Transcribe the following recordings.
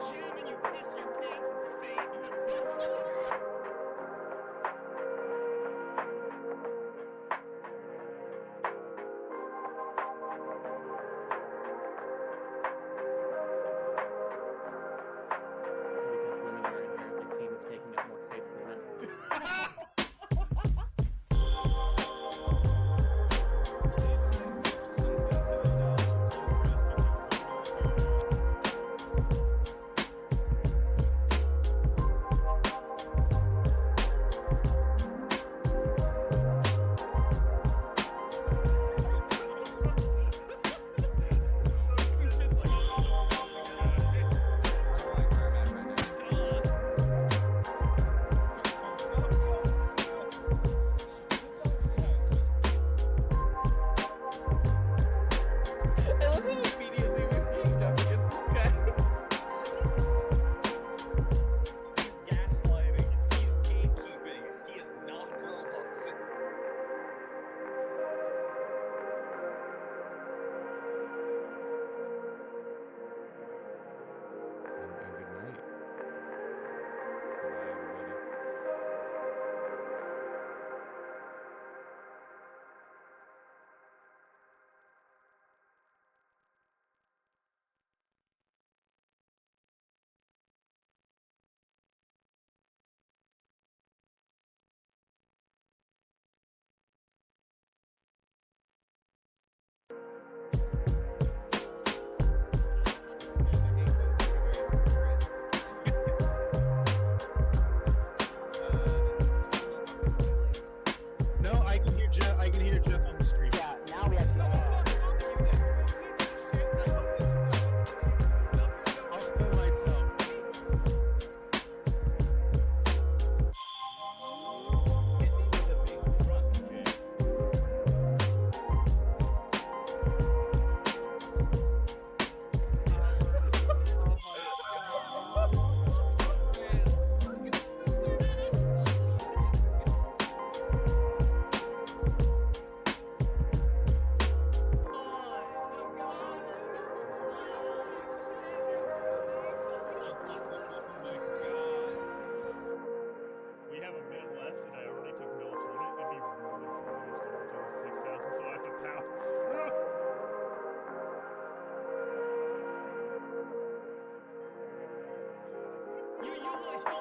gym and you piss your pants and faint. Because women are inherently seen as taking up more space than men.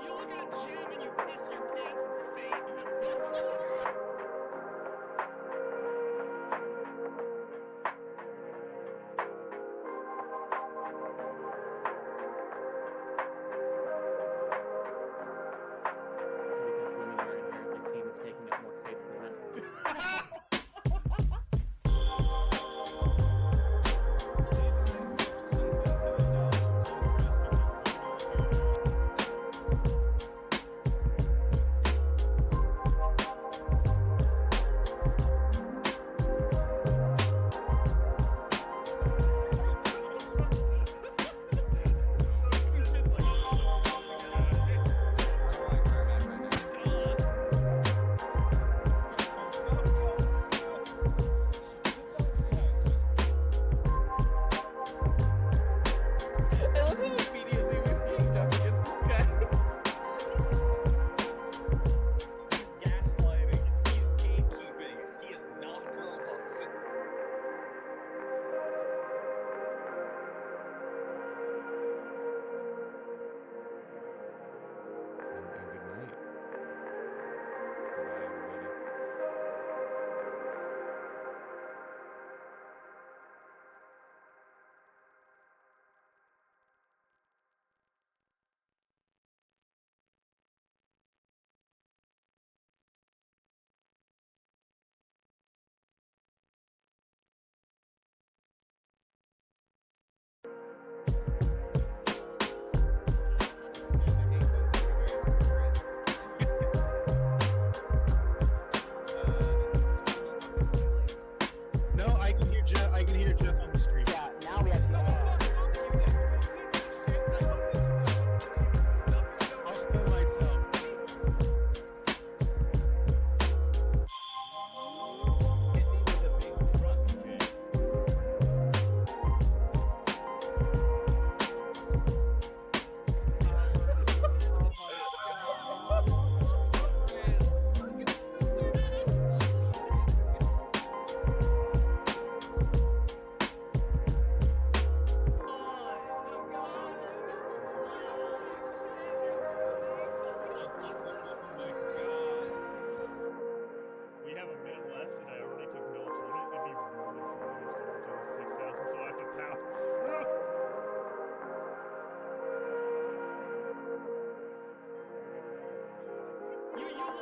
You look at a gym and you piss your pants and faint. Because women are inherently seen as taking up more space than men.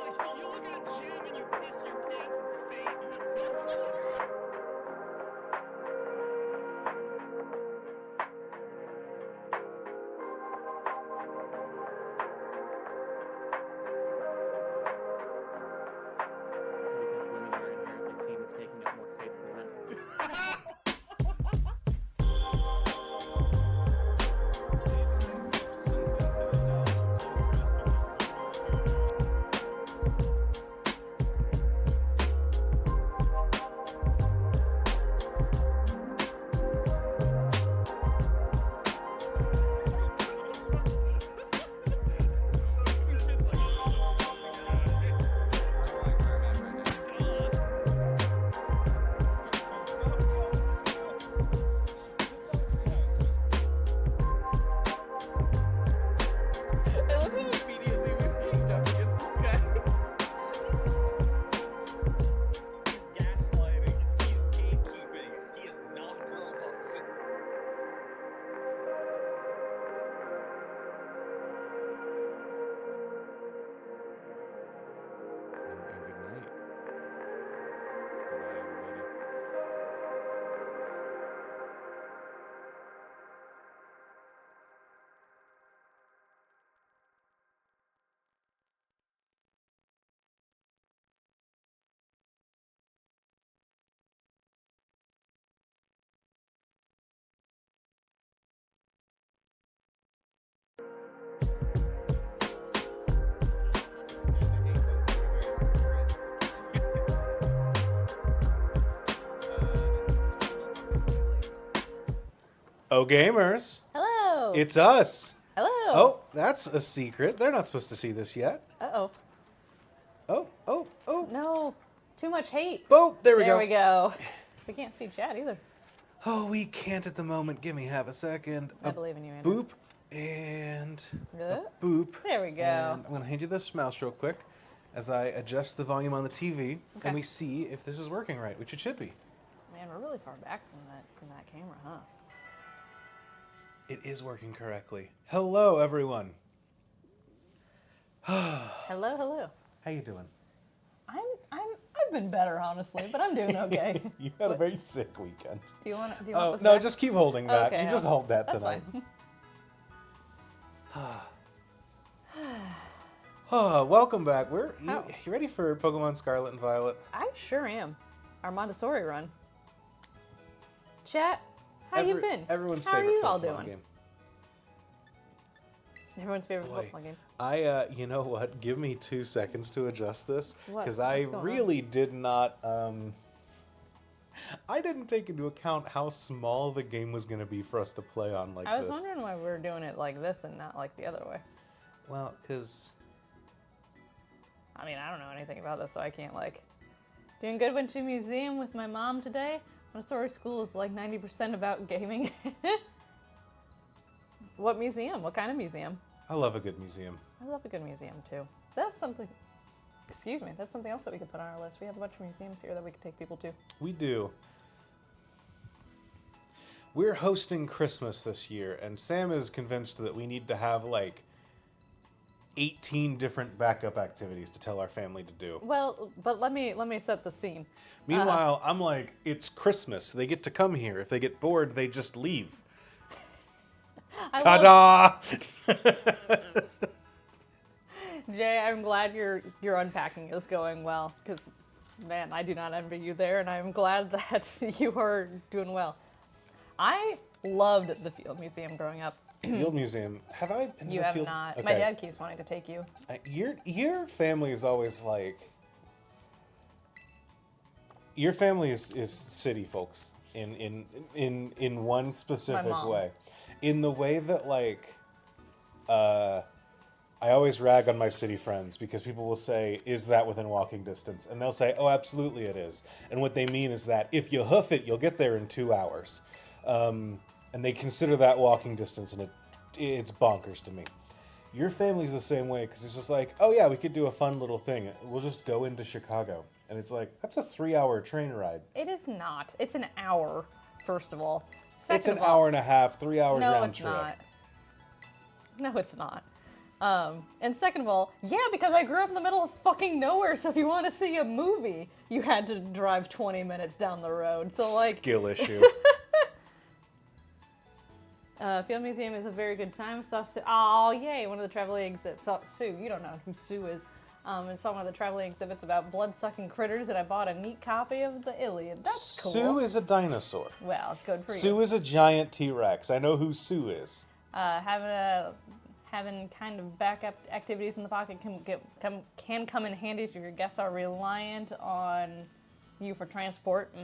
You look at a gym and you piss your pants and faint. Because women are inherently seen as taking up more space than men. I love how immediately we've teamed up against this guy. He's gaslighting. He's gatekeeping. He is not girl books. And good night. Good night, everybody. Oh, gamers, Hello. it's us. Hello. Oh, that's a secret. They're not supposed to see this yet. Uh-oh. Oh. No. Too much hate. Oh, there we There go. we go. We can't see chat either. Oh, we can't at the moment. Give me half a second. I believe in you, Andrew. Boop and Good. a boop. There we go. And I'm going to hand you this mouse real quick as I adjust the volume on the TV Okay. and we see if this is working right, which it should be. Man, we're really far back from that camera, huh? It is working correctly. Hello, everyone. Hello. How you doing? I've been better, honestly, but I'm doing okay. You had a What- very sick weekend. Do you want this Oh, no, back? just keep holding that. Okay, You just hold that That's tonight. fine. Welcome back. You How- ready for Pokemon Scarlet and Violet? I sure am. Our Montessori run. Chat, how you been? Everyone's How are favorite you all Pokemon doing? game. Everyone's favorite Boy. Pokemon game. You know what? Give me 2 seconds to adjust this What? because What's I going on? really did not. I didn't take into account how small the game was going to be for us to play on like I was this. wondering why we were doing it like this and not like the other way. Well, because I mean, I don't know anything about this, so I can't like. Doing good. Went to a museum with my mom today. Montessori school is like 90% about gaming. What museum? What kind of museum? I love a good museum. I love a good museum too. That's something. Excuse me. That's something else that we could put on our list. We have a bunch of museums here that we could take people to. We do. We're hosting Christmas this year, and Sam is convinced that we need to have like 18 different backup activities to tell our family to do. Well, but let me set the scene. Meanwhile, I'm like, it's Christmas. They get to come here. If they get bored, they just leave. I love- Ta-da! Jay, I'm glad your unpacking is going well, because, man, I do not envy you there, and I'm glad that you are doing well. I loved the Field Museum growing up. Field Museum. Have I been to You the have field? not. Okay. My dad keeps wanting to take you. Your family is always like. Your family is city folks in one specific mom. way, in the way that like. I always rag on my city friends because people will say, "Is that within walking distance?" And they'll say, "Oh, absolutely it is." And what they mean is that if you hoof it, you'll get there in 2 hours. And they consider that walking distance, and it's bonkers to me. Your family's the same way because it's just like, "Oh yeah, we could do a fun little thing. We'll just go into Chicago." And it's like, that's a 3-hour train ride. It is not. It's an hour, first of all. It's Second an of all, hour and a half, 3 hours no, round it's trip. not. No, it's not. And second of all, yeah, because I grew up in the middle of fucking nowhere, so if you want to see a movie, you had to drive 20 minutes down the road. So, like, Skill issue. Field Museum is a very good time. Saw Sue. Oh, yay, one of the traveling exhibits. Saw Sue, you don't know who Sue is. And saw one of the traveling exhibits about blood-sucking critters, and I bought a neat copy of the Iliad. That's cool. Sue is a dinosaur. Well, good for you. Sue is a giant T-Rex. I know who Sue is. Having kind of backup activities in the pocket can come in handy if your guests are reliant on you for transport.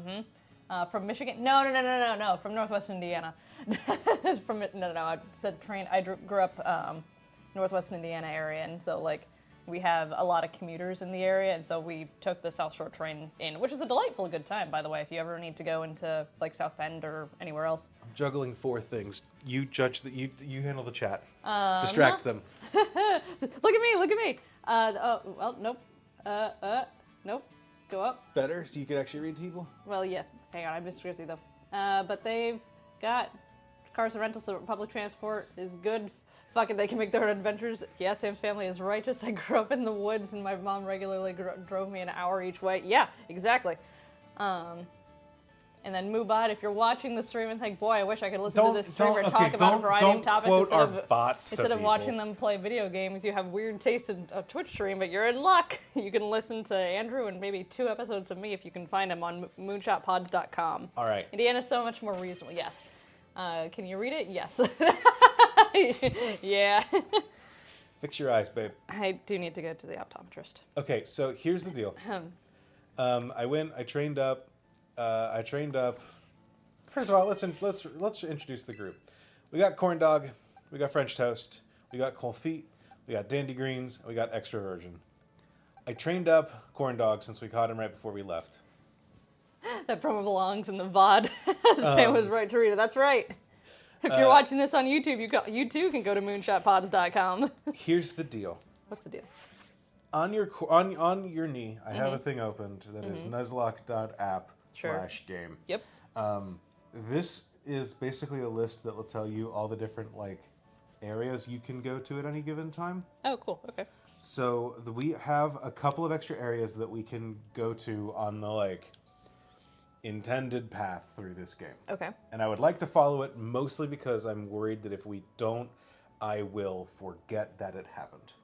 From Michigan? No. From Northwest Indiana. I said train. I grew up Northwest Indiana area, and so like we have a lot of commuters in the area, and so we took the South Shore train in, which is a delightful good time, by the way. If you ever need to go into like South Bend or anywhere else. I'm juggling 4 things. You judge that. You handle the chat. Distract them. Look at me. Well, nope. Nope. Go up. Better, so you can actually read to people. Well, yes. Hang on, I'm just busy though. But they've got cars and rentals, so public transport is good. Fuck it, they can make their own adventures. Yeah, Sam's family is righteous. I grew up in the woods, and my mom regularly drove me an hour each way. Yeah, exactly. And then Mubot, if you're watching the stream and think, boy, I wish I could listen to this streamer talk about a variety of topics instead of watching them play video games. You have weird taste in a Twitch stream, but you're in luck. You can listen to Andrew and maybe 2 episodes of me if you can find them on moonshotpods.com. All right. Indiana's so much more reasonable. Yes. Can you read it? Yes. Yeah. Fix your eyes, babe. I do need to go to the optometrist. Okay, so here's the deal. I trained up. First of all, let's introduce the group. We got corn dog, we got French toast, we got confit, we got dandy greens, and we got extra virgin. I trained up corn dog since we caught him right before we left. That promo belongs in the VOD. Sam was right to read it. That's right. If you're watching this on YouTube, you too can go to moonshotpods.com. Here's the deal. What's the deal? On your knee, I have a thing opened that is nuzlocke.app/game. Yep. This is basically a list that will tell you all the different like areas you can go to at any given time. Oh, cool. Okay. So we have a couple of extra areas that we can go to on the like intended path through this game. Okay. And I would like to follow it mostly because I'm worried that if we don't, I will forget that it happened.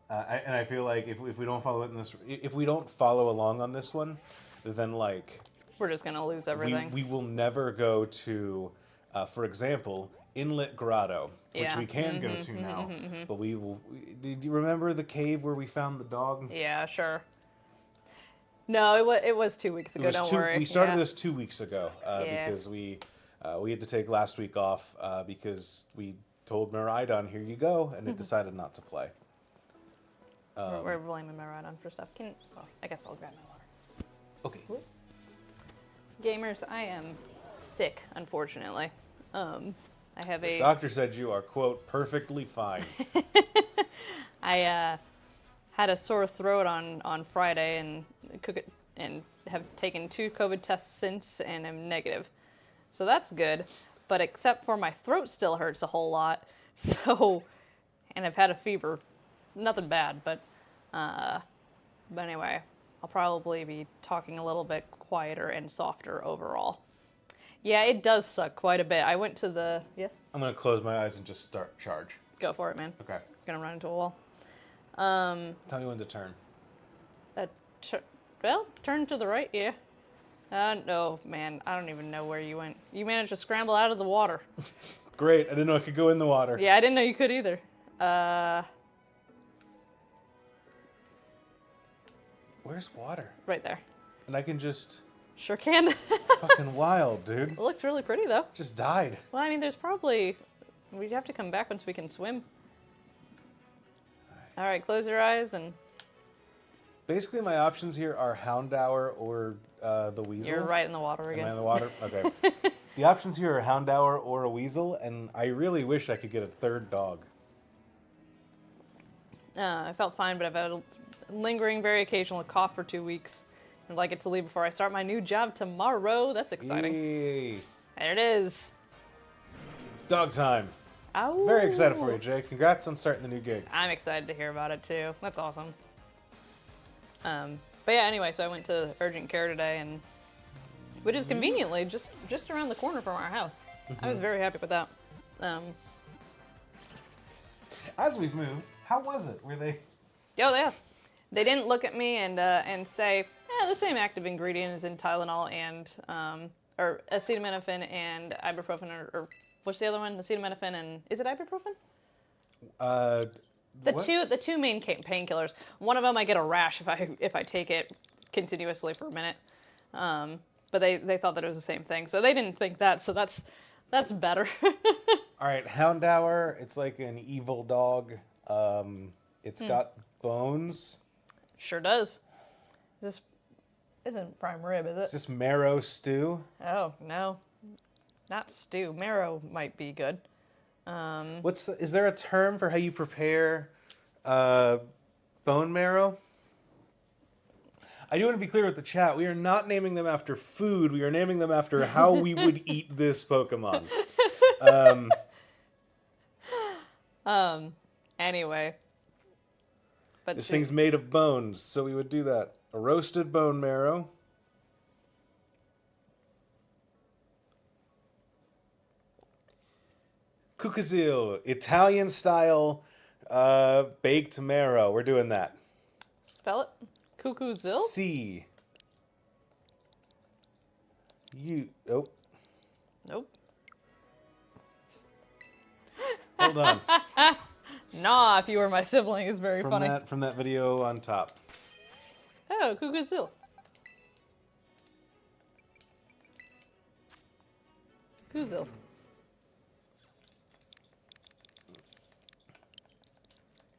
And I feel like if we don't follow it in this, if we don't follow along on this one, then like we're just gonna lose everything. We will never go to, for example, Inlet Grotto, which we can go to now. But we will. Did you remember the cave where we found the dog? Yeah, sure. No, it was 2 weeks ago. Don't worry. We started this 2 weeks ago because we had to take last week off because we told Miraidon, "Here you go," and it decided not to play. We're blaming Miraidon for stuff. I guess I'll grab my water. Okay. Gamers, I am sick, unfortunately. I have The doctor said you are, quote, perfectly fine. I had a sore throat on Friday and have taken 2 COVID tests since and am negative. So that's good. But except for my throat still hurts a whole lot. So, and I've had a fever. Nothing bad, but anyway, I'll probably be talking a little bit quieter and softer overall. Yeah, it does suck quite a bit. I went to the... Yes? I'm going to close my eyes and just start charge. Go for it, man. Okay. Gonna run into a wall. Tell me when to turn. Turn to the right, yeah. No, man, I don't even know where you went. You managed to scramble out of the water. Great, I didn't know I could go in the water. Yeah, I didn't know you could either. Where's water? Right there. And I can just... Sure can. Fucking wild, dude. It looks really pretty, though. Just died. Well, I mean, there's probably... We'd have to come back once we can swim. All right, close your eyes and... Basically, my options here are Houndour or the Weasel. You're right in the water again. Am I in the water? Okay. The options here are Houndour or a Weasel, and I really wish I could get a third dog. I felt fine, but I've had a lingering, very occasional cough for 2 weeks. I'd like it to leave before I start my new job tomorrow. That's exciting. Yay. There it is. Dog time. Ow. Very excited for you, Jay. Congrats on starting the new gig. I'm excited to hear about it too. That's awesome. But yeah, anyway, so I went to urgent care today, and which is conveniently just around the corner from our house. I was very happy with that. As we've moved, how was it? Were they? Yeah. They didn't look at me and say, the same active ingredient is in Tylenol and or acetaminophen and ibuprofen or what's the other one? Acetaminophen and is it ibuprofen? The two main painkillers. One of them I get a rash if I take it continuously for a minute. But they thought that it was the same thing, so they didn't think that. So that's better. All right, Houndour. It's like an evil dog. It's got bones. Sure does. This isn't prime rib, is it? Is this marrow stew? Oh no, not stew. Marrow might be good. Is there a term for how you prepare bone marrow? I do want to be clear with the chat. We are not naming them after food. We are naming them after how we would eat this Pokemon. Anyway. But This thing's made of bones, so we would do that. A roasted bone marrow. Cucuzil, Italian style baked marrow. We're doing that. Spell it. Cucuzil? C. Oh. Nope. Hold on. Nah, if you were my sibling is very funny. From that video on top. Oh, Cucuzil. Cucuzil.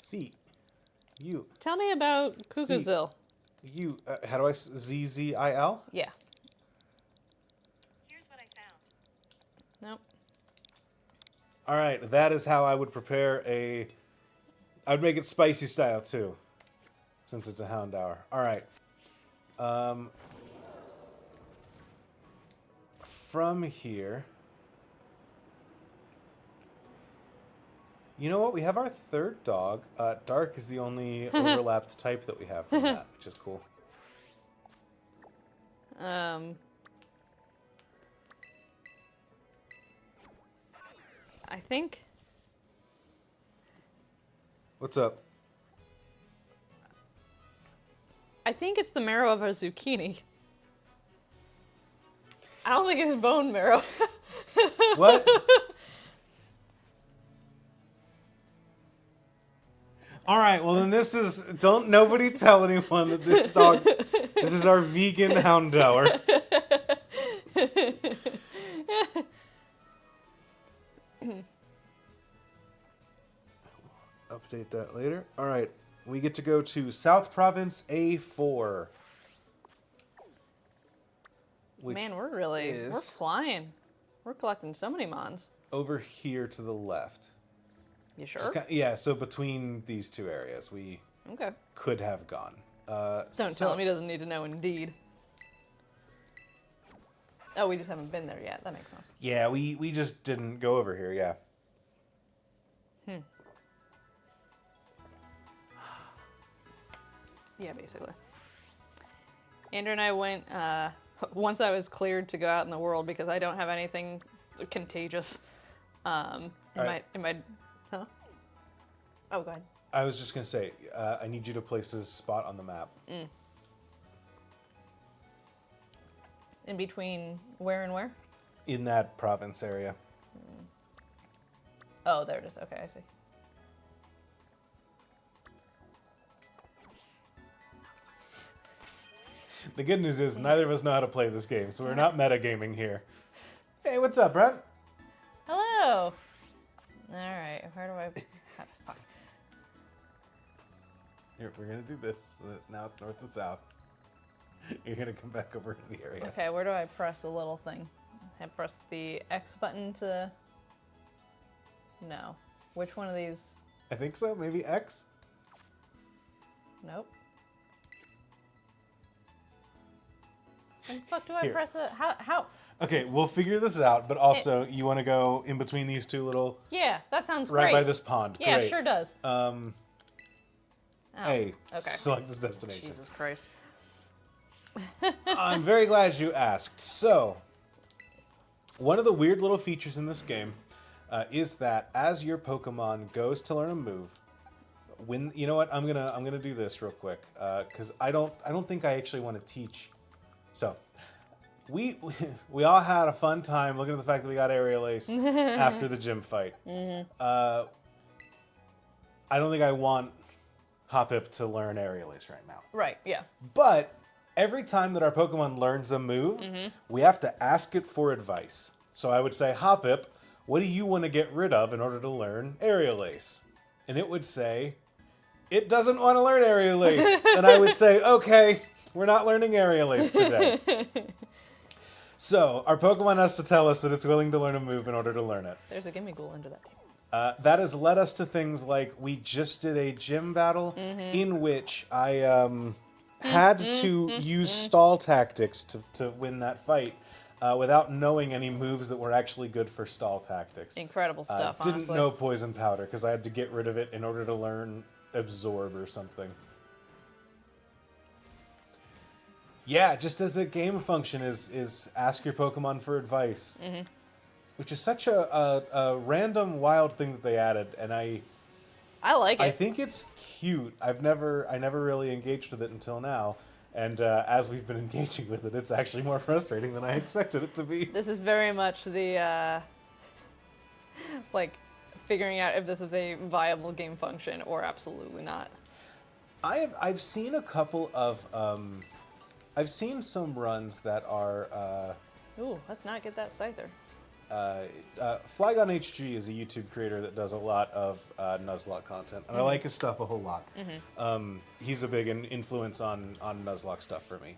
C. Tell me about Cucuzil. How do I ZZIL? Yeah. Here's what I found. Nope. All right, that is how I would prepare I would make it spicy style too, since it's a Houndour. All right. From here. You know what? We have our third dog. Dark is the only overlapped type that we have from that, which is cool. I think. What's up? I think it's the marrow of a zucchini. I don't think it's bone marrow. What? All right, well then don't nobody tell anyone that this is our vegan Houndour. Update that later. All right, we get to go to South Province A4. Man, we're flying. We're collecting so many mons. Over here to the left. You sure? Yeah, so between these two areas, we could have gone. Don't tell him he doesn't need to know, indeed. Oh, we just haven't been there yet. That makes sense. Yeah, we just didn't go over here, yeah. Yeah, basically. Andrew and I went, once I was cleared to go out in the world because I don't have anything contagious. Huh? Oh, go ahead. I was just going to say, I need you to place this spot on the map. In between where and where? In that province area. Oh, there it is. Okay, I see. The good news is neither of us know how to play this game, so we're not metagaming here. Hey, what's up, Brett? Hello. All right, where do I... Fuck. Here, we're going to do this. So that now it's north to south. You're going to come back over to the area. Okay, where do I press the little thing? I press the X button to... No. Which one of these? I think so. Maybe X? Nope. How the fuck do I Here. press it? How? Okay, we'll figure this out, but also you want to go in between these two little, Yeah, that sounds right great. by this pond. Yeah, Great. sure does. A, okay. select this destination. Jesus Christ. I'm very glad you asked. So, one of the weird little features in this game is that as your Pokemon goes to learn a move, when you know what, I'm gonna do this real quick because I don't think I actually want to teach. So, we all had a fun time looking at the fact that we got Aerial Ace after the gym fight. I don't think I want Hoppip to learn Aerial Ace right now. Right, yeah. But every time that our Pokemon learns a move, we have to ask it for advice. So I would say, Hoppip, what do you want to get rid of in order to learn Aerial Ace? And it would say, it doesn't want to learn Aerial Ace. And I would say, okay, we're not learning Aerial Ace today. So our Pokemon has to tell us that it's willing to learn a move in order to learn it. There's a gimme ghoul under that table. That has led us to things like we just did a gym battle in which I had to use stall tactics to win that fight without knowing any moves that were actually good for stall tactics. Incredible stuff, Didn't honestly. know Poison Powder because I had to get rid of it in order to learn Absorb or something. Yeah, just as a game function is ask your Pokemon for advice. Which is such a random, wild thing that they added, and I like it. I think it's cute. I never really engaged with it until now, and as we've been engaging with it, it's actually more frustrating than I expected it to be. This is very much the, like, figuring out if this is a viable game function or absolutely not. I've seen a couple of I've seen some runs that are Ooh, let's not get that Scyther. Flygon HG is a YouTube creator that does a lot of Nuzlocke content, and I like his stuff a whole lot. He's a big influence on Nuzlocke stuff for me.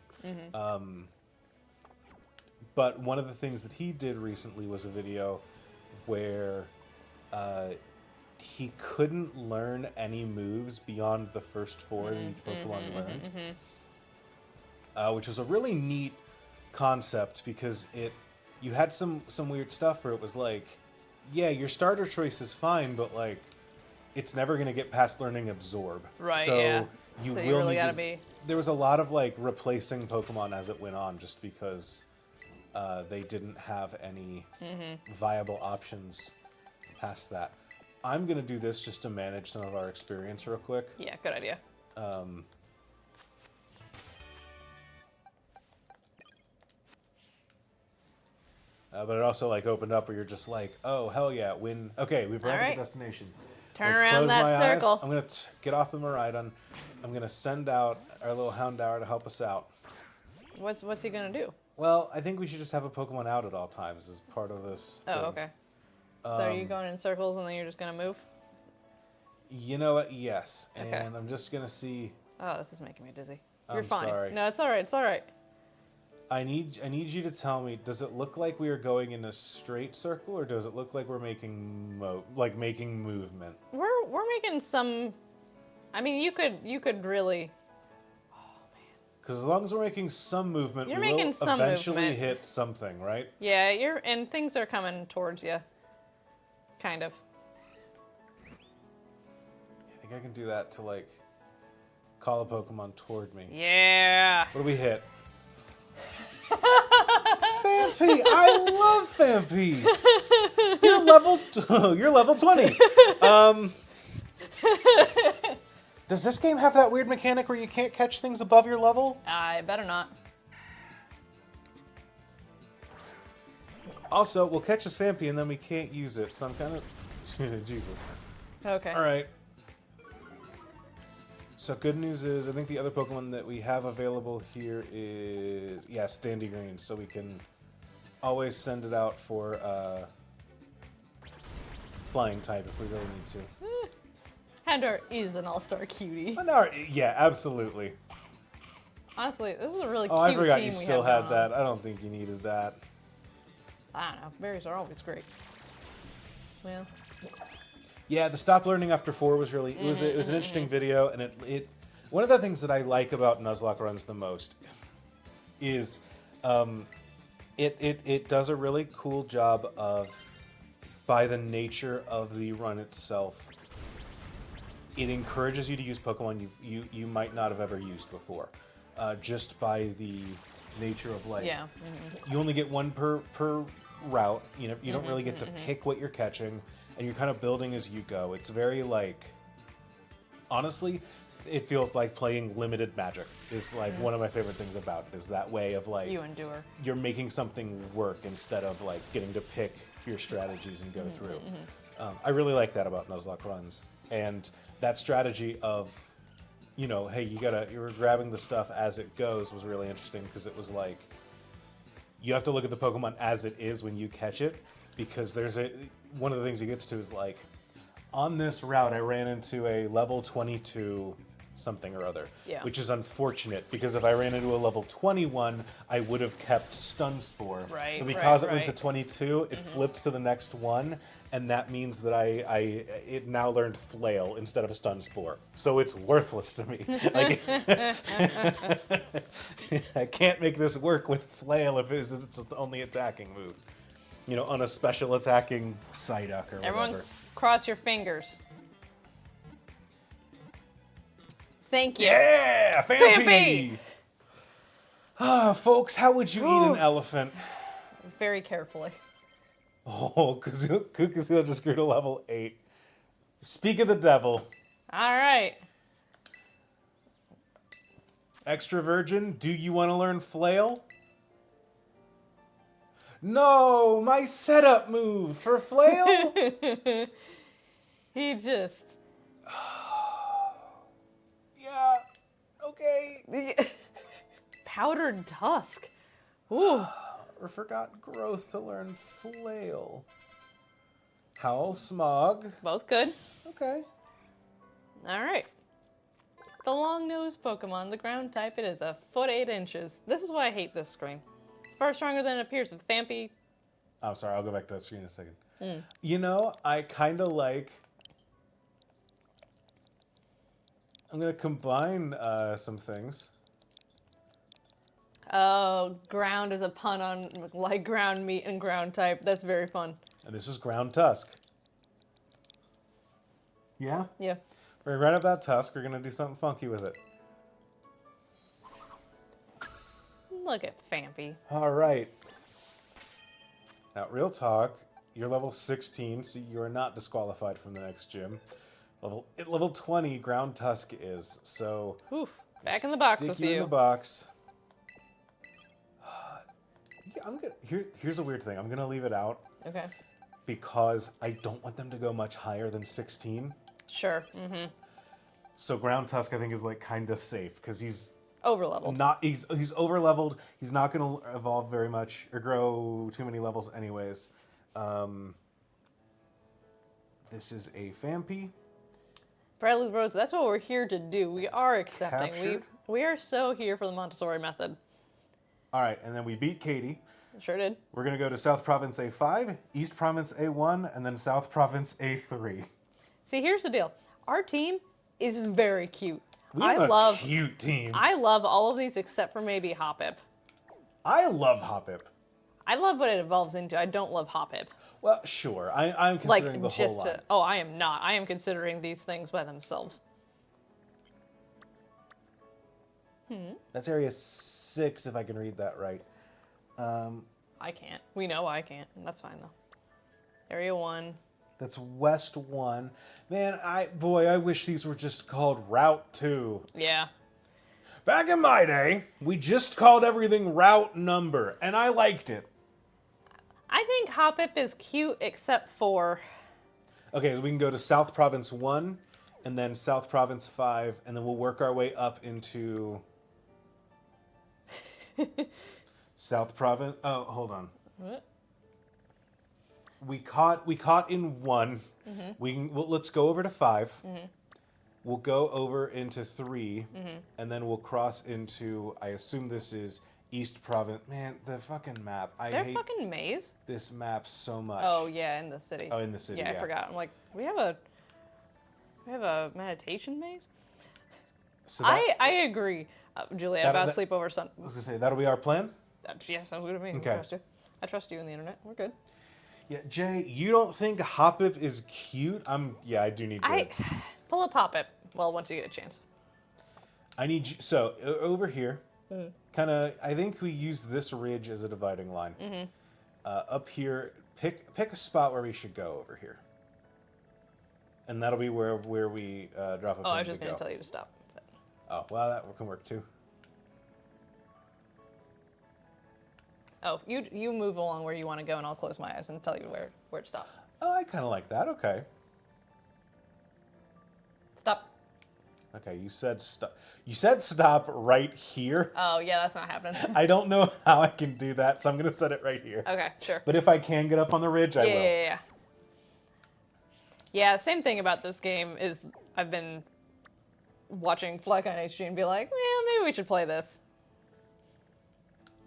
But one of the things that he did recently was a video where he couldn't learn any moves beyond the first four that each Pokemon learned, which was a really neat concept because you had some weird stuff where it was like, yeah, your starter choice is fine, but like, it's never going to get past learning Absorb. Right, so yeah. You So will you really need gotta to, be... There was a lot of like replacing Pokemon as it went on, just because they didn't have any viable options past that. I'm going to do this just to manage some of our experience real quick. Yeah, good idea. But it also like opened up where you're just like, oh hell yeah, win. Okay, we've arrived at Alright. the destination. Turn Like, around close that my eyes. circle. I'm gonna get off the Miraidon. I'm gonna send out our little Houndour to help us out. What's he gonna do? Well, I think we should just have a Pokemon out at all times as part of this thing. Oh, okay. So are you going in circles and then you're just gonna move? You know what? Yes. Okay. And I'm just gonna see. Oh, this is making me dizzy. You're I'm fine. sorry. No, it's all right. It's all right. I need you to tell me. Does it look like we are going in a straight circle, or does it look like we're making making movement? We're making some. I mean, you could really. Because as long as we're making some movement, You're we making will some eventually movement. hit something, right? Yeah, and things are coming towards you. Kind of. I think I can do that to like call a Pokemon toward me. Yeah. What do we hit? Fampi! I love Fampi! You're level 20. Does this game have that weird mechanic where you can't catch things above your level? I better not. Also, we'll catch a Fampi and then we can't use it, so I'm kind of... Jesus. Okay. Alright. So good news is, I think the other Pokemon that we have available here is... Yeah, Standy Green, so we can always send it out for Flying type if we really need to. Houndour is an all-star cutie. But no, yeah, absolutely. Honestly, this is a really Oh, cute I forgot team you we still have had going on. that. I don't think you needed that. I don't know. Berries are always great. Well, Yeah, the stop learning after 4 was really... It was an interesting video, and it... One of the things that I like about Nuzlocke runs the most is It does a really cool job of, by the nature of the run itself, it encourages you to use Pokemon you might not have ever used before, just by the nature of like, Yeah. you only get one per route. You know, you don't really get to pick what you're catching, and you're kind of building as you go. It's very like, honestly, it feels like playing limited Magic. Is like one of my favorite things about it, is that way of like, You endure. you're making something work instead of like getting to pick your strategies and go through. I really like that about Nuzlocke runs, and that strategy of, you know, hey, you're grabbing the stuff as it goes was really interesting, because it was like, you have to look at the Pokemon as it is when you catch it, because one of the things he gets to is like, on this route I ran into a level 22 something or other, Yeah. which is unfortunate, because if I ran into a level 21, I would have kept Stun Spore. Right, But because right, it went to right. 22, it flipped to the next one, and that means that it now learned Flail instead of a Stun Spore. So it's worthless to me. Like, I can't make this work with Flail if it's the only attacking move. You know, on a special attacking Psyduck or Everyone, whatever. cross your fingers. Thank you. Yeah, Vampy! Vampy! Ah, folks, how would you eat an elephant? Very carefully. Oh, Kukuzilla just grew to level 8. Speak of the devil. All right. Extra virgin, do you want to learn Flail? No, my setup move for Flail? He just. Yeah, okay. Powdered tusk. Ooh. Or forgot growth to learn Flail. Howl, Smog. Both good. Okay. All right. The long-nosed Pokemon, the ground type, it is a foot 8 inches. This is why I hate this screen. It's far stronger than it appears. With Vampy. I'm sorry, I'll go back to that screen in a second. You know, I kind of like... I'm going to combine some things. Oh, ground is a pun on like ground meat and ground type. That's very fun. And this is Ground Tusk. Yeah? Yeah. We're going to grind up that Tusk. We're going to do something funky with it. Look at Vampy. All right. Now, real talk. You're level 16, so you are not disqualified from the next gym. Level 20, Ground Tusk is. So... Oof. Back in the box stick with you you. in the box. Yeah, here's a weird thing. I'm gonna leave it out Okay. because I don't want them to go much higher than 16. Sure. Mm-hmm. So Ground Tusk, I think, is like kind of safe because he's Overleveled. not. He's over leveled. He's not gonna evolve very much or grow too many levels, anyways. This is a Vampy. Bradley Rhodes, that's what we're here to do. We are accepting. Captured. We are so here for the Montessori method. All right, and then we beat Katie. Sure did. We're gonna go to South Province A5, East Province A1, and then South Province A3. See, here's the deal. Our team is very cute. We have I a cute team. I love all of these except for maybe Hoppip. I love Hoppip. I love what it evolves into. I don't love Hoppip. Well, sure. I'm considering the whole just line. Oh, I am not. I am considering these things by themselves. That's area 6, if I can read that right. I can't. We know I can't. That's fine though. Area 1. That's West 1. Man, I wish these were just called Route 2. Yeah. Back in my day, we just called everything Route Number, and I liked it. I think Hoppip is cute except for... Okay, we can go to South Province 1, and then South Province 5, and then we'll work our way up into... South Province... Oh, hold on. What? We caught in 1. Let's go over to 5. We'll go over into 3, and then we'll cross into, I assume this is East Province. Man, the fucking map. I They're hate fucking maze? this map so much. Oh, yeah, in the city. Oh, in the city, Yeah, yeah. I forgot. I'm like, we have a meditation maze? So that, I agree, Julia, about sleepover sun. I was gonna say, that'll be our plan? Yeah, sounds good to me. Okay. I trust you in the internet. We're good. Yeah, Jay, you don't think Hoppip is cute? I do need to. Pull up Hoppip. Well, once you get a chance. I need you. So over here, kind of. I think we use this ridge as a dividing line. Up here, pick a spot where we should go over here, and that'll be where we drop a pin Oh, I was to just going go. to tell you to stop. Oh, well, that can work too. Oh, you move along where you want to go, and I'll close my eyes and tell you where to stop. Oh, I kind of like that. Okay. Stop. Okay, you said stop. You said stop right here. Oh, yeah, that's not happening. I don't know how I can do that, so I'm going to set it right here. Okay, sure. But if I can get up on the ridge, I will. Yeah. Yeah, same thing about this game is I've been watching Fleck on HG and be like, well, maybe we should play this.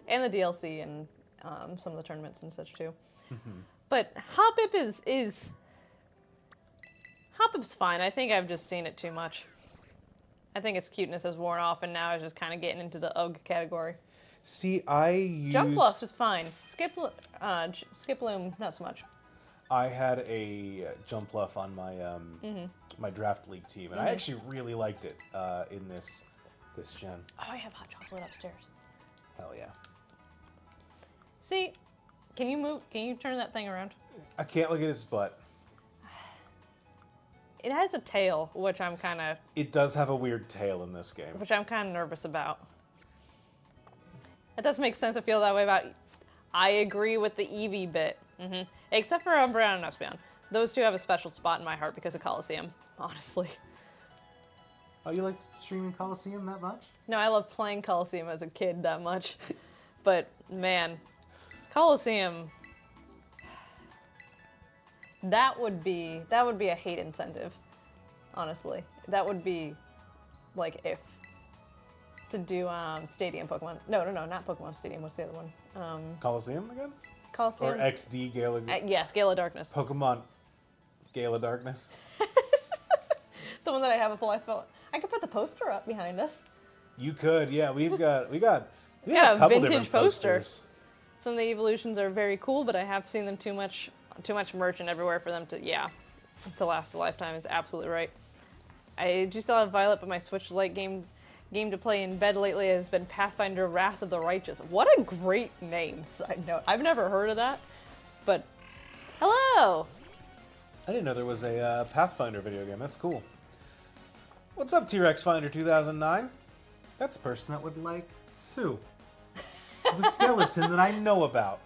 And the DLC and some of the tournaments and such too. But Hoppip is Hoppip's fine. I think I've just seen it too much. I think its cuteness has worn off, and now it's just kind of getting into the UGG category. See, I used... Jumpluff is fine. Skiploom, not so much. I had a Jumpluff on my my draft league team, and I actually really liked it in this gen. Oh, I have hot chocolate upstairs. Hell yeah. See, can you move? Can you turn that thing around? I can't look at his butt. It has a tail, which I'm kind of It does have a weird tail in this game. nervous about. It does make sense to feel that way about. I agree with the Eevee bit, except for Umbreon and Espeon. Those two have a special spot in my heart because of Coliseum, honestly. Oh, you like streaming Coliseum that much? No, I love playing Coliseum as a kid that much, but man, Coliseum. That would be a hate incentive, honestly. That would be, like, if to do Stadium Pokemon. No, not Pokemon Stadium. What's the other one? Coliseum again? Coliseum. Or XD Gala? Yes, Gala Darkness. Pokemon Gala Darkness? The one that I have a full life. I could put the poster up behind us. You could, yeah. We got Yeah, a couple vintage different poster. posters. Some of the evolutions are very cool, but I have seen them too much merch and everywhere for them to last a lifetime. Is absolutely right. I do still have Violet, but my Switch Lite game to play in bed lately has been Pathfinder: Wrath of the Righteous. What a great name! Side note, I've never heard of that, but hello. I didn't know there was a Pathfinder video game. That's cool. What's up, T-Rex Finder 2009? That's a person that would like Sue. The skeleton that I know about.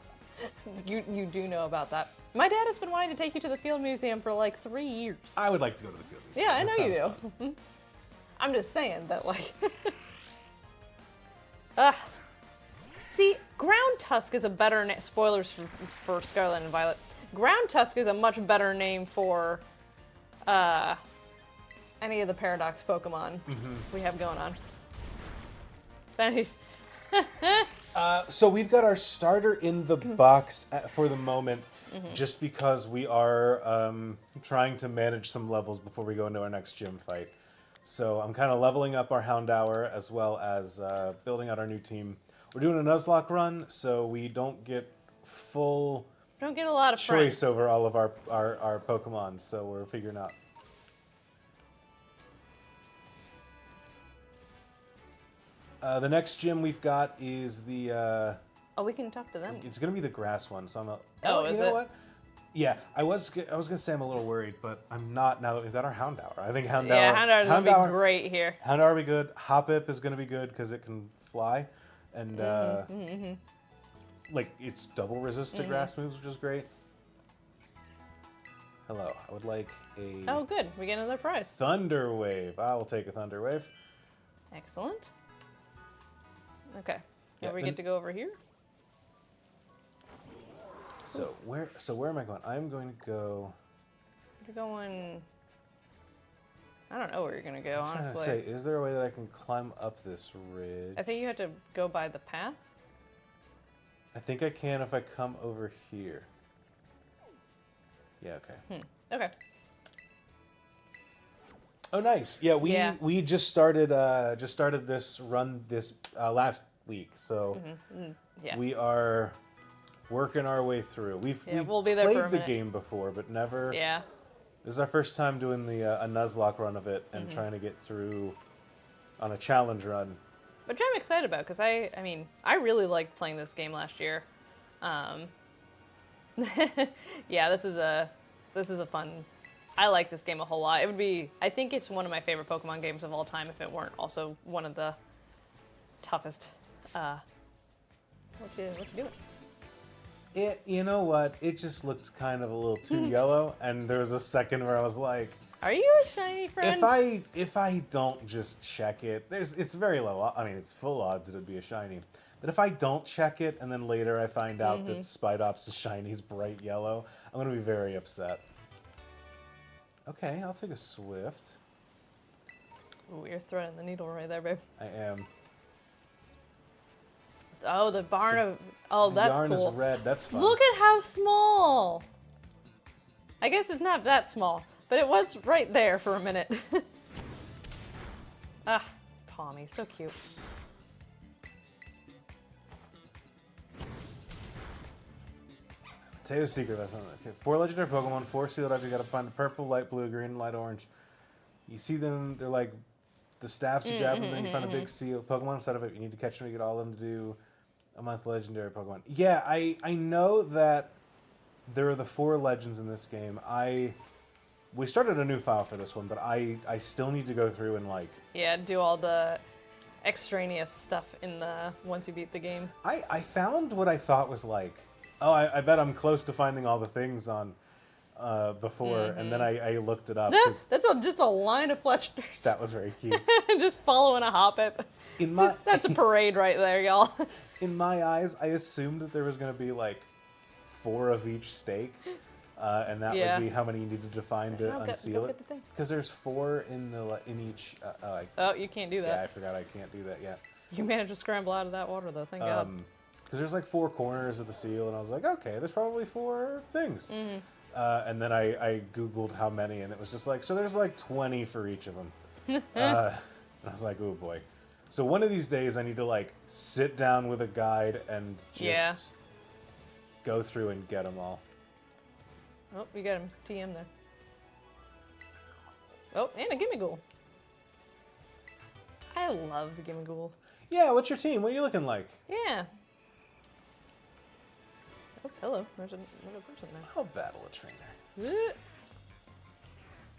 You do know about that. My dad has been wanting to take you to the Field Museum for like 3 years. I would like to go to the field museum. Yeah, I know That you sounds do. fun. I'm just saying that, like. See, Ground Tusk is a better name. Spoilers for Scarlet and Violet. Ground Tusk is a much better name for any of the Paradox Pokemon we have going on. So we've got our starter in the box for the moment, just because we are trying to manage some levels before we go into our next gym fight. So I'm kind of leveling up our Houndour as well as building out our new team. We're doing a Nuzlocke run, so we don't get full Don't get a lot of choice friends. over all of our Pokemon, so we're figuring out. The next gym we've got is the... Oh, we can talk to them. It's gonna be the grass one, so I'm a... Oh, you is know it? what? Yeah, I was gonna say I'm a little worried, but I'm not now that we've got our Houndour. I think Houndour... Yeah, Houndour's gonna be great here. Houndour will be good. Hoppip is gonna be good because it can fly, and like it's double resist to grass moves, which is great. Hello, I would like a Oh, good. We get another prize. Thunder Wave. I will take a Thunder Wave. Excellent. Okay. Yeah, Now we then- get to go over here. So where am I going? I'm going to go. You're going. I don't know where you're gonna go, I'm trying to honestly. say, is there a way that I can climb up this ridge? I think you have to go by the path. I think I can if I come over here. Yeah. Okay. Okay. Oh, nice. Yeah, Yeah. we just started this run this last week. So Yeah. We are working our way through. We've we'll be there for played a the minute. game before, but never. Yeah. This is our first time doing the a Nuzlocke run of it and trying to get through on a challenge run. Which I'm excited about because I mean, I really liked playing this game last year. Yeah, this is a fun. I like this game a whole lot. It would be. I think it's one of my favorite Pokemon games of all time. If it weren't also one of the toughest. What you doing? You know what? It just looked kind of a little too yellow, and there was a second where I was like, Are you a shiny friend? if I don't just check it, it's very low. I mean, it's full odds it'd be a shiny. But if I don't check it, and then later I find out that Spidops' shiny is bright yellow, I'm gonna be very upset. Okay, I'll take a Swift. Ooh, you're threading the needle right there, babe. I am. Oh, the barn of. Oh, The that's yarn cool. is red. That's fun. Look at how small. I guess it's not that small, but it was right there for a minute. Ah, Palmy, so cute. Potato secret. That's not okay. 4 legendary Pokemon, 4 sealed up. You gotta find the purple, light blue, green, light orange. You see them. They're like the staffs. You grab them, then you find a big seal Pokemon inside of it. You need to catch them to get all of them to do a month legendary Pokemon. Yeah, I know that there are the 4 legends in this game. We started a new file for this one, but I still need to go through and like. Yeah, do all the extraneous stuff in the once you beat the game. I found what I thought was like. Oh, I bet I'm close to finding all the things on before, and then I looked it up. 'Cause That's just a line of Fletchers. that was very cute. Just following a Hoppip. In my That's a parade right there, y'all. in my eyes, I assumed that there was going to be like 4 of each stake, and that Yeah. would be how many you needed to find to Go unseal get the thing. it. Because there's 4 in each. Oh, you can't do Yeah, I that. forgot I can't do that yet. You managed to scramble out of that water, though. Thank God. Because there's like 4 corners of the seal, and I was like, okay, there's probably 4 things. And then I Googled how many, and it was just like, so there's like 20 for each of them. And I was like, oh boy. So one of these days I need to like sit down with a guide and just go through and get them all. Oh, you got him TM there. Oh, and a Gimmighoul. I love the Gimmighoul. Yeah, what's your team? What are you looking like? Yeah. Oh, hello. There's another person there. I'll battle a trainer. Ugh.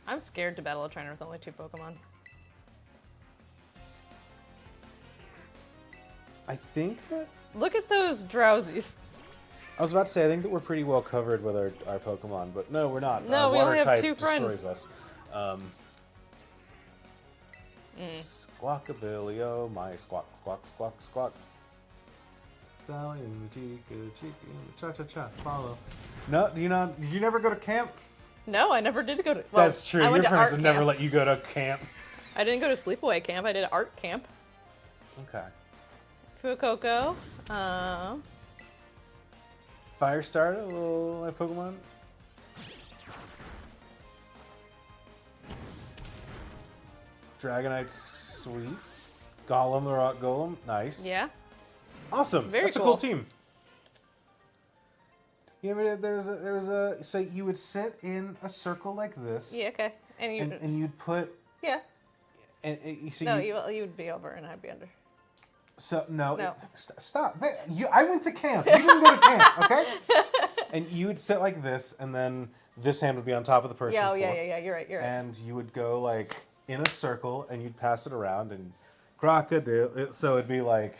I'm scared to battle a trainer with only 2 Pokemon. I think that... Look at those drowsies. I was about to say, I think that we're pretty well covered with our Pokemon, but no, we're not. No, we water only have type 2 friends. destroys us. Squawkabilly, my squawk, squawk, squawk, squawk. Sally and Chica, Chica, cha-cha-cha, follow. No, did you never go to camp? No, I never did go to. Well, That's true. I Your went to parents art would never camp. let you go to camp. I didn't go to sleepaway camp. I did art camp. Okay. Fuecoco. Firestarter, a little my Pokemon. Dragonite's sweet. Golem, the Rock Golem, nice. Yeah. Awesome. Very That's a cool. cool team. You know, there's a so you would sit in a circle like this. Yeah. Okay. And you. And you'd put yeah. and so No, you would be over and I'd be under. So no. No. Stop. I went to camp. You didn't go to camp, okay? And you would sit like this, and then this hand would be on top of the person. Yeah. Oh, yeah. You're right. And you would go like in a circle, and you'd pass it around, and crocodile. So it'd be like,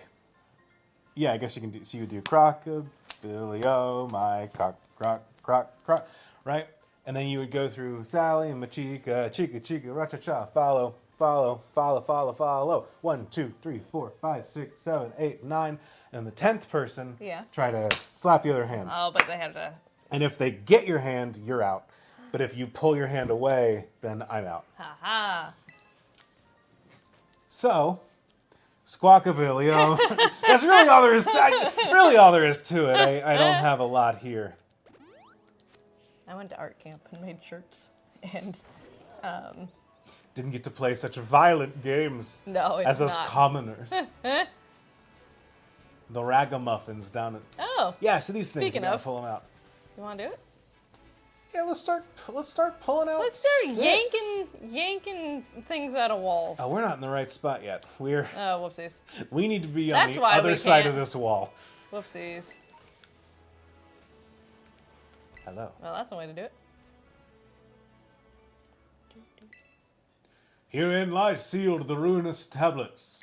yeah, I guess you can do. So you would do crocodile, oh my croc, right? And then you would go through Sally and Machika, Chica, Ra-cha-cha, follow. 1, 2, 3, 4, 5, 6, 7, 8, 9. And the 10th person try to slap the other hand. Oh, but they have to. And if they get your hand, you're out. But if you pull your hand away, then I'm out. Haha. So, Squawkabilly. That's really all there is. Really all there is to it. I don't have a lot here. I went to art camp and made shirts, and Didn't get to play such violent games no, it's as us not. commoners. The ragamuffins down at... Oh. Yeah, so these things, Speaking you gotta of. pull them out. You want to do it? Yeah, let's start pulling out Let's start sticks. yanking things out of walls. Oh, we're not in the right spot yet. Oh, whoopsies. We need to be on That's the why other we side can't. of this wall. Whoopsies. Hello. Well, that's one way to do it. Herein lie sealed the ruinous tablets.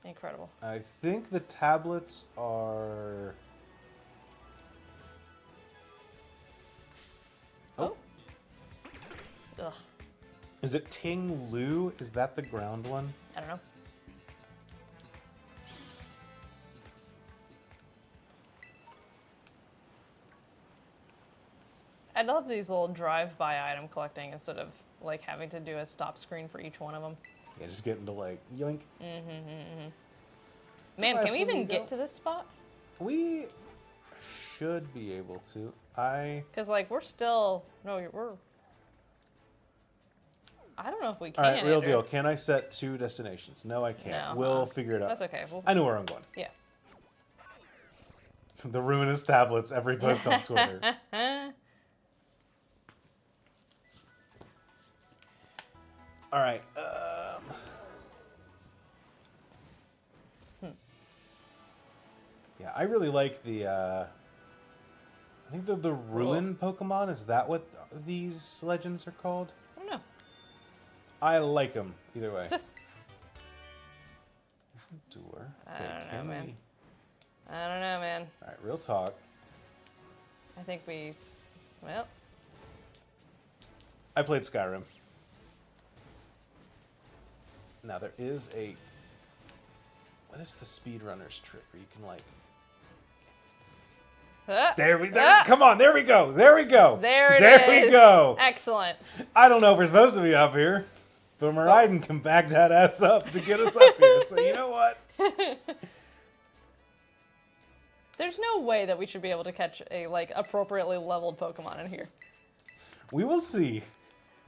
Incredible. I think the tablets are... Oh. Ugh. Is it Ting Lu? Is that the ground one? I don't know. I love these little drive-by item collecting instead of like having to do a stop screen for each one of them. Yeah, just getting to like yoink. Man, Goodbye, can we even Flamingo. get to this spot? We should be able to. Because like we're still we're. I don't know if we can. All right, real Andrew. deal. Can I set 2 destinations? No, I can't. No, We'll figure it out. That's okay. I know where I'm going. Yeah. The ruinous tablets. Every post on Twitter. All right. Yeah, I really like the. I think the ruin Pokemon. Is that what these legends are called? I don't know. I like them either way. There's a door. I don't know, can man. we- I don't know, man. All right, real talk. I think we. Well. I played Skyrim. Now there is a. What is the speedrunner's trick where you can like? There we come on, there we go. There we go. There we is. go. Excellent. I don't know if we're supposed to be up here, but Meraiden can back that ass up to get us up here. So you know what? There's no way that we should be able to catch a like appropriately leveled Pokemon in here. We will see.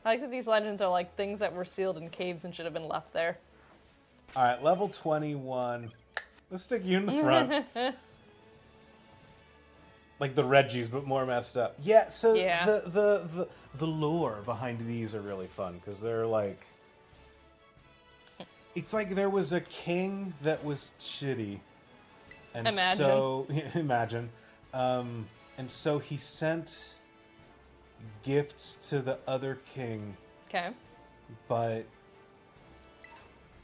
I like that these legends are like things that were sealed in caves and should have been left there. All right, level 21. Let's stick you in the front. Like the Reggies, but more messed up. Yeah, so Yeah. the lore behind these are really fun because they're like, it's like there was a king that was shitty, and Imagine. so imagine, and so he sent gifts to the other king, Okay. but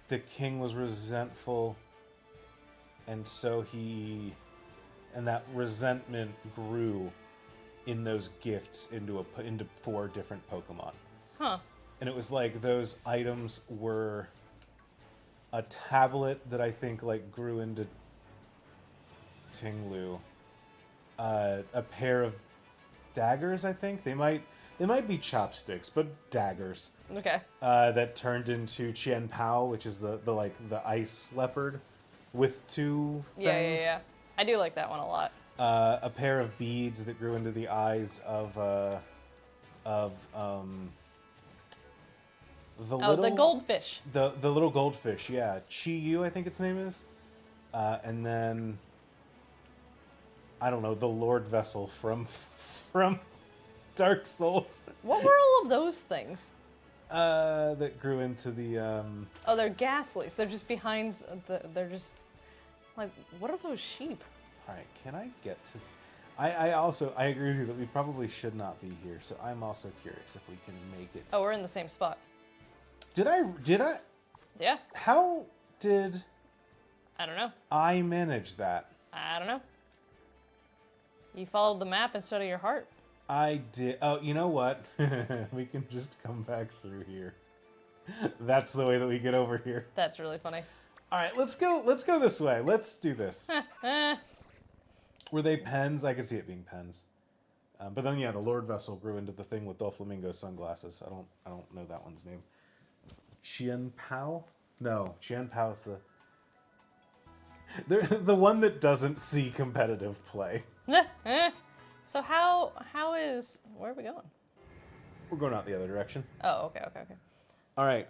the king was resentful, and so and that resentment grew in those gifts into 4 different Pokemon. Huh. And it was like those items were a tablet that I think like grew into Tinglu, a pair of daggers. I think they might be chopsticks, but daggers. Okay. That turned into Chien Pao, which is the ice leopard with 2 fangs. Yeah. I do like that one a lot. A pair of beads that grew into the eyes of the The goldfish. the little goldfish, yeah, Chi-Yu, I think its name is, and then I don't know, the Lord Vessel from Dark Souls. What were all of those things? That grew into the Oh, they're ghastlies. They're just behind. They're just like, what are those sheep? All right, can I get to? I agree with you that we probably should not be here. So I'm also curious if we can make it. Oh, we're in the same spot. Did I? Yeah. How did I don't know. I manage that? I don't know. You followed the map instead of your heart. I did. Oh, you know what? We can just come back through here. That's the way that we get over here. That's really funny. All right, let's go. Let's go this way. Let's do this. Were they pens? I could see it being pens. But then, yeah, the Lord Vessel grew into the thing with Doflamingo sunglasses. I don't know that one's name. Chien Pao? No, Chien Pao's the one that doesn't see competitive play. So how is where are we going? We're going out the other direction. Oh, okay. All right.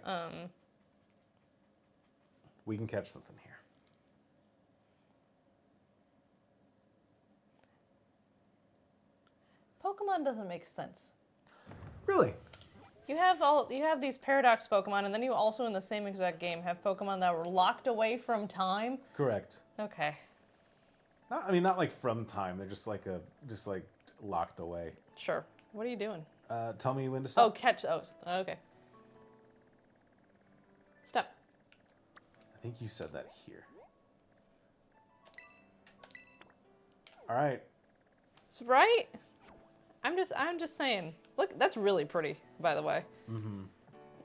We can catch something here. Pokemon doesn't make sense. Really? You have these paradox Pokemon, and then you also in the same exact game have Pokemon that were locked away from time. Correct. Okay, Not like from time. They're just like locked away. sure. What are you doing? Tell me when to Oh, stop. catch. Oh, okay. Stop. I think you said that here. All right. It's right. I'm just saying. Look, that's really pretty, by the way. Mm-hmm.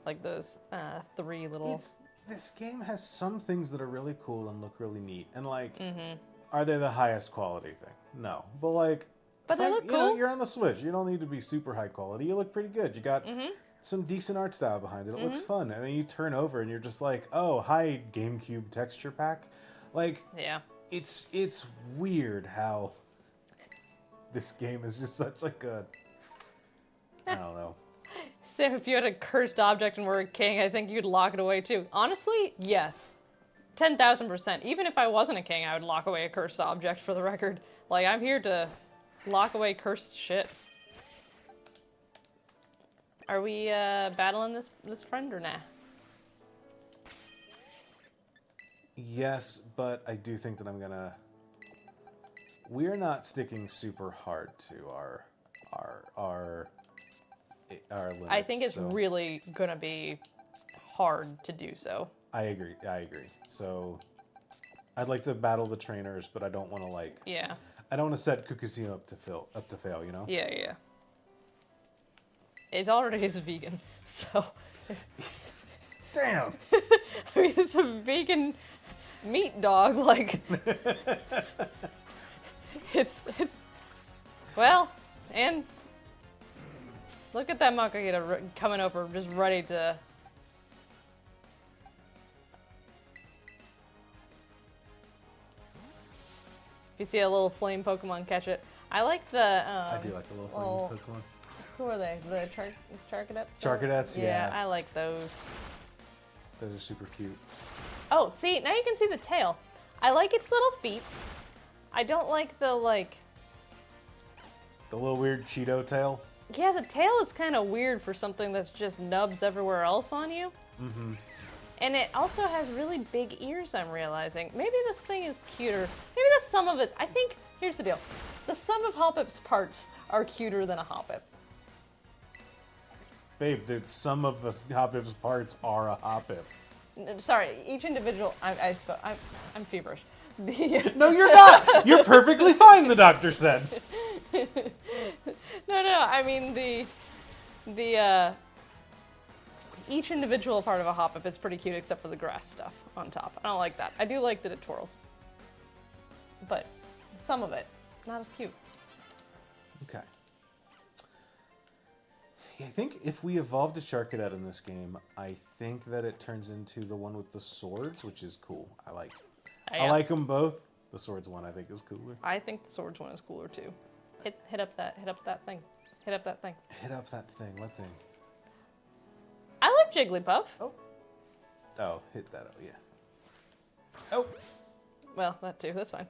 Like those 3 little. This game has some things that are really cool and look really neat, and like, Mm-hmm. are they the highest quality thing? No, but like, But they look you know, cool. you're on the Switch. You don't need to be super high quality. You look pretty good. You got some decent art style behind it. It looks fun, and then you turn over and you're just like, oh, hi, GameCube texture pack. Like, Yeah. it's weird how this game is just such like a, I don't know. So if you had a cursed object and were a king, I think you'd lock it away too. Honestly, yes. 10,000%. Even if I wasn't a king, I would lock away a cursed object, for the record. Like, I'm here to lock away cursed shit. Are we battling this friend or nah? Yes, but I do think that I'm gonna. We're not sticking super hard to our limits. I think it's so really gonna be hard to do so. I agree. So I'd like to battle the trainers, but I don't want to like. Yeah. I don't want to set Kukusino up to fail. You know. Yeah. It already is vegan, so. Damn. I mean, it's a vegan meat dog. Like, it's well, and look at that Makahita coming over, just ready to. If you see a little flame Pokemon, catch it. I like the. I do like the little flame Pokemon. Who are they? The Charcadet? Charcadets, yeah. I like those. Those are super cute. Oh, see, now you can see the tail. I like its little feet. I don't like the, like... The little weird Cheeto tail. Yeah, the tail is kind of weird for something that's just nubs everywhere else on you. Mm-hmm. And it also has really big ears, I'm realizing. Maybe this thing is cuter. Maybe the sum of it... I think, here's the deal. The sum of Hoppip's parts are cuter than a Hoppip. Babe, some of Hoppip's parts are a Hoppip. Sorry, each individual... I'm feverish. No, you're not! You're perfectly fine, the doctor said. No, I mean the each individual part of a Hoppip is pretty cute except for the grass stuff on top. I don't like that. I do like that it twirls. But some of it, not as cute. Okay. I think if we evolved a Charcadet in this game, I think that it turns into the one with the swords, which is cool. I like them both. The swords one I think is cooler. I think the swords one is cooler too. Hit up that thing. Hit up that thing. Hit up that thing. What thing? I like Jigglypuff. Oh, hit that up, yeah. Oh! Well, that too, that's fine.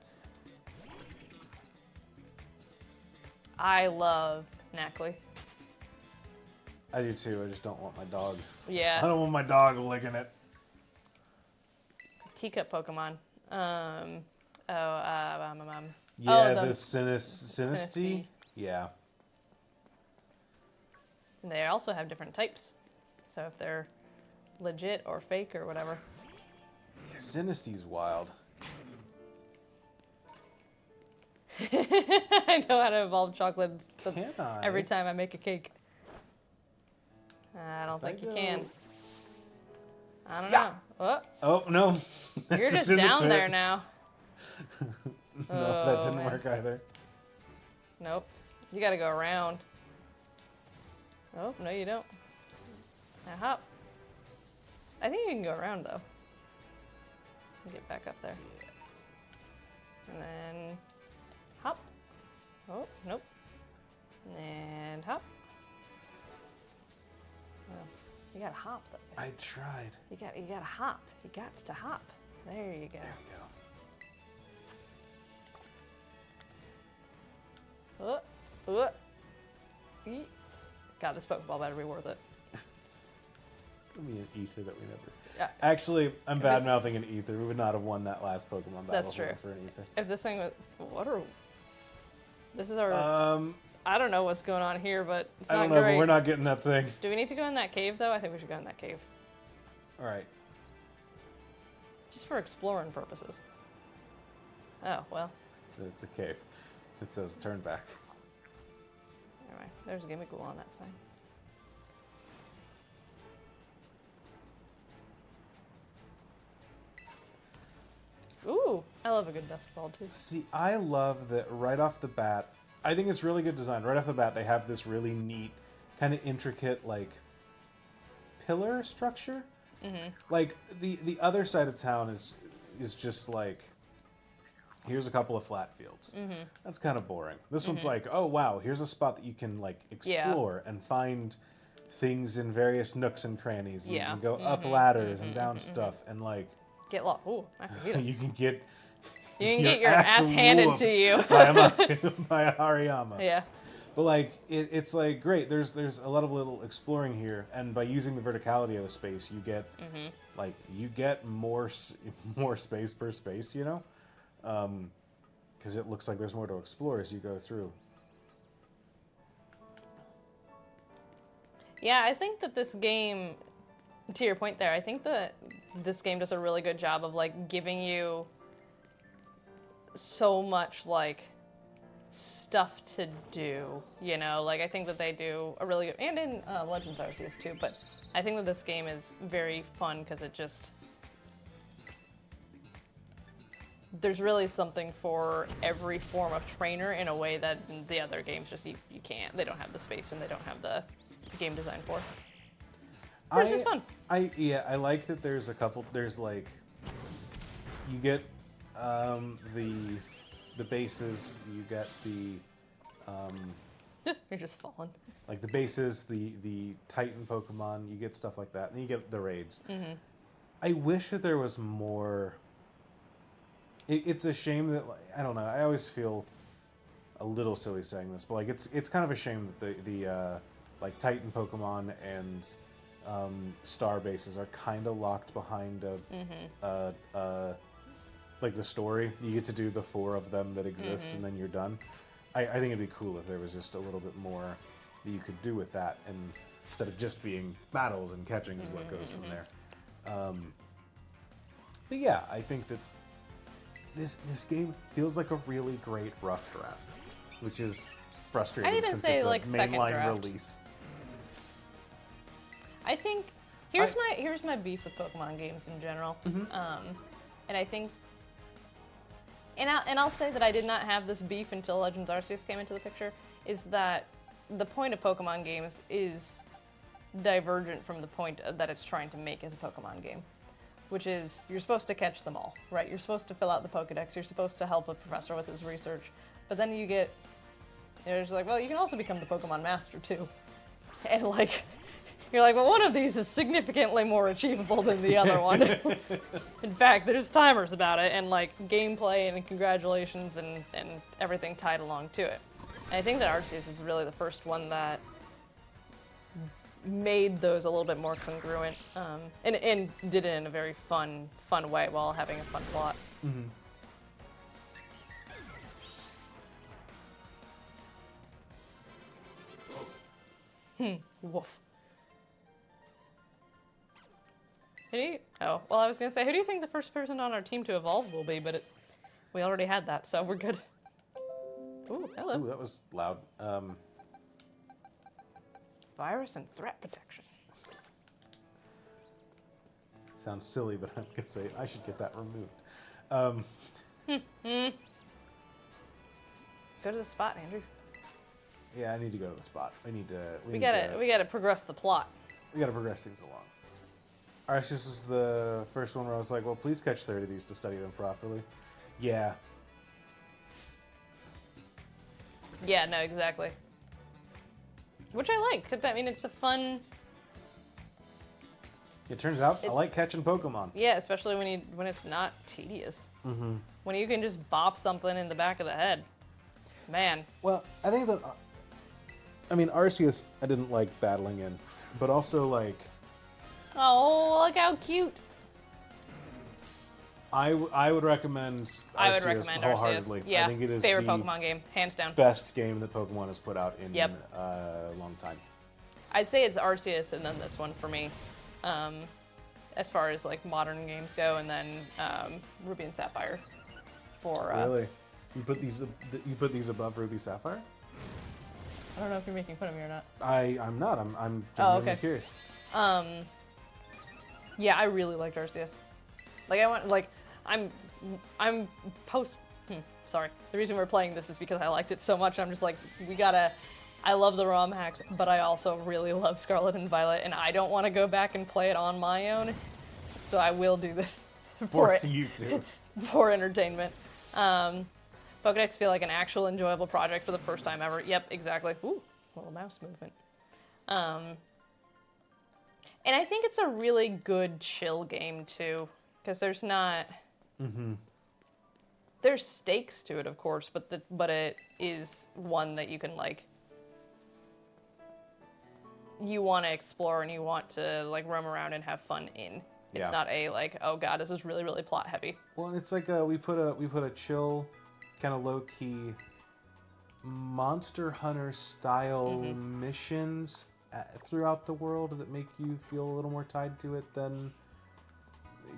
I love Knackley. I do too, I just don't want my dog. Yeah. I don't want my dog licking it. Teacup Pokemon. Yeah, the the Sinisty? Yeah. And they also have different types. So if they're legit or fake or whatever. Yeah, Sinisty's wild. I know how to evolve chocolate Can I? every time I make a cake. I don't think you can. I don't know. Oh, Oh, no. That's you're just in the down pit. there now. No, that Oh, didn't man. work either. Nope. You gotta go around. Oh, no you don't. Now hop. I think you can go around though. Get back up there. And then hop. Oh, nope. And hop. Well, you gotta hop though. I tried. You gotta hop. You got to hop. There you go. There we go. Oh, oh. God, this Pokeball better be worth it. Give me an ether that we never. Yeah. Actually, I'm If it's- bad mouthing an ether. We would not have won that last Pokemon battle That's true. for an ether. If this thing was, this is our, Um, I don't know what's going on here, but it's I not don't know, great. but we're not getting that thing. Do we need to go in that cave though? I think we should go in that cave. All right. Just for exploring purposes. Oh, well. It's a cave. It says turn back. Anyway, there's a Gimmighoul on that sign. Ooh, I love a good dust ball too. See, I love that right off the bat. I think it's really good design. Right off the bat, they have this really neat, kind of intricate, like, pillar structure. Mm-hmm. Like, the other side of town is just like, here's a couple of flat fields. Mm-hmm. That's kind of boring. This one's like, oh wow, here's a spot that you can like Yeah. explore and find things in various nooks and crannies. And Yeah. you can go up ladders and down stuff and like Get lost. Ooh, I can get it. you can get You can get your ass handed whooped to you. by a Hariyama. Yeah. But like it's like great. There's a lot of little exploring here, and by using the verticality of the space, you get like you get more space per space. You know, because it looks like there's more to explore as you go through. Yeah, I think that this game, to your point there, I think that this game does a really good job of like giving you so much like stuff to do, you know? Like I think that they do a really good, and in Legends Arceus too, but I think that this game is very fun because it just, there's really something for every form of trainer in a way that the other games just, you can't. They don't have the space and they don't have the game design for. But it's just fun. I like that there's a couple, there's like, you get the bases, you get the, You're just falling. like the bases, the Titan Pokemon, you get stuff like that, and then you get the raids. Mm-hmm. I wish that there was more. It's a shame that, like, I don't know, I always feel a little silly saying this, but like it's kind of a shame that the like Titan Pokemon and Star bases are kind of locked behind like the story. You get to do the 4 of them that exist, and then you're done. I think it'd be cool if there was just a little bit more that you could do with that, and instead of just being battles and catching is what goes from there. But yeah, I think that this game feels like a really great rough draft, which is frustrating I'd even since say, it's a like, second mainline draft. release. I think here's my beef with Pokemon games in general, and I think, and I'll say that I did not have this beef until Legends Arceus came into the picture. Is that the point of Pokemon games is divergent from the point that it's trying to make as a Pokemon game, which is you're supposed to catch them all, right? You're supposed to fill out the Pokedex. You're supposed to help a professor with his research, but then you get, there's like, well, you can also become the Pokemon Master too, and like. You're like, well, one of these is significantly more achievable than the other one. In fact, there's timers about it, and like gameplay and congratulations and everything tied along to it. And I think that Arceus is really the first one that made those a little bit more congruent, and did it in a very fun way while having a fun plot. Woof. Oh, well, I was going to say, who do you think the first person on our team to evolve will be? But we already had that, so we're good. Ooh, hello. Ooh, that was loud. Virus and threat protection. Sounds silly, but I'm going to say I should get that removed. Go to the spot, Andrew. Yeah, I need to go to the spot. We gotta progress the plot. We gotta progress things along. Arceus was the first one where I was like, well, please catch 30 of these to study them properly. Yeah. Yeah, no, exactly. Which I like, because I mean, it's a fun. It turns out I like catching Pokemon. Yeah, especially when it's not tedious. Mm-hmm. When you can just bop something in the back of the head. Man. Well, I think that I mean, Arceus, I didn't like battling in, but also like Oh, look how cute. I would recommend Arceus I would recommend wholeheartedly. Arceus. Yeah, I think it is favorite the Pokemon game, hands down. best game that Pokemon has put out in Yep. a long time. I'd say it's Arceus and then this one for me, as far as like modern games go, and then Ruby and Sapphire. For Really? You put these above Ruby Sapphire? I don't know if you're making fun of me or not. I'm not. I'm Oh, genuinely okay. curious. Yeah, I really liked Arceus. Like I'm post. Sorry. The reason we're playing this is because I liked it so much. I'm just like, I love the ROM hacks, but I also really love Scarlet and Violet, and I don't want to go back and play it on my own. So I will do this Force you to. for entertainment. Pokédex feel like an actual enjoyable project for the first time ever. Yep, exactly. Ooh, little mouse movement. And I think it's a really good chill game too, because there's not. There's stakes to it, of course, but it is one that you can like. You want to explore and you want to like roam around and have fun in. Yeah. It's not a like, oh god, this is really, really plot heavy. Well, it's like we put a chill, kind of low key, Monster Hunter style missions throughout the world that make you feel a little more tied to it than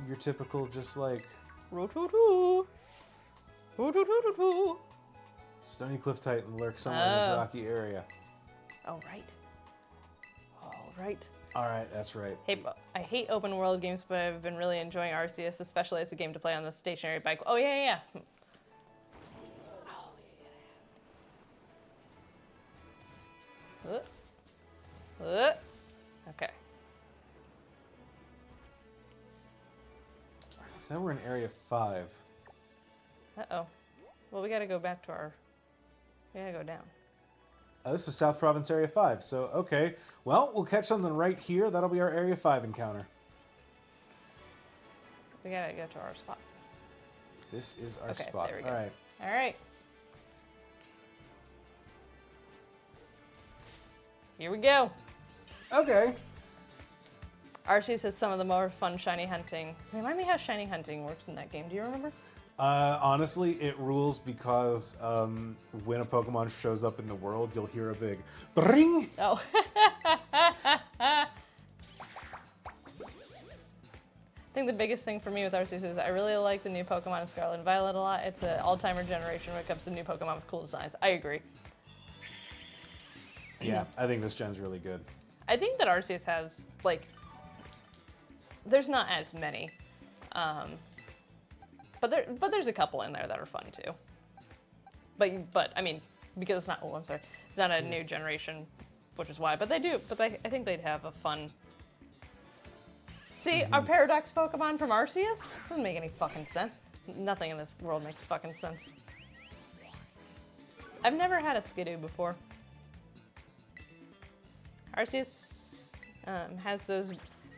your typical just like Roo-too-too. Roo-too-too-too-too. Stony Cliff Titan lurks somewhere in this rocky area. Oh, right. All right. All right, that's right. Hey, I hate open world games, but I've been really enjoying Arceus, especially as a game to play on the stationary bike. Oh, yeah. Okay. So we're in Area 5. Uh-oh. Well, we gotta go back to our... We gotta go down. This is South Province Area 5, so okay. Well, we'll catch something right here. That'll be our Area 5 encounter. We gotta go to our spot. This is our Okay, spot. there we go. All right. All right. Here we go. Okay. Arceus has some of the more fun shiny hunting. Remind me how shiny hunting works in that game. Do you remember? Honestly, it rules because when a Pokemon shows up in the world, you'll hear a big bring. Oh. I think the biggest thing for me with Arceus is I really like the new Pokemon in Scarlet and Violet a lot. It's an all-timer generation when it comes to new Pokemon with cool designs. I agree. Yeah, I think this gen's really good. I think that Arceus has, like, there's not as many. But there's a couple in there that are fun too. But I mean, because it's not, oh, I'm sorry, it's not a new generation, which is why. But they do. But I think they'd have a fun. See, our Paradox Pokemon from Arceus doesn't make any fucking sense. Nothing in this world makes fucking sense. I've never had a Skidoo before. Arceus has those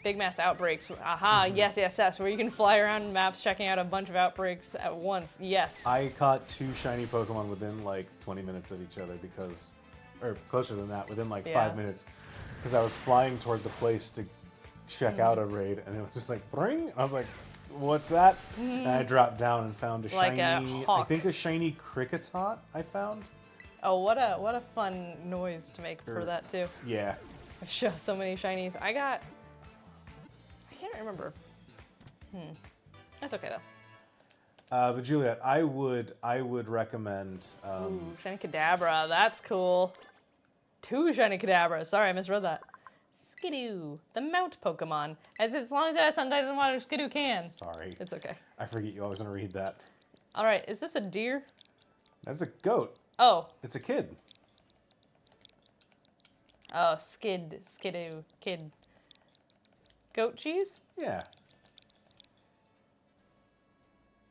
big mass outbreaks. Aha, yes, where you can fly around maps checking out a bunch of outbreaks at once. Yes. I caught 2 shiny Pokemon within like 20 minutes of each other because, or closer than that, within like 5 minutes. Because I was flying toward the place to check out a raid and it was just like, bring. And I was like, what's that? And I dropped down and found a Like shiny, a hawk. I think a shiny Kricketot I found. Oh, what a fun noise to make for that too. Yeah. So many shinies. I can't remember. That's okay though. But Juliet, I would recommend. Ooh, shiny Kadabra. That's cool. 2 shiny Kadabra. Sorry, I misread that. Skidoo, the mount Pokemon. As long as it has Sundial and Water, Skidoo can. Sorry, It's okay. I forget you always want to read that. All right, is this a deer? That's a goat. Oh. It's a kid. Oh, Skidoo, kid. Goat cheese? Yeah.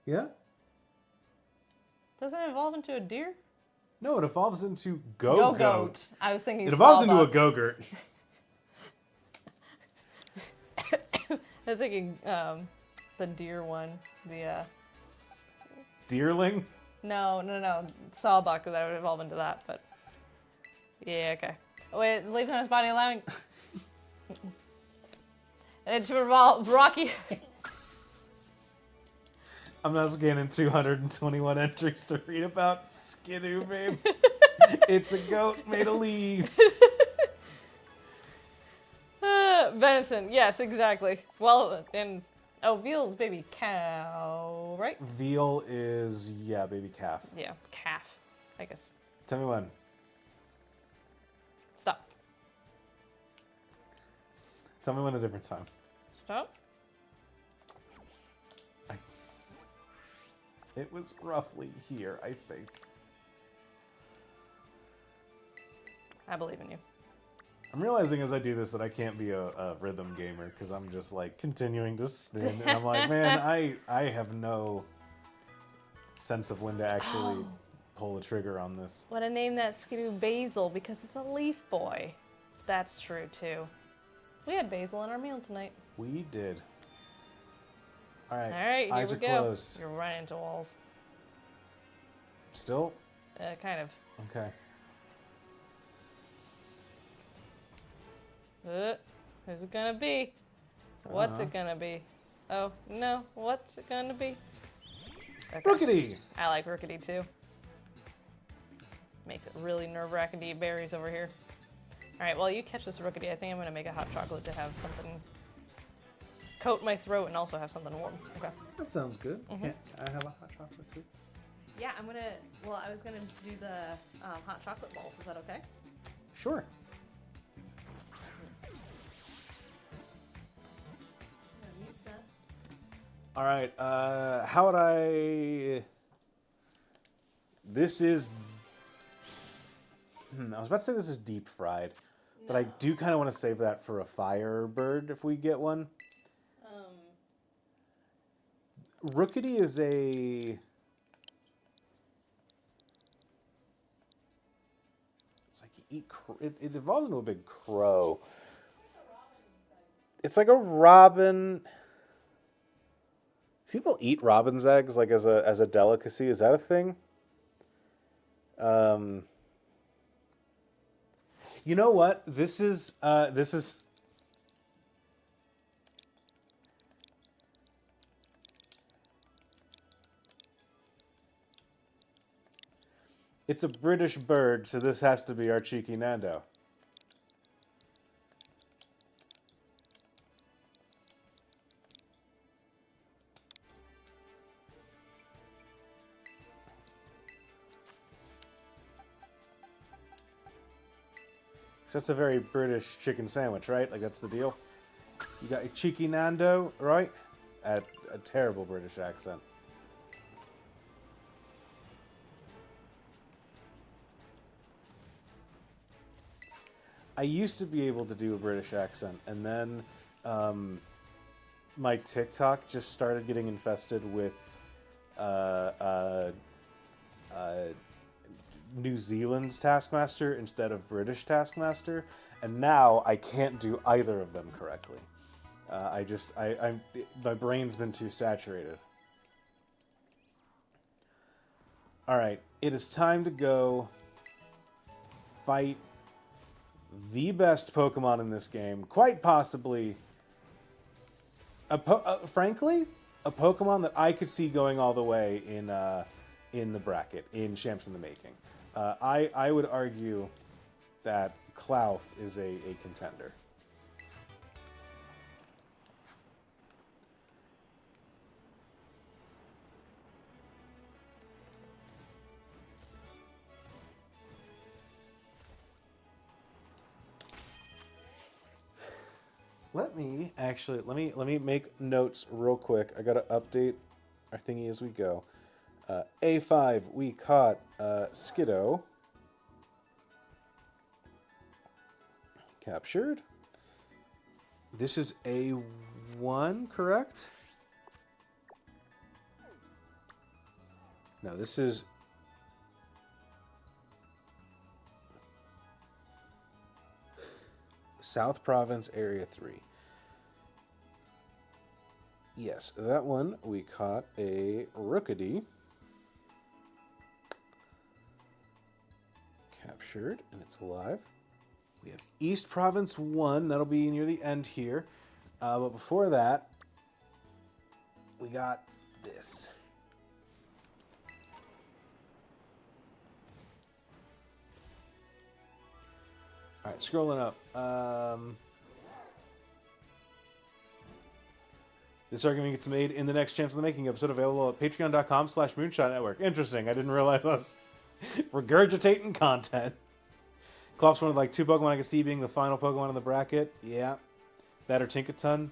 Yeah? Doesn't it evolve into a deer? No, it evolves into Go-Goat. I was thinking It evolves into a Sawbuck. Go-Gurt. I was thinking the deer one. The Deerling? No. Sawbuck, that would evolve into that, but yeah, okay. With leaves on his body, allowing. And it should involve Rocky. I'm not scanning 221 entries to read about Skidoo, babe. It's a goat made of leaves. Venison, yes, exactly. Well, and veal's baby cow, right? Veal is, yeah, baby calf. Yeah, calf, I guess. Tell me when. Stop. Tell me when a different time. Stop. It was roughly here, I think. I believe in you. I'm realizing as I do this that I can't be a rhythm gamer because I'm just like continuing to spin. And I'm like, man, I have no sense of when to actually pull the trigger on this. Want to name that Skidoo Basil because it's a leaf boy. That's true too. We had basil in our meal tonight. We did. All right. All right, Eyes here we are go. closed. You're running into walls. Still? Kind of. Okay. Who's it gonna be? What's it gonna be? Oh, no. What's it gonna be? Okay. Rookity! I like Rookity too. Makes it really nerve-wracking to eat berries over here. Alright, well, you catch this Rookity. I think I'm gonna make a hot chocolate to have something coat my throat and also have something warm. Okay. That sounds good. I have a hot chocolate too. Yeah, I was gonna do the hot chocolate balls. Is that okay? Sure. All right. How would I? This is. I was about to say this is deep fried, but I do kind of want to save that for a Firebird if we get one. Rookity is a. It's like you eat. It evolves into a big crow. It's like a robin. People eat robin's eggs like as a delicacy. Is that a thing? You know what? This is. It's a British bird, so this has to be our cheeky Nando. That's a very British chicken sandwich, right? Like, that's the deal. You got a cheeky Nando, right? At a terrible British accent. I used to be able to do a British accent, and then my TikTok just started getting infested with New Zealand's Taskmaster instead of British Taskmaster, and now I can't do either of them correctly. My brain's been too saturated. All right, it is time to go fight the best Pokemon in this game, quite possibly. Frankly, a Pokemon that I could see going all the way in the bracket in Champs in the Making. I would argue that Klawf is a contender. Let me make notes real quick. I gotta update our thingy as we go. A5, we caught Skiddo. Captured. This is A1, correct? No, this is... South Province, Area 3. Yes, that one, we caught a Rookity. Captured, and it's alive. We have East Province 1. That'll be near the end here. But before that, we got this. All right, scrolling up. This argument gets made in the next Champs in the Making episode, available at patreon.com/Moonshot Network. Interesting. I didn't realize I was regurgitating content. Clops one of like 2 Pokemon I can see being the final Pokemon in the bracket. Yeah. That or Tinkaton.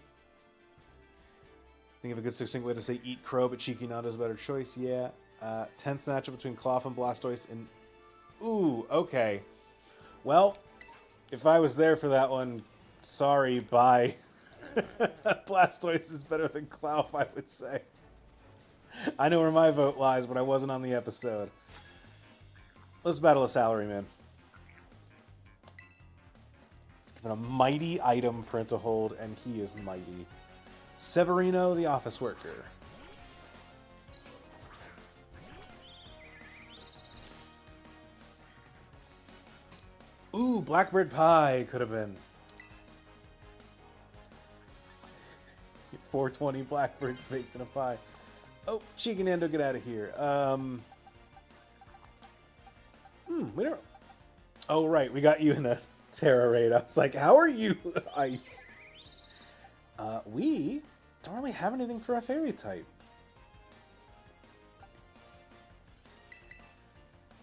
Think of a good succinct way to say eat crow, but Cheeky Nando's a better choice. Yeah. Tense matchup between Cloth and Blastoise and... Ooh, okay. Well, if I was there for that one, sorry, bye. Blastoise is better than Clough, I would say. I know where my vote lies, but I wasn't on the episode. Let's battle a Salaryman. Let's give it a mighty item for it to hold, and he is mighty. Severino, the office worker. Ooh, Blackbird Pie could have been. 420 blackbirds baked in a pie. Oh, Chicanando, get out of here. We don't... Oh, right, we got you in a Terra raid. I was like, how are you, Ice? We don't really have anything for a fairy type.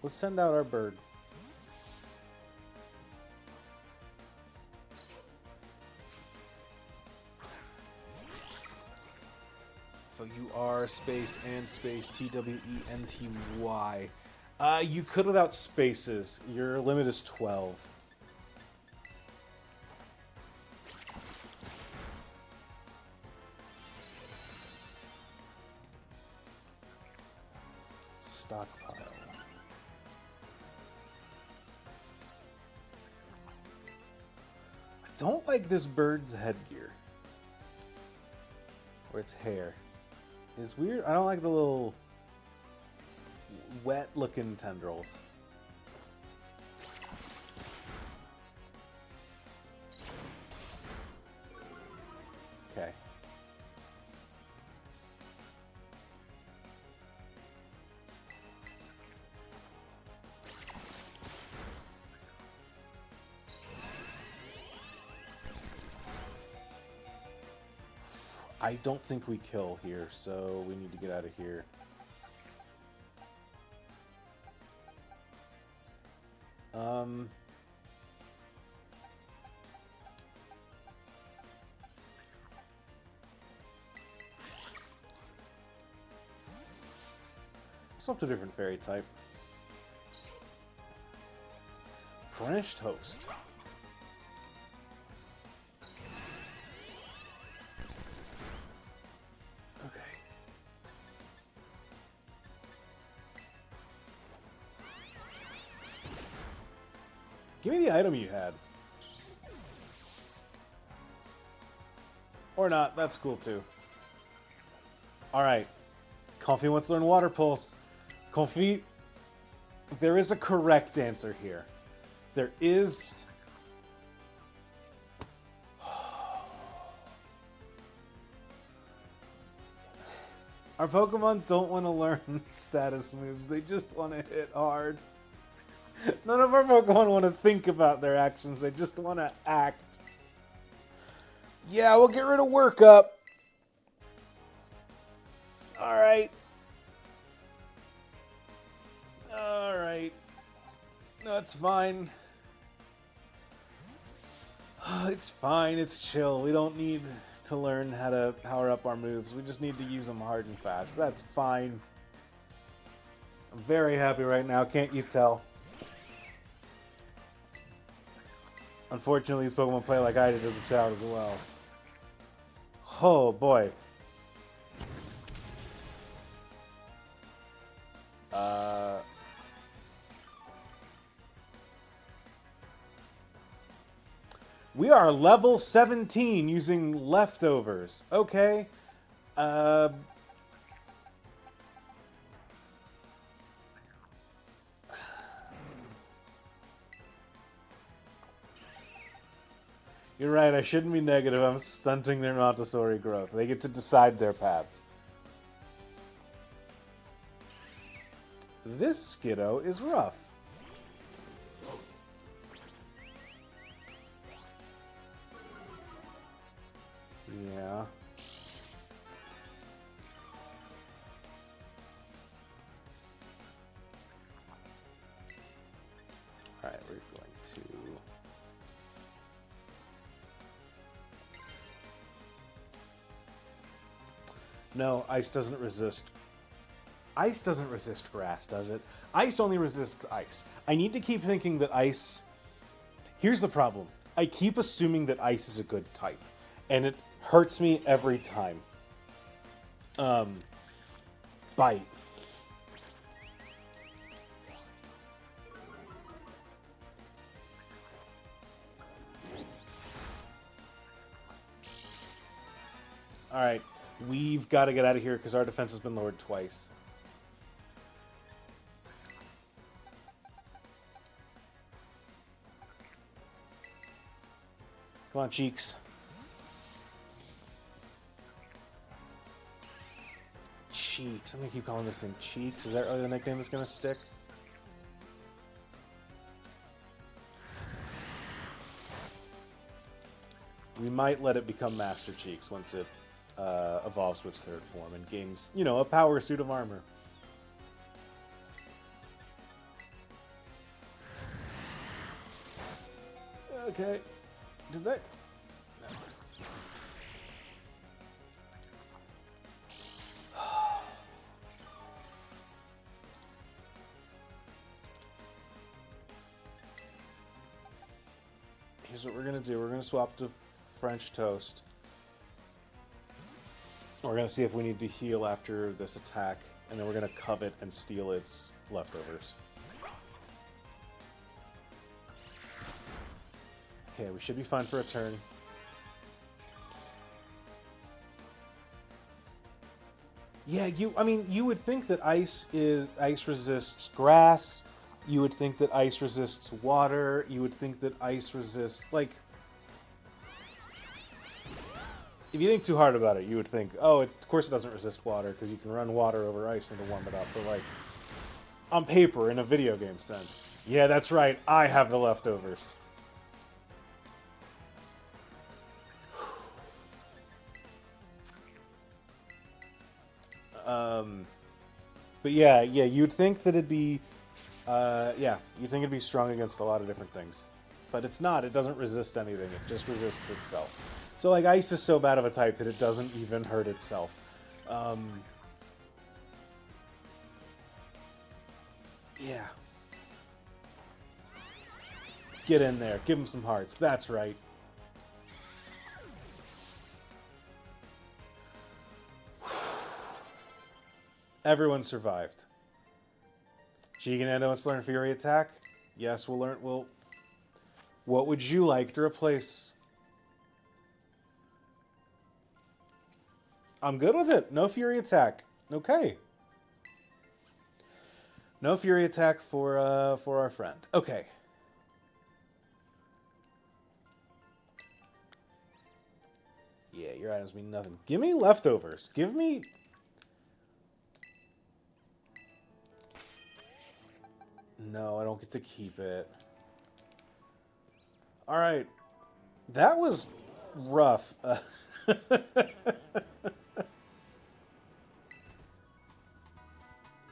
Let's send out our bird. U-R space and space T-W-E-N-T-Y. You could without spaces. Your limit is 12. Stockpile. I don't like this bird's headgear. Or its hair. It's weird. I don't like the little wet looking tendrils. Okay. I don't think we kill here, so we need to get out of here. Swap to a different fairy type. French toast. Give me the item you had. Or not, that's cool too. Alright. Comfy wants to learn Water Pulse. Comfy, there is a correct answer here. There is... Our Pokemon don't want to learn status moves, they just want to hit hard. None of our Pokemon want to think about their actions, they just want to act. Yeah, we'll get rid of Workup. Alright. Alright. No, it's fine. It's fine, it's chill. We don't need to learn how to power up our moves. We just need to use them hard and fast. That's fine. I'm very happy right now, can't you tell? Unfortunately, these Pokemon play like I did as a child as well. Oh, boy. We are level 17 using leftovers. Okay. You're right, I shouldn't be negative. I'm stunting their Montessori growth. They get to decide their paths. This Skiddo is rough. Yeah. Alright, we're going to... No, ice doesn't resist. Ice doesn't resist grass, does it? Ice only resists ice. I need to keep thinking that ice... Here's the problem. I keep assuming that ice is a good type. And it hurts me every time. Bite. Alright, we've got to get out of here because our defense has been lowered twice. Come on, Cheeks. Cheeks. I'm going to keep calling this thing Cheeks. Is that really the nickname that's going to stick? We might let it become Master Cheeks once it evolves to its third form and gains, you know, a power suit of armor. Okay. Did they? No. Here's what we're going to do. We're going to swap to French Toast. We're going to see if we need to heal after this attack, and then we're going to covet and steal its leftovers. Okay, we should be fine for a turn. Yeah, you would think that ice resists grass. You would think that ice resists water. You would think that ice resists, like... If you think too hard about it, you would think, oh, of course it doesn't resist water, because you can run water over ice and to warm it up. But, like, on paper, in a video game sense. Yeah, that's right, I have the leftovers. But yeah, you'd think that it'd be, you'd think it'd be strong against a lot of different things. But it's not, it doesn't resist anything, it just resists itself. So, like, ice is so bad of a type that it doesn't even hurt itself. Yeah. Get in there, give him some hearts, that's right. Everyone survived. Giganando wants to learn Fury Attack. Yes, we'll learn. What would you like to replace? I'm good with it. No Fury Attack. Okay. No Fury Attack for our friend. Okay. Yeah, your items mean nothing. Give me leftovers. Give me... No, I don't get to keep it. Alright. That was rough.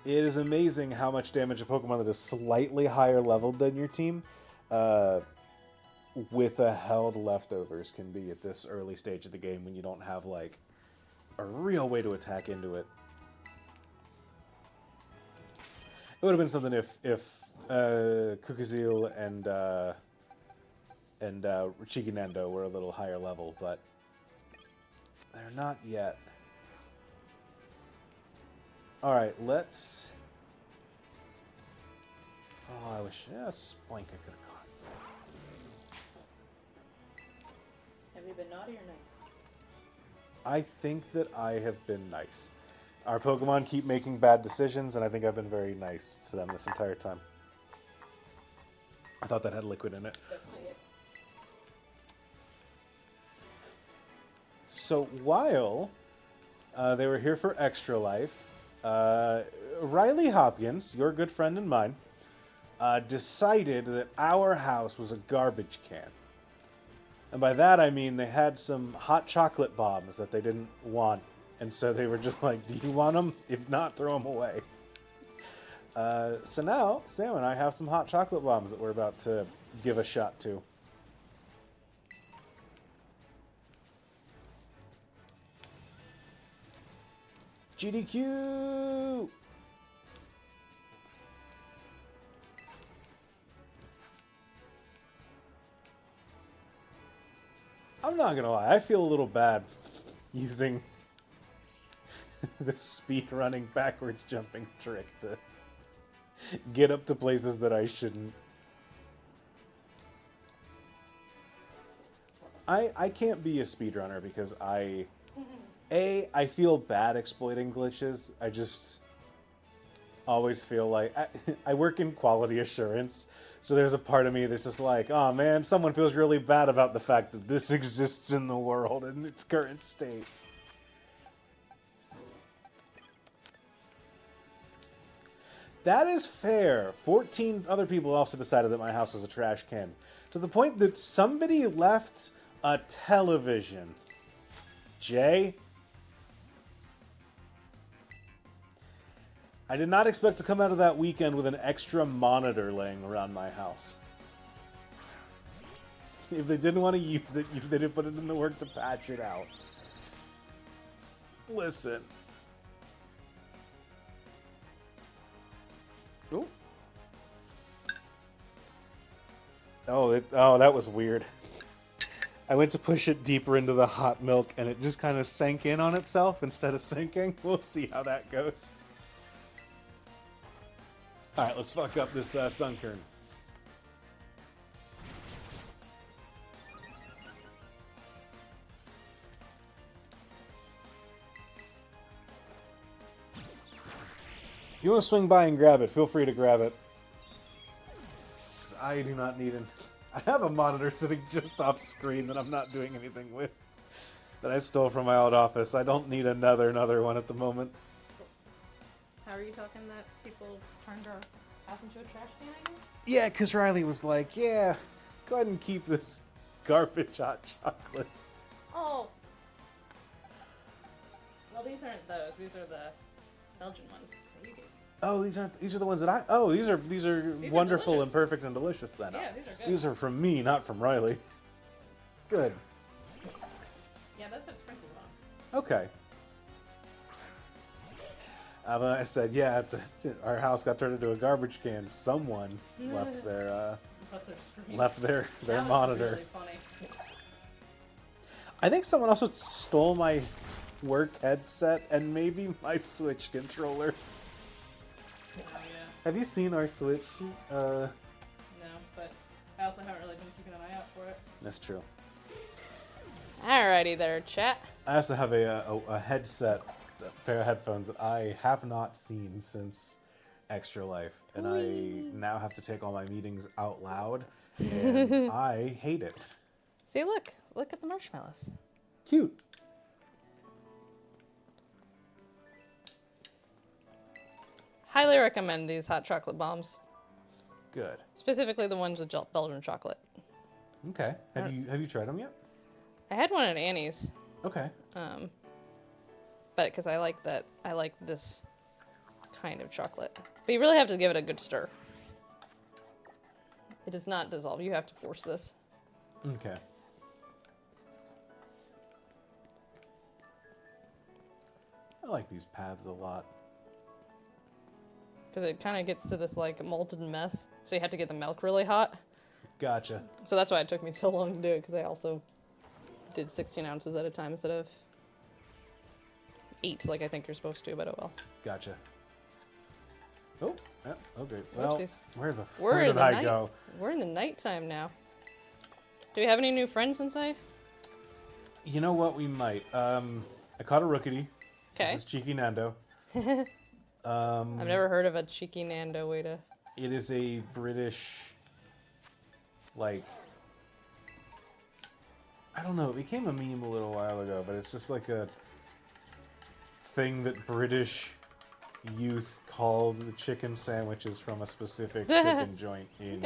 It is amazing how much damage a Pokemon that is slightly higher leveled than your team with a held leftovers can be at this early stage of the game when you don't have, like, a real way to attack into it. It would have been something if Kukuzil and Chiginando were a little higher level, but they're not yet. Alright, let's... Oh, I wish... Yeah, Spoink I could have caught. Have you been naughty or nice? I think that I have been nice. Our Pokemon keep making bad decisions, and I think I've been very nice to them this entire time. I thought that had liquid in it. Definitely it. So while they were here for Extra Life, Riley Hopkins, your good friend and mine, decided that our house was a garbage can. And by that I mean they had some hot chocolate bombs that they didn't want. And so they were just like, do you want them? If not, throw them away. So now, Sam and I have some hot chocolate bombs that we're about to give a shot to. GDQ! I'm not gonna lie, I feel a little bad using this speed running backwards jumping trick to get up to places that I shouldn't. I can't be a speedrunner because I feel bad exploiting glitches. I just always feel like I work in quality assurance, so there's a part of me that's just like, oh man, someone feels really bad about the fact that this exists in the world in its current state. That is fair. 14 other people also decided that my house was a trash can, to the point that somebody left a television. Jay? I did not expect to come out of that weekend with an extra monitor laying around my house. If they didn't want to use it, they didn't put it in the work to patch it out. Listen. Ooh. Oh, that was weird. I went to push it deeper into the hot milk, and it just kind of sank in on itself instead of sinking. We'll see how that goes. All right, let's fuck up this Sunkern. If you want to swing by and grab it, feel free to grab it. 'Cause I do not need an... I have a monitor sitting just off screen that I'm not doing anything with. That I stole from my old office. I don't need another one at the moment. How are you talking that people turned our house into a trash can, I guess? Yeah, because Riley was like, yeah, go ahead and keep this garbage hot chocolate. Oh. Well, these aren't those. These are the Belgian ones. that you gave. Oh, these are the ones that I... Oh, these are wonderful delicious. and perfect and delicious then. Yeah, these are good. These are from me, not from Riley. Good. Yeah, those have sprinkles on. Okay. I said, yeah, our house got turned into a garbage can. Someone left their Screen. left their That was monitor. really funny. I think someone also stole my work headset and maybe my Switch controller. Oh, yeah. Have you seen our Switch? No, but I also haven't really been keeping an eye out for it. That's true. Alrighty there, chat. I also have a headset, a pair of headphones that I have not seen since Extra Life, and I now have to take all my meetings out loud, and I hate it. See, look at the marshmallows. Cute. Highly recommend these hot chocolate bombs, Good. specifically the ones with Belgian chocolate. Okay. Have you tried them yet? I had one at Annie's, Okay. but because I like this kind of chocolate. But you really have to give it a good stir. It does not dissolve. You have to force this. Okay. I like these paths a lot. Because it kind of gets to this like molten mess. So you have to get the milk really hot. Gotcha. So that's why it took me so long to do it, because I also did 16 ounces at a time instead of 8 like I think you're supposed to, but oh well. Gotcha. Oh, yeah, okay. Well, Whoopsies. where We're did in the I night. go? We're in the nighttime now. Do we have any new friends inside? You know what? We might. I caught a rookity. Okay. This is Cheeky Nando. I've never heard of a cheeky Nando way to... It is a British, like, I don't know, it became a meme a little while ago, but it's just like a thing that British youth called the chicken sandwiches from a specific chicken joint in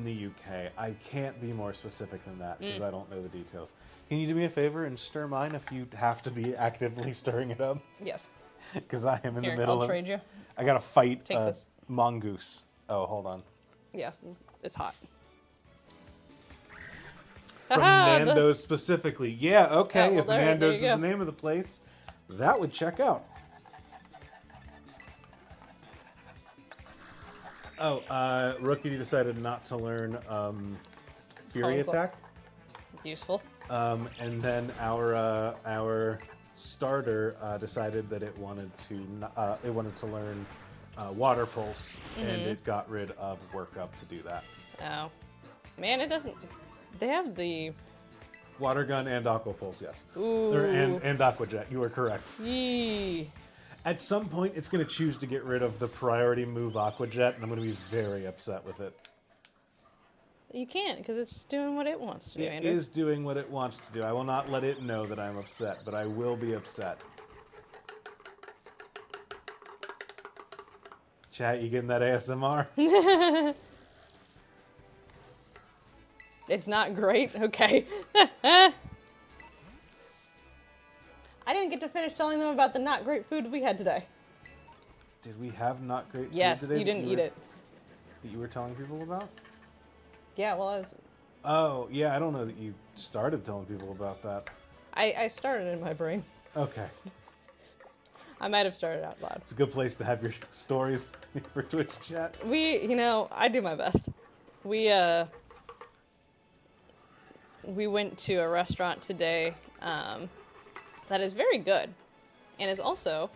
the UK. I can't be more specific than that because I don't know the details. Can you do me a favor and stir mine if you have to be actively stirring it up? Yes. Because I am in Here, the middle I'll of... trade you. I gotta fight Take a this. mongoose. Oh, hold on. Yeah, it's hot. From Haha, Nando's specifically. Yeah, okay, Oh, well, if there you Nando's is go. the name of the place, that would check out. Oh, Rookie decided not to learn Fury Calling Attack. Useful. And then our starter decided that it wanted to learn Water Pulse, and it got rid of Workup to do that. Oh. Man, it doesn't... They have the... Water Gun and Aqua Pulse, yes. Ooh. And Aqua Jet, you are correct. Yee. At some point, it's going to choose to get rid of the priority move Aqua Jet, and I'm going to be very upset with it. You can't, because it's just doing what it wants to do, It Andrew. is doing what it wants to do. I will not let it know that I'm upset, but I will be upset. Chat, you getting that ASMR? It's not great? Okay. I didn't get to finish telling them about the not great food we had today. Did we have not great food Yes, today? you didn't eat it. That you were telling people about? Yeah, well, I was... Oh, yeah, I don't know that you started telling people about that. I started in my brain. Okay. I might have started out loud. It's a good place to have your stories for Twitch chat. I do my best. We went to a restaurant today that is very good and is also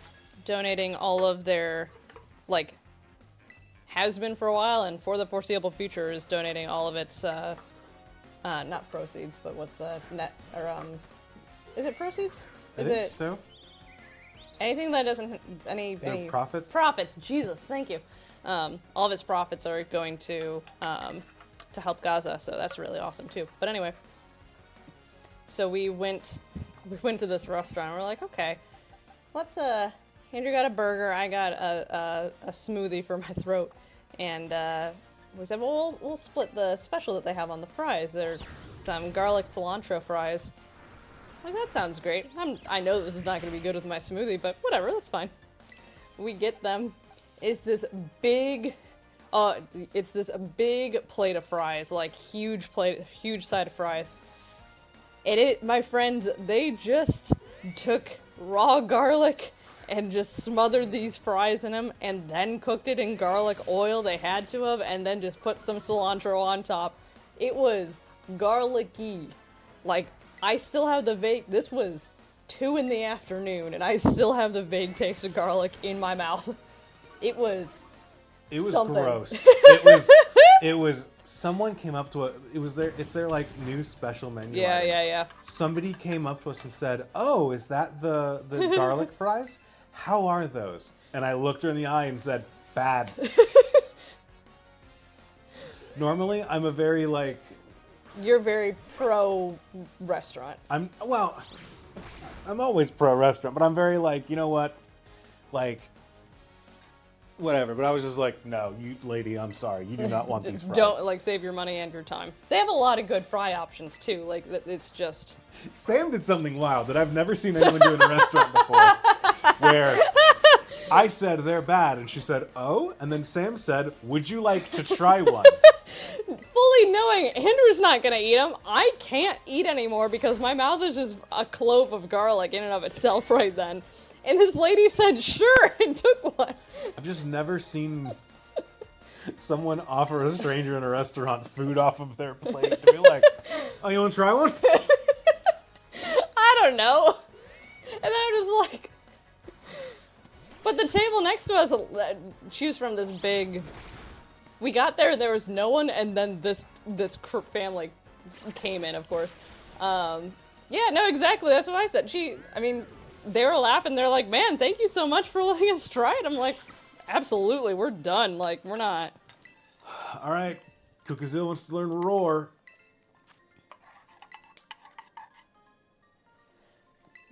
donating all of their, like, has been for a while and for the foreseeable future is donating all of its, not proceeds, but what's the net, or, is it proceeds? I think so. Anything that doesn't, any profits? Profits, Jesus, thank you. All of its profits are going to help Gaza, so that's really awesome too. But anyway, so we went to this restaurant. We're like, okay, let's Andrew got a burger, I got a smoothie for my throat, and we said, well, we'll split the special that they have on the fries. There's some garlic cilantro fries. Like, that sounds great. I know this is not going to be good with my smoothie, but whatever, that's fine. We get them. It's this big plate of fries, like huge side of fries. And my friends, they just took raw garlic and just smothered these fries in them and then cooked it in garlic oil. They had to have, and then just put some cilantro on top. It was garlicky. Like, I still have the vague, this was 2 in the afternoon, and I still have the vague taste of garlic in my mouth. It was something. Gross. It was, someone came up to it's their like new special menu item. Yeah. Somebody came up to us and said, oh, is that the garlic fries? How are those? And I looked her in the eye and said, bad. Normally, I'm a very like, You're very pro restaurant. I'm always pro restaurant, but I'm very like, you know what? Like, whatever. But I was just like, no, you lady, I'm sorry. You do not want these fries. Don't, like, save your money and your time. They have a lot of good fry options, too. Like, it's just... Sam did something wild that I've never seen anyone do in a restaurant before, where I said they're bad, and she said, oh? And then Sam said, would you like to try one? Fully knowing Andrew's not gonna eat them, I can't eat anymore because my mouth is just a clove of garlic in and of itself right then. And this lady said, sure, and took one. I've just never seen someone offer a stranger in a restaurant food off of their plate to be like, oh, you want to try one? I don't know. And then I'm just like... But the table next to us, choose from this big... We got there, there was no one, and then this family came in, of course. Yeah, no, exactly, that's what I said. They were laughing, they're like, man, thank you so much for letting us try it. I'm like, absolutely, we're done. Like, we're not. All right, Cookazilla wants to learn Roar.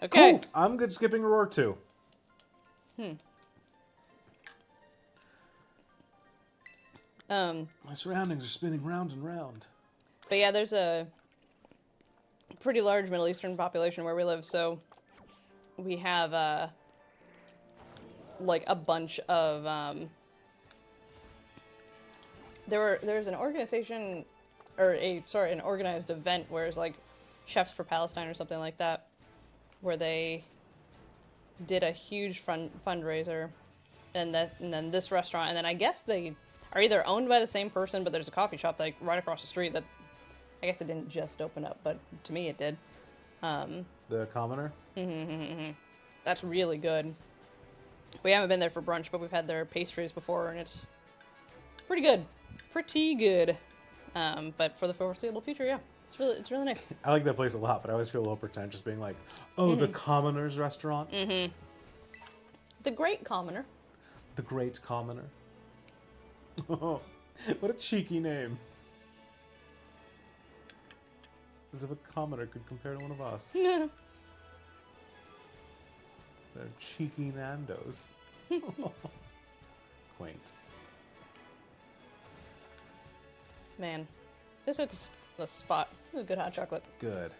Okay. Cool. I'm good skipping Roar too. My surroundings are spinning round and round. But yeah, there's a pretty large Middle Eastern population where we live, so we have like a bunch of there's an organization or an organized event where it's like Chefs for Palestine or something like that, where they did a huge fundraiser, and then this restaurant, and then I guess they are either owned by the same person, but there's a coffee shop like right across the street that I guess it didn't just open up, but to me it did. The Commoner? That's really good. We haven't been there for brunch, but we've had their pastries before, and it's pretty good. Pretty good. But for the foreseeable future, yeah, it's really nice. I like that place a lot, but I always feel a little pretentious being like, oh, the Commoner's restaurant? The Great Commoner. The Great Commoner. What a cheeky name. As if a commoner could compare to one of us. They're cheeky Nandos. Quaint. Man, this is the spot. This is good hot chocolate. Good.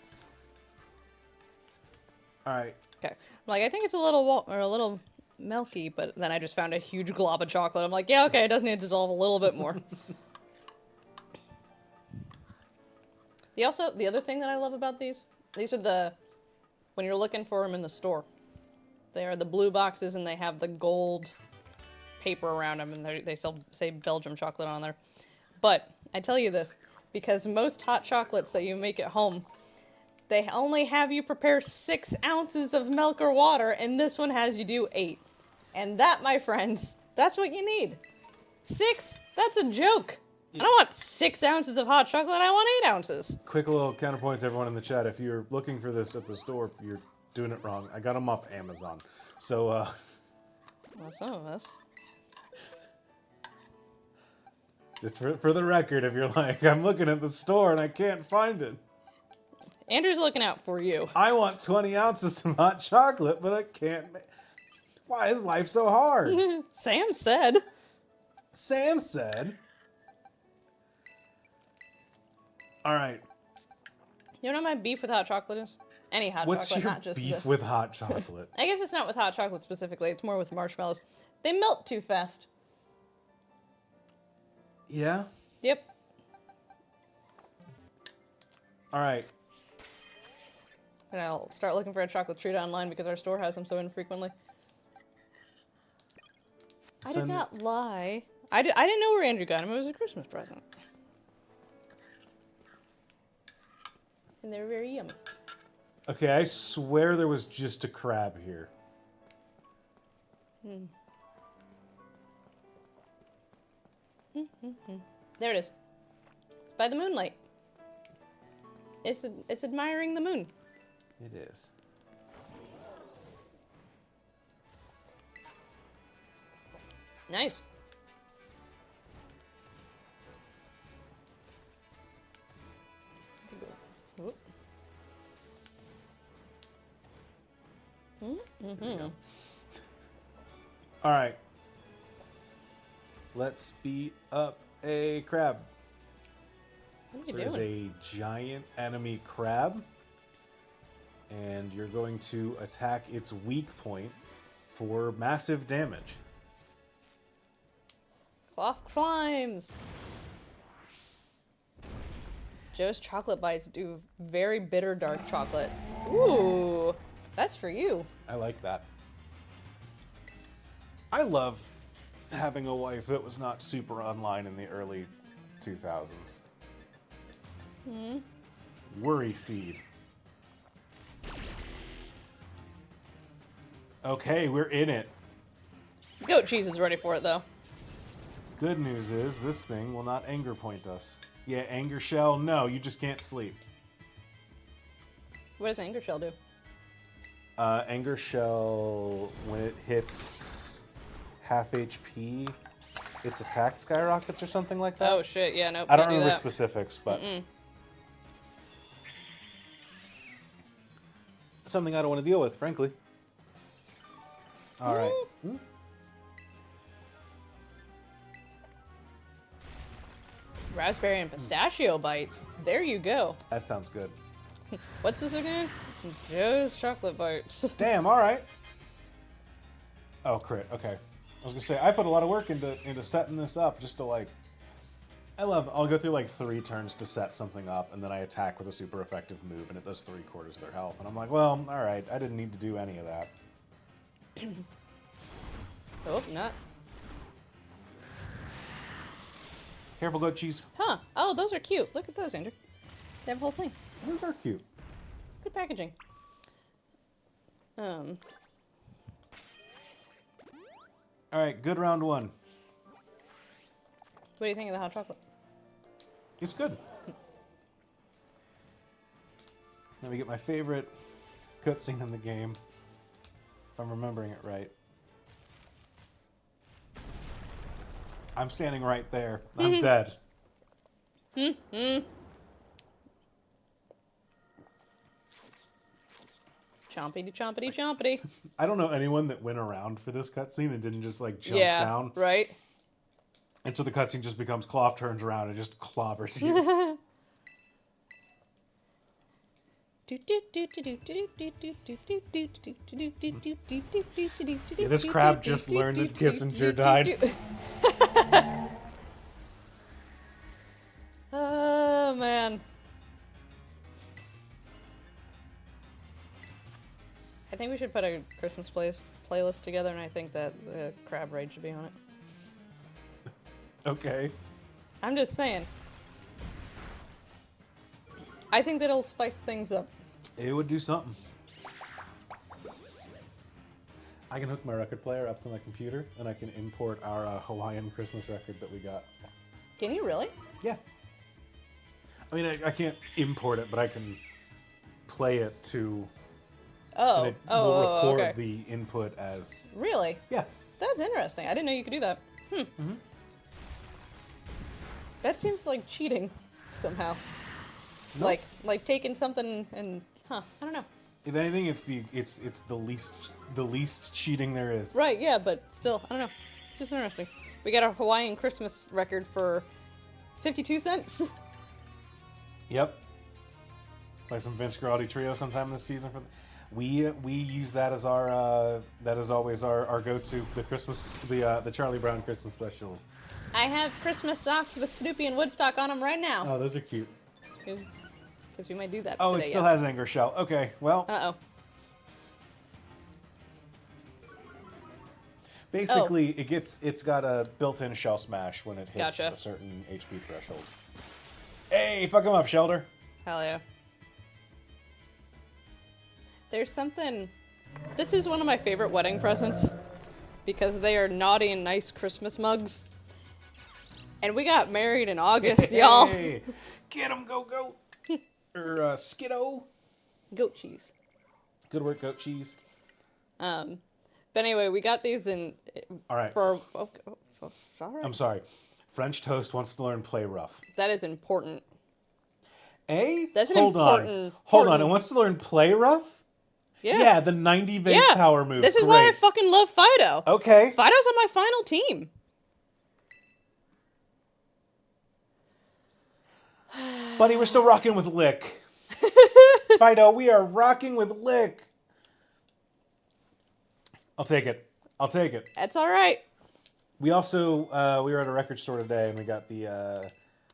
All right. Okay, like I think it's a little milky, but then I just found a huge glob of chocolate. I'm like, yeah, okay, it does need to dissolve a little bit more. The other thing that I love about these are when you're looking for them in the store. They are the blue boxes, and they have the gold paper around them, and they say Belgium chocolate on there. But I tell you this, because most hot chocolates that you make at home, they only have you prepare 6 ounces of milk or water, and this one has you do 8. And that, my friends, that's what you need. 6? That's a joke. I don't want 6 ounces of hot chocolate, I want 8 ounces. Quick little counterpoint to everyone in the chat. If you're looking for this at the store, you're doing it wrong. I got them off Amazon. So, Well, some of us. just for the record, if you're like, I'm looking at the store and I can't find it. Andrew's looking out for you. I want 20 ounces of hot chocolate, but I can't. Why is life so hard? Sam said. Sam said. All right. You know what my beef with hot chocolate is? Any hot What's chocolate, your not just beef with hot chocolate? I guess it's not with hot chocolate specifically. It's more with marshmallows. They melt too fast. Yeah? Yep. All right. And I'll start looking for a chocolate treat online because our store has them so infrequently. I did not lie. I didn't know where Andrew got them. It was a Christmas present. And they were very yummy. Okay, I swear there was just a crab here. There it is. It's by the moonlight. It's admiring the moon. It is. Nice. Whoop. All right. Let's beat up a crab. What are you There's doing? a giant enemy crab, and you're going to attack its weak point for massive damage. Cloth climbs. Joe's chocolate bites do very bitter dark chocolate. Ooh, that's for you. I like that. I love having a wife that was not super online in the early 2000s. Worry seed. Okay, we're in it. Goat cheese is ready for it though. Good news is this thing will not anger point us. Yeah, anger shell, no, you just can't sleep. What does Anger Shell do? Anger shell, when it hits half HP, its attack skyrockets or something like that. Oh shit, yeah, nope. I don't can't do remember that. specifics, but something I don't want to deal with, frankly. All right. Raspberry and pistachio bites. There you go. That sounds good. What's this again? Joe's chocolate bites. Damn, all right. Oh, crit. Okay. I was going to say, I put a lot of work into setting this up just to, like... I'll go through, like, 3 turns to set something up, and then I attack with a super effective move, and it does 3/4 of their health. And I'm like, well, all right, I didn't need to do any of that. Oh, not. Careful, goat cheese. Huh. Oh, those are cute. Look at those, Andrew. They have a whole thing. Those are cute. Good packaging. All right, good round 1. What do you think of the hot chocolate? It's good. Let me get my favorite cutscene in the game, if I'm remembering it right. I'm standing right there. I'm dead. Chompity, chompity, chompity. I don't know anyone that went around for this cutscene and didn't just like jump Yeah, down. right? And so the cutscene just becomes Cloth turns around and just clobbers you. Yeah, this crab just learned that Kissinger died. Oh, man. I think we should put a Christmas playlist together, and I think that the crab raid should be on it. Okay. I'm just saying. I think that'll spice things up. It would do something. I can hook my record player up to my computer, and I can import our Hawaiian Christmas record that we got. Can you really? Yeah. I mean, I can't import it, but I can play it to... Oh, and it will record okay. the input as... Really? Yeah. That's interesting. I didn't know you could do that. That seems like cheating somehow. Nope. Like taking something and I don't know. If anything, it's the least cheating there is. Right, yeah, but still, I don't know. It's just interesting. We got a Hawaiian Christmas record for 52 cents. Yep. Play some Vince Guaraldi Trio sometime this season. We use that as our that is always our go-to, the Christmas the Charlie Brown Christmas special. I have Christmas socks with Snoopy and Woodstock on them right now. Oh, those are cute. Because we might do that Oh, today. it still has Anger Shell. Okay, well. Uh-oh. Basically, it's got a built-in shell smash when it hits Gotcha. a certain HP threshold. Hey, fuck him up, Shelter. Hell yeah. There's something... This is one of my favorite wedding presents. Because they are naughty and nice Christmas mugs. And we got married in August, y'all. Hey, get him, go. Or Skiddo. Goat cheese. Good work, goat cheese. But anyway, we got these in... All right. Sorry. I'm sorry. French Toast wants to learn Play Rough. That is important. That's an Hold on. important- It wants to learn Play Rough? Yeah. Yeah, the 90 base power move. This is why I Great. fucking love Fido. Okay. Fido's on my final team. Buddy, we're still rocking with Lick. Fido, we are rocking with Lick. I'll take it. That's all right. We also, we were at a record store today and we got the,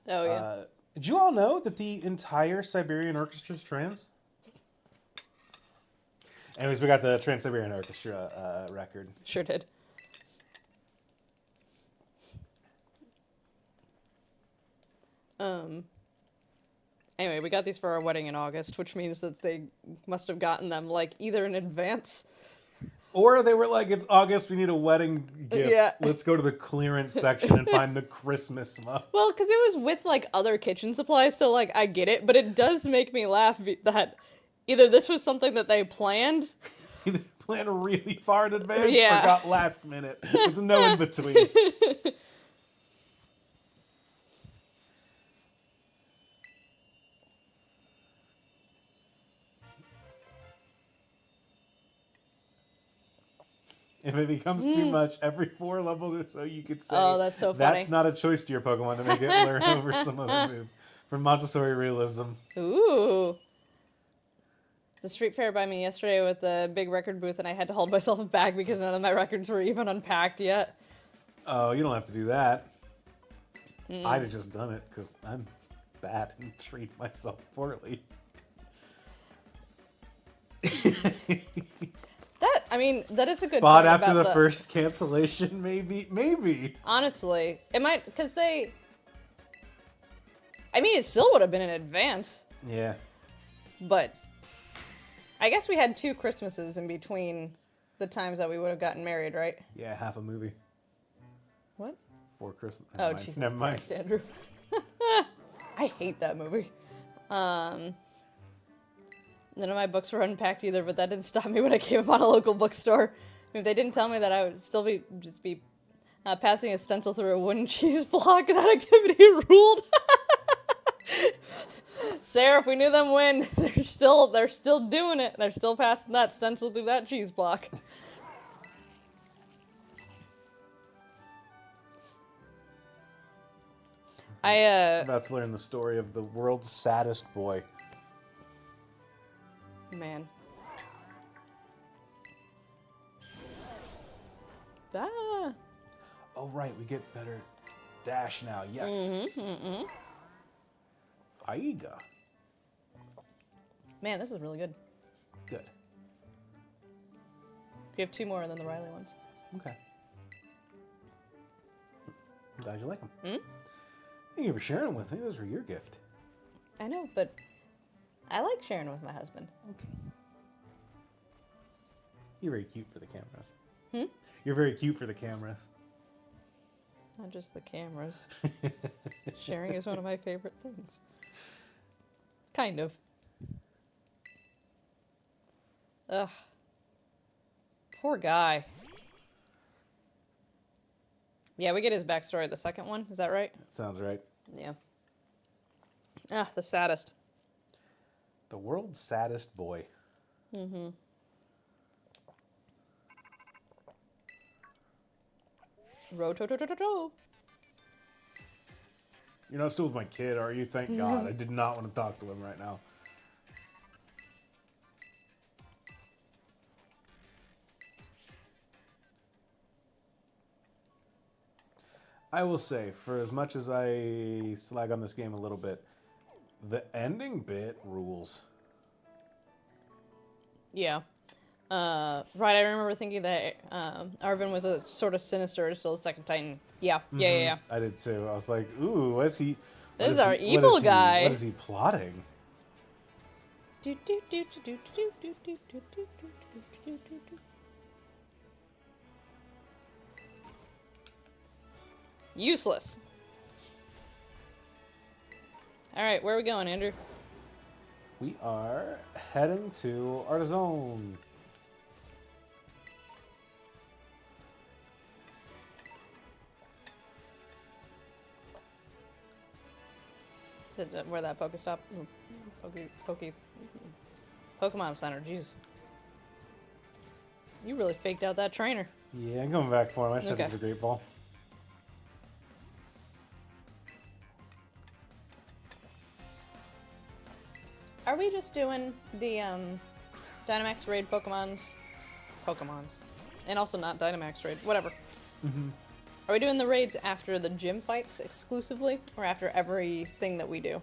Oh, yeah. did you all know that the entire Siberian Orchestra is trans? Anyways, we got the Trans-Siberian Orchestra record. Sure did. Anyway, we got these for our wedding in August, which means that they must have gotten them, like, either in advance. Or they were like, it's August, we need a wedding gift. Yeah. Let's go to the clearance section and find the Christmas mug. Well, because it was with, like, other kitchen supplies, so, like, I get it. But it does make me laugh that either this was something that they planned. Either planned really far in advance Yeah. or got last minute with no in between. If it becomes too much, every 4 levels or so, you could say, Oh, that's so funny. That's not a choice to your Pokemon to make it learn over some other move. From Montessori realism. Ooh. The street fair by me yesterday with the big record booth, and I had to hold myself back because none of my records were even unpacked yet. Oh, you don't have to do that. I'd have just done it because I'm bad and treat myself poorly. That is a good Bought point after about the first cancellation, maybe. Honestly, it might, because it still would have been in advance, Yeah. but I guess we had 2 Christmases in between the times that we would have gotten married, right? Yeah, half a movie. What? 4 Christmas. Oh, Jesus Christ, Andrew. I hate that movie. None of my books were unpacked either, but that didn't stop me when I came upon a local bookstore. If they didn't tell me that I would still be passing a stencil through a wooden cheese block, that activity ruled. Sarah, if we knew them when, they're still doing it. They're still passing that stencil through that cheese block. I'm about to learn the story of the world's saddest boy. Man. Ah. Oh, right, we get better dash now. Yes. Aiga. Man, this is really good. Good. We have 2 more than the Riley ones. Okay. I'm glad you like them. Thank you for sharing them with me. Those were your gift. I know, but I like sharing with my husband. Okay. You're very cute for the cameras. You're very cute for the cameras. Not just the cameras. Sharing is one of my favorite things. Kind of. Ugh. Poor guy. Yeah, we get his backstory the second one. Is that right? Sounds right. Yeah. Ah, the saddest. The world's saddest boy. Ro-to-to-to-to-to. You're not still with my kid, are you? Thank God. I did not want to talk to him right now. I will say, for as much as I slag on this game a little bit, the ending bit rules. Yeah. Right, I remember thinking that Arvin was a sort of sinister, still the second Titan. Yeah, yeah. I did too. I was like, ooh, what is he? This is our evil guy. What is he plotting? Useless. All right, where are we going, Andrew? We are heading to Artizone. Where that Pokestop? Pokemon Center, jeez. You really faked out that trainer. Yeah, I'm coming back for him. I said Okay. he's a great ball. Are we just doing the Dynamax raid Pokemons? And also not Dynamax raid, whatever. Are we doing the raids after the gym fights exclusively, or after everything that we do?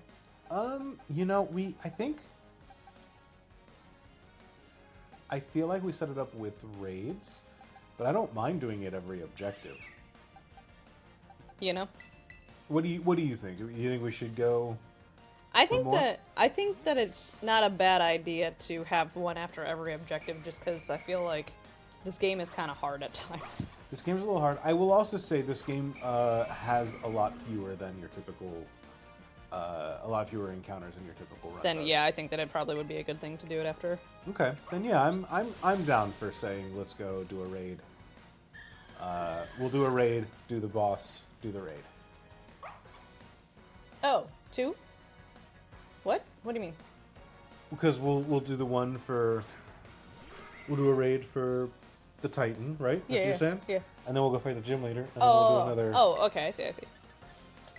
You know, I feel like we set it up with raids, but I don't mind doing it every objective. You know? What do you think? Do you think we should go? I think more? that it's not a bad idea to have one after every objective, just because I feel like this game is kind of hard at times. This game's a little hard. I will also say this game has a lot fewer than your typical, a lot fewer encounters than your typical run. Then does. yeah, I think that it probably would be a good thing to do it after. Okay, then yeah, I'm down for saying let's go do a raid. We'll do a raid, do the boss, do the raid. Oh, 2? What? What do you mean? Because we'll do the one for. We'll do a raid for the Titan, right? Yeah, That's what you're saying? yeah. And then we'll go fight the gym leader, and then we'll do another. Oh, okay. I see.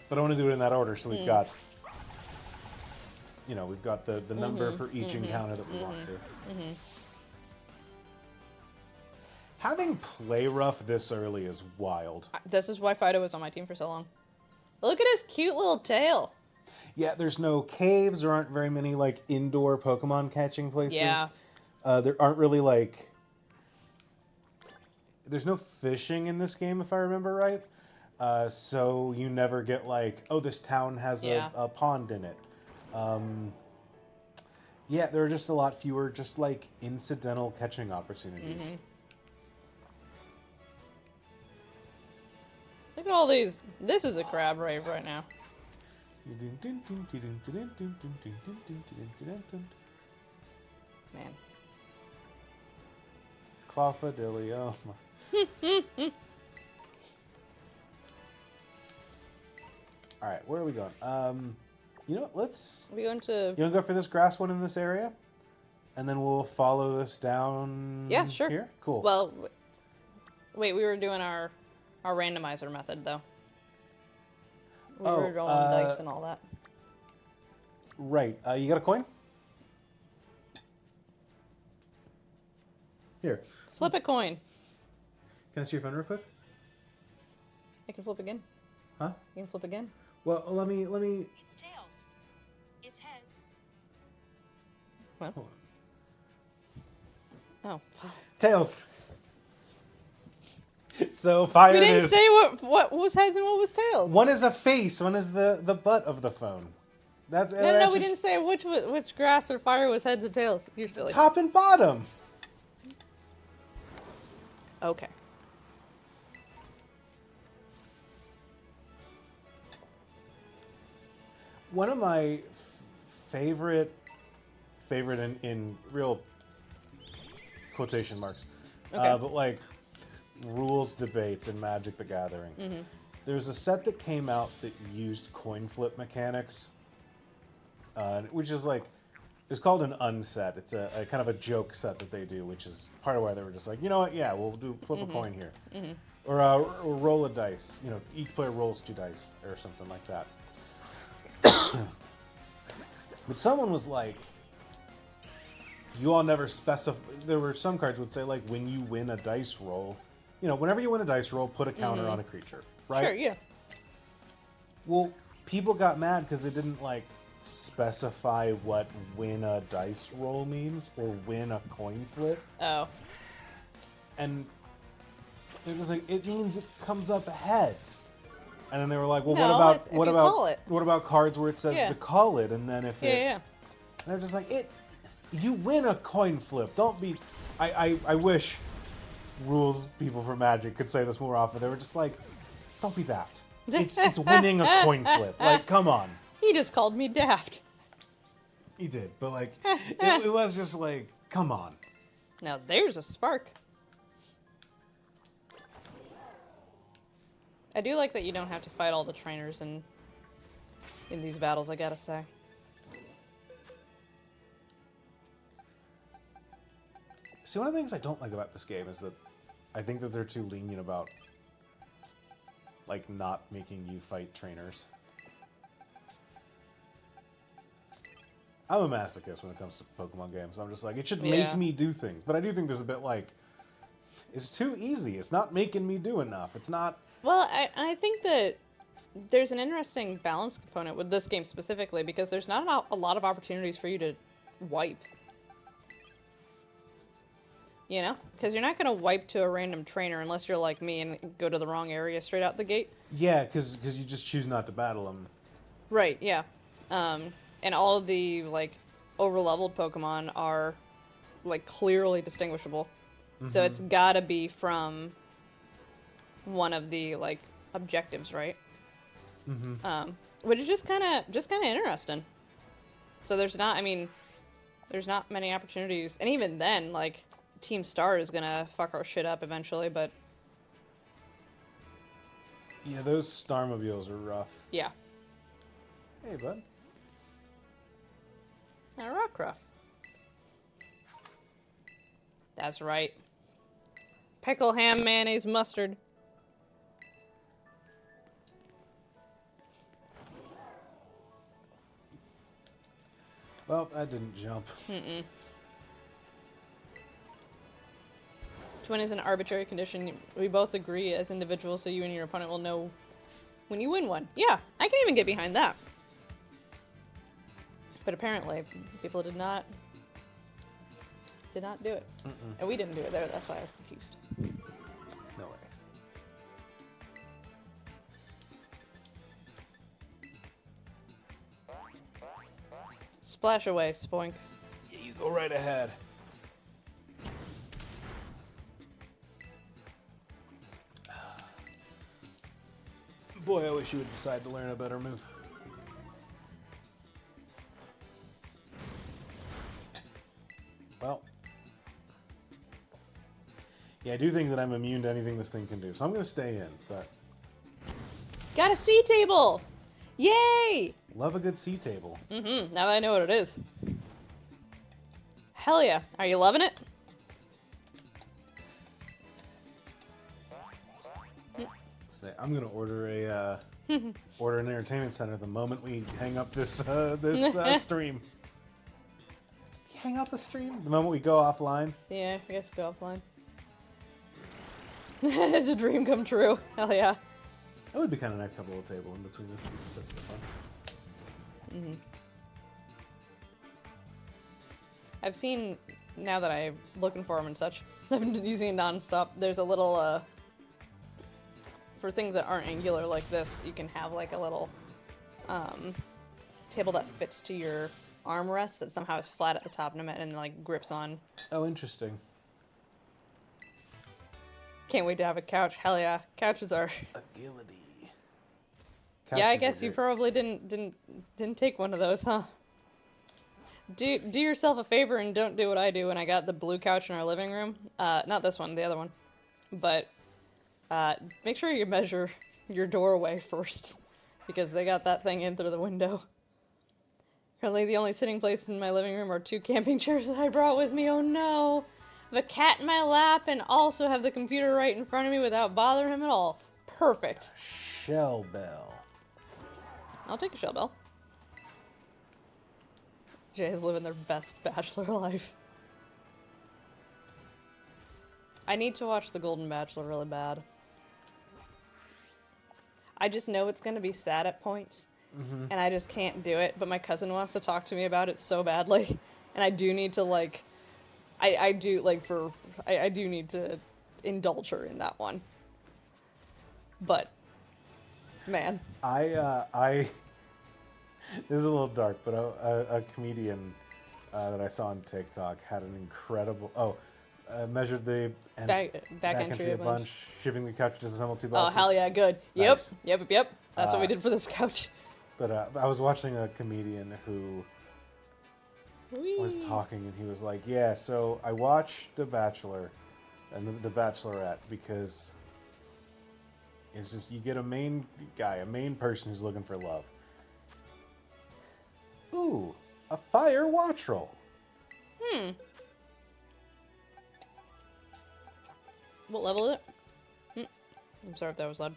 But I want to do it in that order, so we've got, we've got the number for each encounter that we want to. Having play rough this early is wild. This is why Fido was on my team for so long. Look at his cute little tail. Yeah, there's no caves. There aren't very many like indoor Pokemon catching places. Yeah. There aren't really like. There's no fishing in this game, if I remember right. So you never get like, oh, this town has a pond in it. Yeah, there are just a lot fewer just like incidental catching opportunities. Look at all these. This is a crab rave right now. Man. Clofadilio. All right, where are we going? You know what? Let's. Are we going to? You want to go for this grass one in this area, and then we'll follow this down. Yeah, sure. Here, cool. Well, wait. We were doing our randomizer method though. We were rolling dice and all that. Right. You got a coin? Here. Flip a coin. Can I see your phone real quick? I can flip again. Huh? You can flip again. Well, let me. It's tails. It's heads. Well. Hold on. Oh. Tails. So fire We it didn't is. say what was heads and what was tails. One is a face. One is the butt of the phone. That's No, we didn't say which grass or fire was heads or tails. You're silly. Top and bottom. Okay. One of my favorite in real quotation marks, Okay. but like rules debates in Magic the Gathering. There's a set that came out that used coin flip mechanics, which is like, it's called an unset. It's a kind of a joke set that they do, which is part of why they were just like, you know what, yeah, we'll do flip a coin here. Or roll a dice. You know, each player rolls 2 dice or something like that. But someone was like, you all never specify. There were some cards would say like, when you win a dice roll, you know, whenever you win a dice roll, put a counter on a creature, right? Sure, yeah. Well, people got mad because it didn't like specify what win a dice roll means or win a coin flip, Oh. and it was like, it means it comes up heads. And then they were like, well, No, what if you call it. about cards where it says Yeah. to call it, and then if Yeah, it, yeah. and they're just like, you win a coin flip. Don't be. I wish rules people for Magic could say this more often. They were just like, don't be daft. It's winning a coin flip. Like, come on. He just called me daft. He did, but like, it was just like, come on. Now there's a spark. I do like that you don't have to fight all the trainers in these battles, I gotta say. See, one of the things I don't like about this game is that I think that they're too lenient about, like, not making you fight trainers. I'm a masochist when it comes to Pokemon games. I'm just like, it should make me do things. But I do think there's a bit like, it's too easy. It's not making me do enough. It's not... Well, I think that there's an interesting balance component with this game specifically because there's not a lot of opportunities for you to wipe. You know? Because you're not going to wipe to a random trainer unless you're like me and go to the wrong area straight out the gate. Yeah, because you just choose not to battle them. Right, yeah. And all of the, like, over-leveled Pokemon are, like, clearly distinguishable. So it's gotta be from one of the, like, objectives, right? Which is just kind of interesting. So there's not many opportunities. And even then, like, Team Star is gonna fuck our shit up eventually, but... Yeah, those Starmobiles are rough. Yeah. Hey, bud. A Rockruff. That's right. Pickle, ham, mayonnaise, mustard. Well, that didn't jump. To win is an arbitrary condition. We both agree as individuals, so you and your opponent will know when you win one. Yeah, I can even get behind that. But apparently, people did not do it. And we didn't do it there, that's why I was confused. No way. Splash away, spoink. Yeah, you go right ahead. Boy, I wish you would decide to learn a better move. Well. Yeah, I do think that I'm immune to anything this thing can do, so I'm going to stay in, but... Got a C table! Yay! Love a good C table. Now that I know what it is. Hell yeah. Are you loving it? Say, I'm gonna order a order an entertainment center the moment we hang up this stream. Hang up the stream the moment we go offline. Yeah, I guess go offline. It's a dream come true. Hell yeah. That would be kind of nice to have a little table in between this. That's fun. I've seen, now that I'm looking for them and such, I've been using it nonstop. There's a little, for things that aren't angular like this, you can have like a little table that fits to your armrest that somehow is flat at the top and like grips on. Oh, interesting. Can't wait to have a couch. Hell yeah. Couches are... Agility. Yeah, I Couches guess are you great. probably didn't take one of those, huh? Do yourself a favor and don't do what I do when I got the blue couch in our living room. Not this one, the other one. But make sure you measure your doorway first, because they got that thing in through the window. Currently, the only sitting place in my living room are 2 camping chairs that I brought with me. Oh no! I have a cat in my lap and also have the computer right in front of me without bothering him at all. Perfect. Shell bell. I'll take a shell bell. Jay is living their best bachelor life. I need to watch The Golden Bachelor really bad. I just know it's going to be sad at points, and I just can't do it, but my cousin wants to talk to me about it so badly, and I do need to, like, I do need to indulge her in that one. But, man. This is a little dark, but a comedian that I saw on TikTok had an incredible... measured the Back entry a bunch. shipping the couch to assemble 2 Oh, boxes. hell yeah, good. Nice. Yep. That's what we did for this couch. But I was watching a comedian who was Whee! talking, and he was like, yeah, so I watched The Bachelor and The Bachelorette because it's just, you get a main guy, a main person who's looking for love. Ooh, a fire watch roll. What level is it? I'm sorry if that was loud.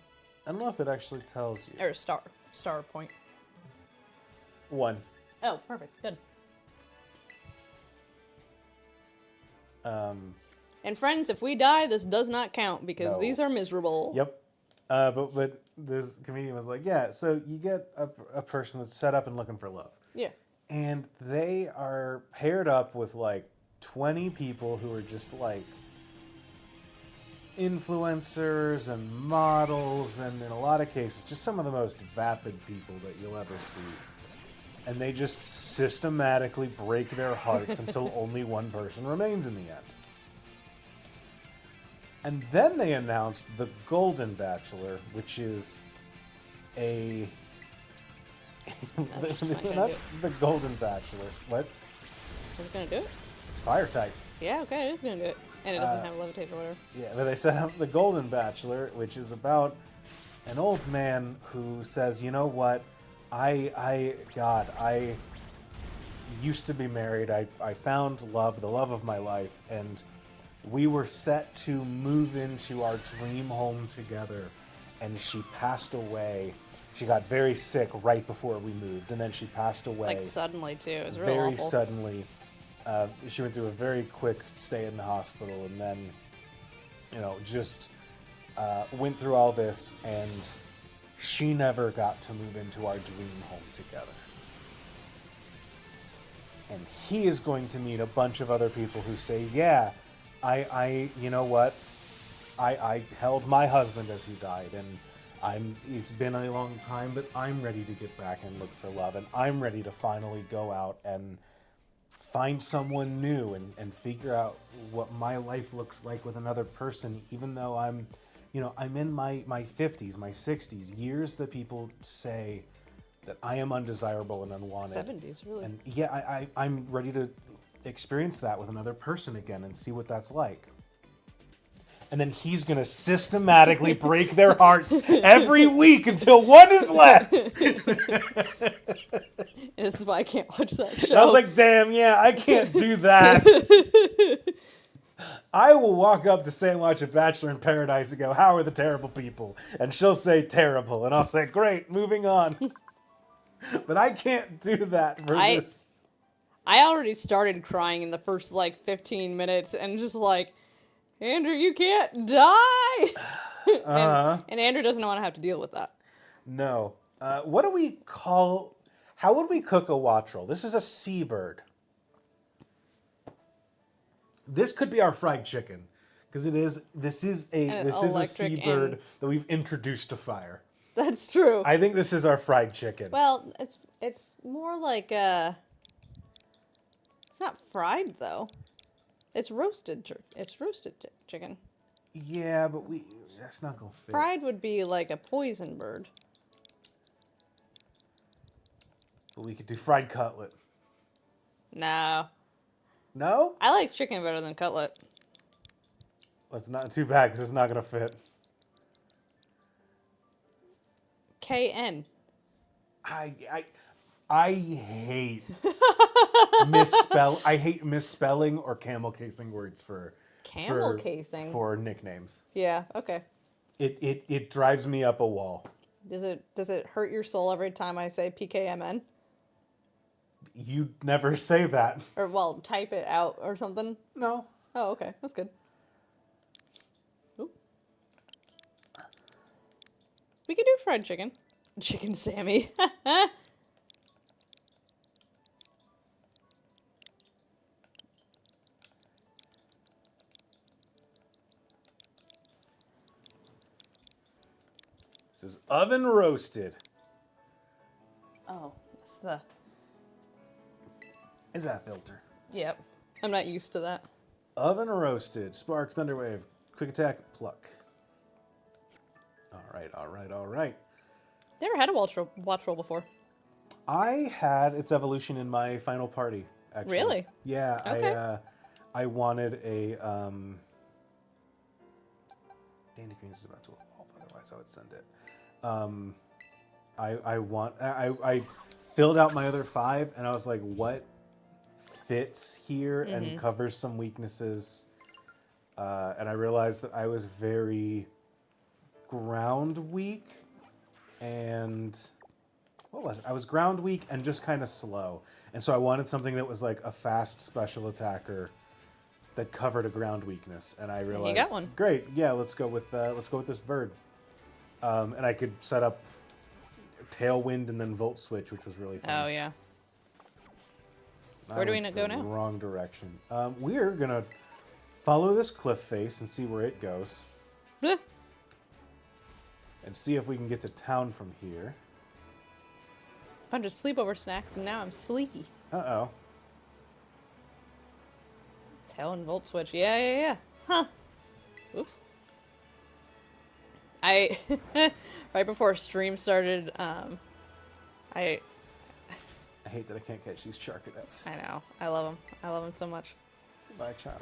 I don't know if it actually tells you. Or star point. 1. Oh, perfect. Good. And friends, if we die, this does not count because No. these are miserable. Yep. But this comedian was like, yeah, so you get a person that's set up and looking for love. Yeah. And they are paired up with like 20 people who are just like influencers and models, and in a lot of cases, just some of the most vapid people that you'll ever see. And they just systematically break their hearts until only one person remains in the end. And then they announced the Golden Bachelor, which is a... That's not gonna That's the Golden Bachelor. What? Is it gonna do it? It's fire type. Yeah, okay, it is gonna do it. And it doesn't have levitate or whatever. Yeah, but they set up the Golden Bachelor, which is about an old man who says, you know what, I used to be married. I found love, the love of my life, and We were set to move into our dream home together, and she passed away. She got very sick right before we moved, and then she passed away. Like suddenly too. It was real Very awful. suddenly. She went through a very quick stay in the hospital, and then, just went through all this, and she never got to move into our dream home together. And he is going to meet a bunch of other people who say, yeah, you know what? I held my husband as he died, and it's been a long time, but I'm ready to get back and look for love, and I'm ready to finally go out and find someone new and figure out what my life looks like with another person, even though I'm in my 50s, my 60s, years that people say that I am undesirable and unwanted. 70s, really. And yeah, I'm ready to experience that with another person again and see what that's like. And then he's going to systematically break their hearts every week until one is left. This is why I can't watch that show. And I was like, damn, yeah, I can't do that. I will walk up to say and watch a Bachelor in Paradise and go, how are the terrible people? And she'll say terrible. And I'll say, great, moving on. But I can't do that for this. I already started crying in the first 15 minutes and just Andrew, you can't die. And Andrew doesn't want to have to deal with that. No. What do we call... How would we cook a wattrel? This is a seabird. This could be our fried chicken. Because this is a seabird that we've introduced to fire. That's true. I think this is our fried chicken. Well, it's more like it's not fried though. It's roasted. It's roasted chicken. Yeah, but that's not gonna fit. Fried would be like a poison bird. But we could do fried cutlet. No. No? I like chicken better than cutlet. That's not too bad because it's not gonna fit. KN. I hate I hate misspelling or camel casing words for Casing for nicknames. Yeah. Okay. It drives me up a wall. Does it hurt your soul every time I say PKMN? You never say that. Or type it out or something. No. Oh, okay, that's good. Ooh. We could do fried chicken. Chicken Sammy. This is oven roasted. Oh, that's the... Is that filter? Yep. I'm not used to that. Oven roasted. Spark, thunderwave, quick attack, pluck. All right. Never had a watch roll before. I had its evolution in my final party, actually. Really? Yeah, Okay. I wanted a Dandy Greens is about to evolve, otherwise I would send it. I filled out my other 5 and I was like, what fits here and covers some weaknesses? And I realized that I was very ground weak and what was it? I was ground weak and just kind of slow. And so I wanted something that was like a fast special attacker that covered a ground weakness. And I realized, you got one. Great, yeah, let's go with this bird. And I could set up Tailwind and then Volt Switch, which was really fun. Oh, yeah. I Where do we went go the now? Wrong direction. We're gonna follow this cliff face and see where it goes, Bleh. and see if we can get to town from here. Bunch of sleepover snacks, and now I'm sleepy. Uh-oh. Tail and Volt Switch. Yeah. Huh. Oops. I right before stream started, I I hate that I can't catch these Charcadets. know. I love them. I love them so much. Goodbye, child.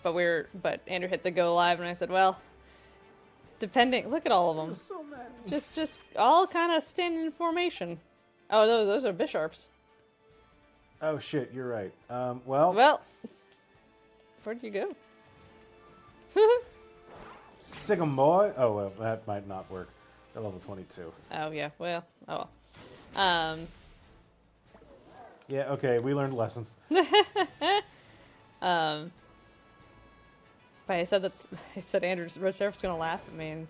But Andrew hit the go live, and I said, well, depending. Look at all of them. There's so many. Just all kind of standing in formation. Oh, those are Bisharps. Oh shit, you're right. Well, Well, where'd you go? sick 'em boy. Oh well, that might not work. They're level 22. Oh yeah, well, oh well. Yeah, okay, we learned lessons. But I said Andrew's Red Sheriff's gonna laugh at me, and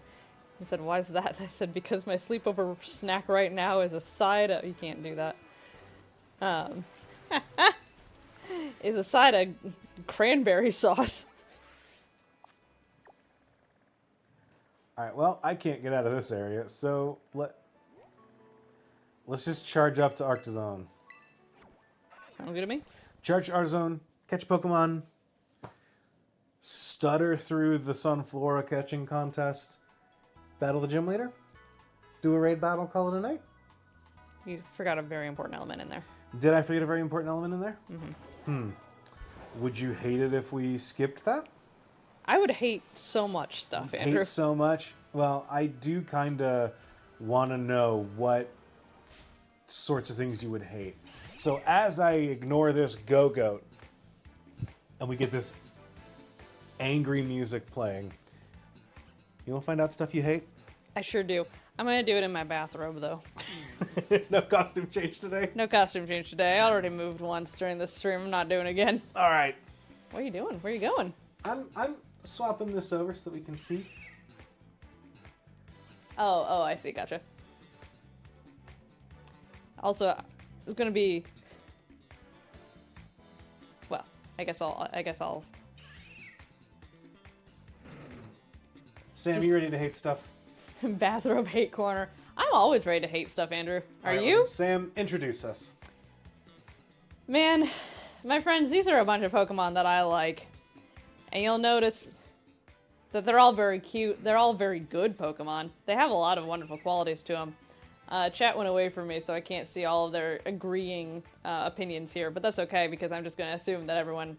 he said, "Why is that?" I said, "Because my sleepover snack right now is a side of." You can't do that. Is a side of cranberry sauce. All right, well, I can't get out of this area, so let's just charge up to Arctozone. Sound good to me? Charge Arctozone, catch Pokemon, stutter through the Sunflora catching contest, battle the gym leader, do a raid battle, call it a night. You forgot a very important element in there. Did I forget a very important element in there? Mm-hmm. Would you hate it if we skipped that? I would hate so much stuff, Andrew. Hate so much? Well, I do kind of want to know what sorts of things you would hate. So as I ignore this Go-Goat, and we get this angry music playing, you want to find out stuff you hate? I sure do. I'm gonna do it in my bathrobe, though. No costume change today? No costume change today. I already moved once during this stream. I'm not doing it again. All right. What are you doing? Where are you going? I'm swapping this over so that we can see. Oh, I see. Gotcha. Also, it's gonna be. Well, I guess I'll. Sam, you ready to hate stuff? Bathrobe hate corner. I'm always ready to hate stuff, Andrew. Are All right, you? well, Sam, introduce us. Man, my friends, these are a bunch of Pokemon that I like. And you'll notice that they're all very cute. They're all very good Pokemon. They have a lot of wonderful qualities to them. Chat went away from me, so I can't see all of their agreeing opinions here. But that's okay, because I'm just going to assume that everyone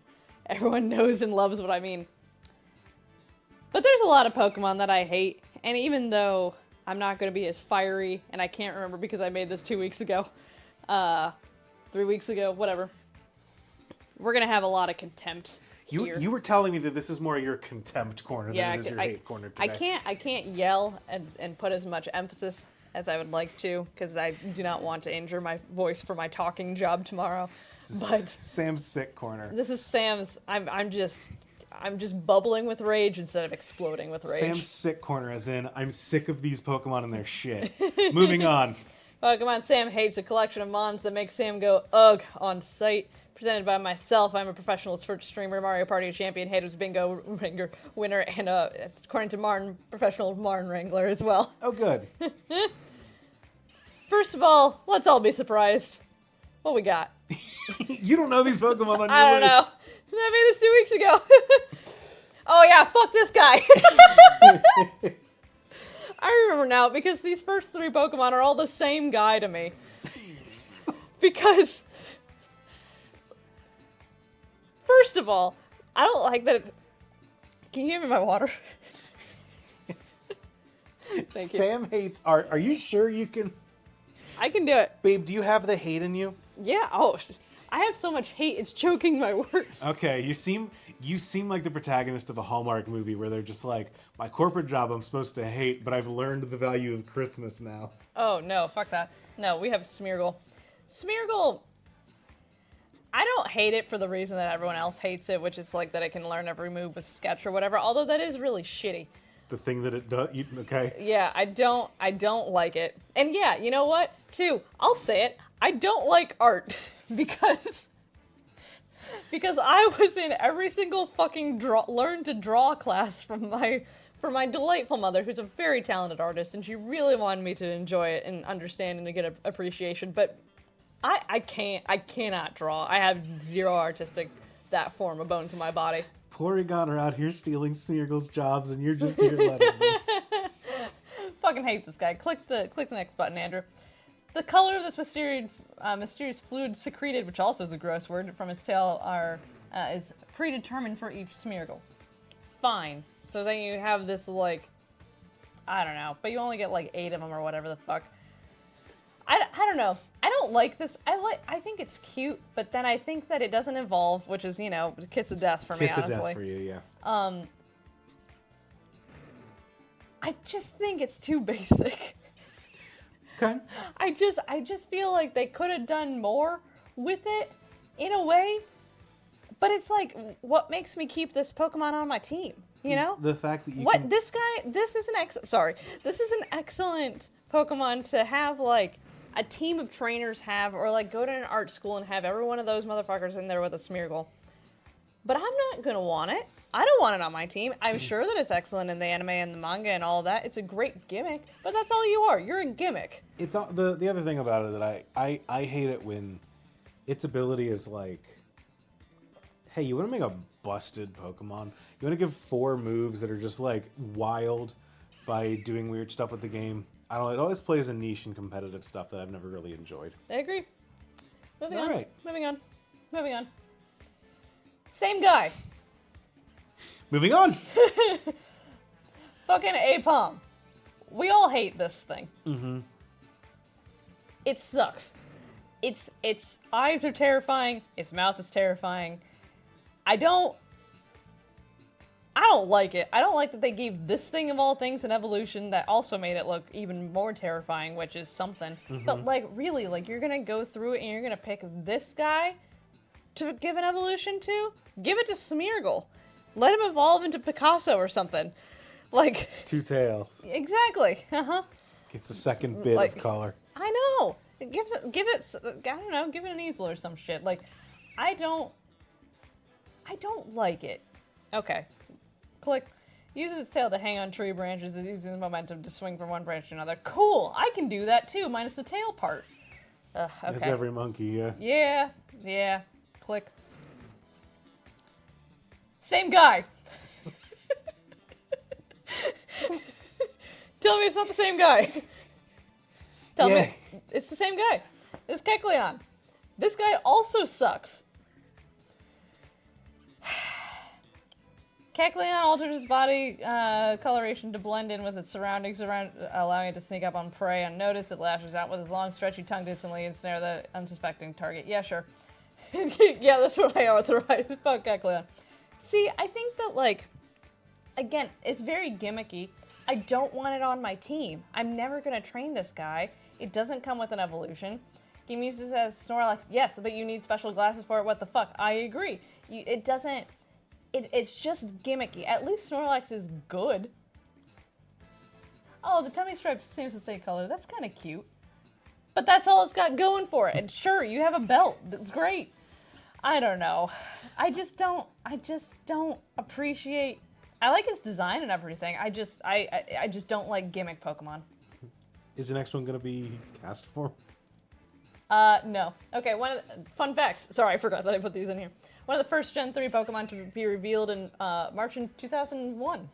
knows and loves what I mean. But there's a lot of Pokemon that I hate. And even though I'm not going to be as fiery, and I can't remember because I made this 2 weeks ago, 3 weeks ago, whatever, we're going to have a lot of contempt here. You were telling me that this is more your contempt corner than it is your hate corner today. I can't yell and put as much emphasis as I would like to, because I do not want to injure my voice for my talking job tomorrow. But Sam's sick corner. this is Sam's. I'm just bubbling with rage instead of exploding with rage. Sam's sick corner, as in, I'm sick of these Pokemon and their shit. Moving on. Pokemon Sam hates a collection of mons that make Sam go ugh on sight. Presented by myself, I'm a professional Twitch streamer, Mario Party champion, Haters Bingo ringer winner, and according to Martin, professional Martin Wrangler as well. Oh, good. First of all, let's all be surprised. What we got? You don't know these Pokemon on your I don't know. list. I made this 2 weeks ago. Oh yeah, fuck this guy. I remember now, because these first three Pokemon are all the same guy to me. Because, first of all, I don't like that it's... Can you give me my water? Thank you. Sam hates art. Are you sure you can... I can do it. Babe, do you have the hate in you? Yeah, oh, I have so much hate, it's choking my words. Okay, you seem like the protagonist of a Hallmark movie where they're just like, my corporate job I'm supposed to hate, but I've learned the value of Christmas now. Oh, no, fuck that. No, we have Smeargle. Smeargle, I don't hate it for the reason that everyone else hates it, which is like that it can learn every move with Sketch or whatever, although that is really shitty. The thing that it does, okay? Yeah, I don't like it. And yeah, you know what? Too, I'll say it, I don't like art because I was in every single fucking learn to draw class from my delightful mother, who's a very talented artist, and she really wanted me to enjoy it and understand and to get appreciation. But I cannot draw. I have zero artistic that form of bones in my body. Porygon are out here stealing Smeargle's jobs, and you're just here letting them. Fucking hate this guy. Click the next button, Andrew. The color of this mysterious fluid secreted, which also is a gross word, from its tail is predetermined for each Smeargle. Fine. So then you have this, like, I don't know, but you only get like 8 of them or whatever the fuck. I don't know. I don't like this. I think it's cute, but then I think that it doesn't evolve, which is, kiss of death for me, Kiss of honestly. death for you, yeah. I just think it's too basic. Okay. I just feel like they could have done more with it in a way. But it's like, what makes me keep this Pokemon on my team? You know? The fact that you What can... this is an excellent Pokemon to have like a team of trainers have, or like go to an art school and have every one of those motherfuckers in there with a Smeargle. But I'm not gonna want it. I don't want it on my team. I'm sure that it's excellent in the anime and the manga and all that. It's a great gimmick, but that's all you are. You're a gimmick. It's the other thing about it that I hate it when its ability is like, hey, you want to make a busted Pokemon? You want to give 4 moves that are just like wild by doing weird stuff with the game? I don't know. It always plays a niche in competitive stuff that I've never really enjoyed. I agree. Moving All on. right. Moving on. Moving on. Same guy. Moving on. Fucking Apom. We all hate this thing. Mm-hmm. It sucks. Its eyes are terrifying. Its mouth is terrifying. I don't like it. I don't like that they gave this thing of all things an evolution that also made it look even more terrifying, which is something. Mm-hmm. But like, really, like you're gonna go through it and you're gonna pick this guy to give an evolution to? Give it to Smeargle. Let him evolve into Picasso or something. Like 2 tails. exactly. Gets a second bit Like- of color. I know. Give it I don't know, give it an easel or some shit. Like I don't like it. Okay. Click. Uses its tail to hang on tree branches. It uses the momentum to swing from one branch to another. Cool. I can do that too, minus the tail part. Okay. That's every monkey, yeah. Yeah. Yeah. Click. Same guy. Tell me it's not the same guy. Tell Yeah. me it's the same guy. It's Kecleon. This guy also sucks. Kecleon altered his body coloration to blend in with its surroundings, allowing it to sneak up on prey unnoticed. It lashes out with its long, stretchy tongue to instantly ensnare the unsuspecting target. Yeah, sure. Yeah, that's what I authorize. Fuck Kecleon. See, I think that, like, again, it's very gimmicky. I don't want it on my team. I'm never going to train this guy. It doesn't come with an evolution. Game uses it as Snorlax. Yes, but you need special glasses for it. What the fuck? I agree. It doesn't... It's just gimmicky. At least Snorlax is good. Oh, the tummy stripe seems the same color. That's kind of cute. But that's all it's got going for it. And sure, you have a belt. That's great. I don't know. I just don't appreciate... I like its design and everything. I just don't like gimmick Pokemon. Is the next one going to be cast form? No. Okay, fun facts. Sorry, I forgot that I put these in here. One of the first Gen 3 Pokemon to be revealed in March in 2001.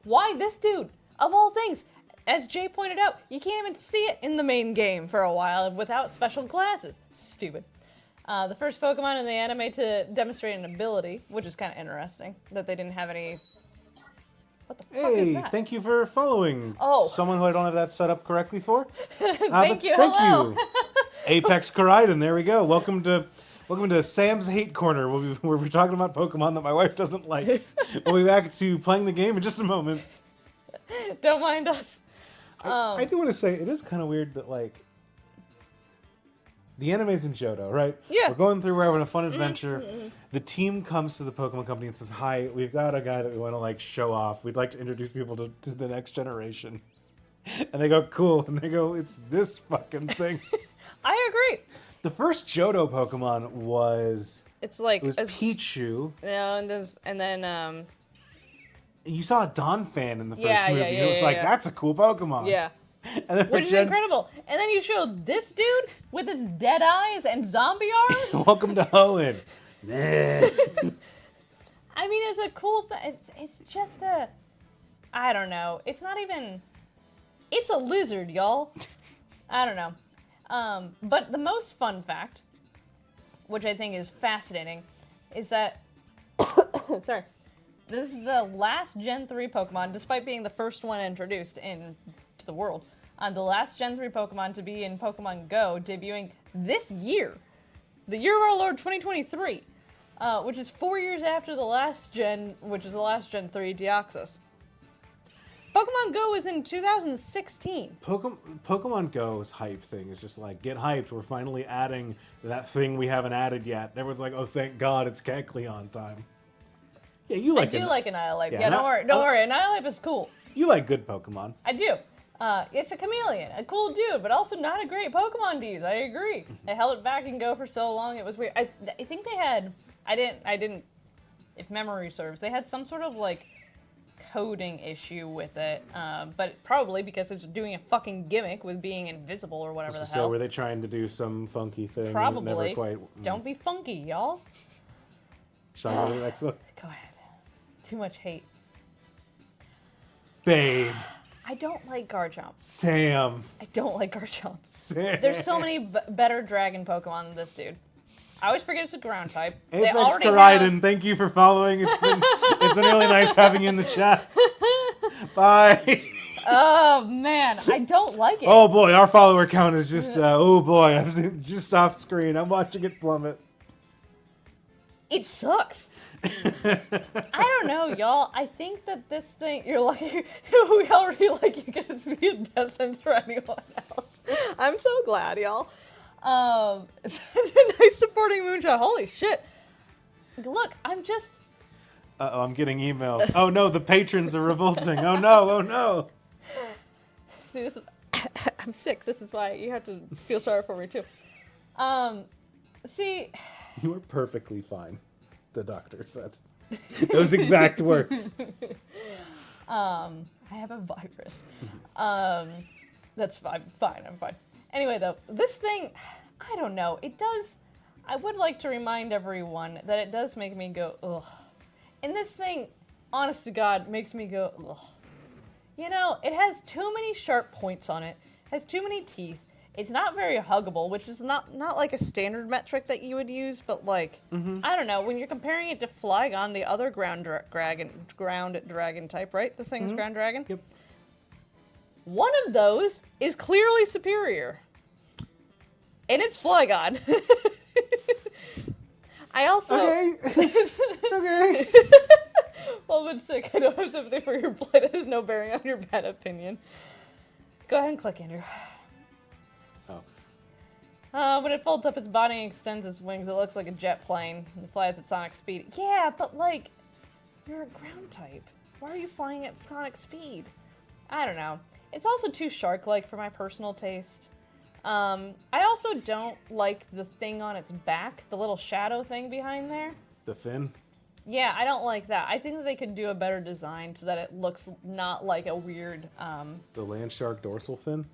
Why this dude? Of all things, as Jay pointed out, you can't even see it in the main game for a while without special glasses. Stupid. The first Pokemon in the anime to demonstrate an ability, which is kind of interesting, that they didn't have any... What the fuck is Hey, that? thank you for following someone who I don't have that set up correctly for. Thank you, Thank hello. you. Apex Koraidon, there we go. Welcome to Sam's Hate Corner, where we're talking about Pokemon that my wife doesn't like. We'll be back to playing the game in just a moment. Don't mind us. I do want to say, it is kind of weird that, like, the anime's in Johto, right? Yeah. We're going through, we're having a fun adventure. The team comes to the Pokemon Company and says, hi, we've got a guy that we want to, like, show off. We'd like to introduce people to the next generation. And they go, cool. And they go, it's this fucking thing. I agree. The first Johto Pokemon was... It's like... It was Pichu. Yeah, and then You saw a Donphan in the first Yeah, movie. yeah, and it was yeah, like, yeah. that's a cool Pokemon. yeah. And then Which is incredible. And then you show this dude with his dead eyes and zombie arms. Welcome to Hoenn. Nah. I mean, it's a cool thing. It's just a... I don't know. It's not even... It's a lizard, y'all. I don't know. But the most fun fact, which I think is fascinating, is that... Sorry. This is the last Gen 3 Pokemon, despite being the first one introduced into the world, The last Gen 3 Pokemon to be in Pokemon Go, debuting this year. The year of our Lord 2023. Which is 4 years after the last gen, which is the last Gen 3 Deoxys. Pokemon Go was in 2016. Pokemon Go's hype thing is just like, get hyped, we're finally adding that thing we haven't added yet. And everyone's like, oh, thank God, it's Kecleon time. Yeah, you like I do like Annihilate. Yeah, Yeah, don't worry. Annihilate is cool. You like good Pokemon. I do. It's a chameleon, a cool dude, but also not a great Pokemon to use. I agree. They held it back and Go for so long, it was weird. I think they had, I didn't, if memory serves, they had some sort of like coding issue with it, but probably because it's doing a fucking gimmick with being invisible or whatever the hell. So were they trying to do some funky thing? Probably. Never quite. Don't be funky, y'all. Shall I go to the next one? Go ahead. Too much hate. Babe. I don't like Garchomp. Sam. I don't like Garchomp. Sam. There's so many better dragon Pokemon than this dude. I always forget it's a ground type. Apex already Koraidon, thank you for following. It's been really nice having you in the chat. Bye. Oh man, I don't like it. Oh boy, our follower count is just oh boy, I've seen just off screen. I'm watching it plummet. It sucks. I don't know, y'all. I think that this thing, you're lucky. We already like you because it's me a death sentence for anyone else. I'm so glad, y'all. It's a nice supporting Moonshot. Holy shit. Look, I'm just... Uh-oh, I'm getting emails. Oh no, the patrons are revolting. Oh no. See, this is... I'm sick. This is why you have to feel sorry for me, too. See... You are perfectly fine, the doctor said. Those exact words. I have a virus. That's fine. I'm fine. Anyway, though, this thing, I don't know. It does... I would like to remind everyone that it does make me go, ugh. And this thing, honest to God, makes me go, ugh. You know, it has too many sharp points on it. Has too many teeth. It's not very huggable, which is not like a standard metric that you would use, but like, I don't know, when you're comparing it to Flygon, the other ground dragon type, right? This thing's ground dragon? Yep. One of those is clearly superior. And it's Flygon. I also... Okay. Okay. Well, I'm sick. I don't have sympathy for your plight. It has no bearing on your bad opinion. Go ahead and click, Andrew. Oh. When it folds up its body and extends its wings, it looks like a jet plane. It flies at sonic speed. Yeah, but like, you're a ground type. Why are you flying at sonic speed? I don't know. It's also too shark-like for my personal taste. I also don't like the thing on its back, the little shadow thing behind there. The fin? Yeah, I don't like that. I think that they could do a better design so that it looks not like a weird... The land shark dorsal fin?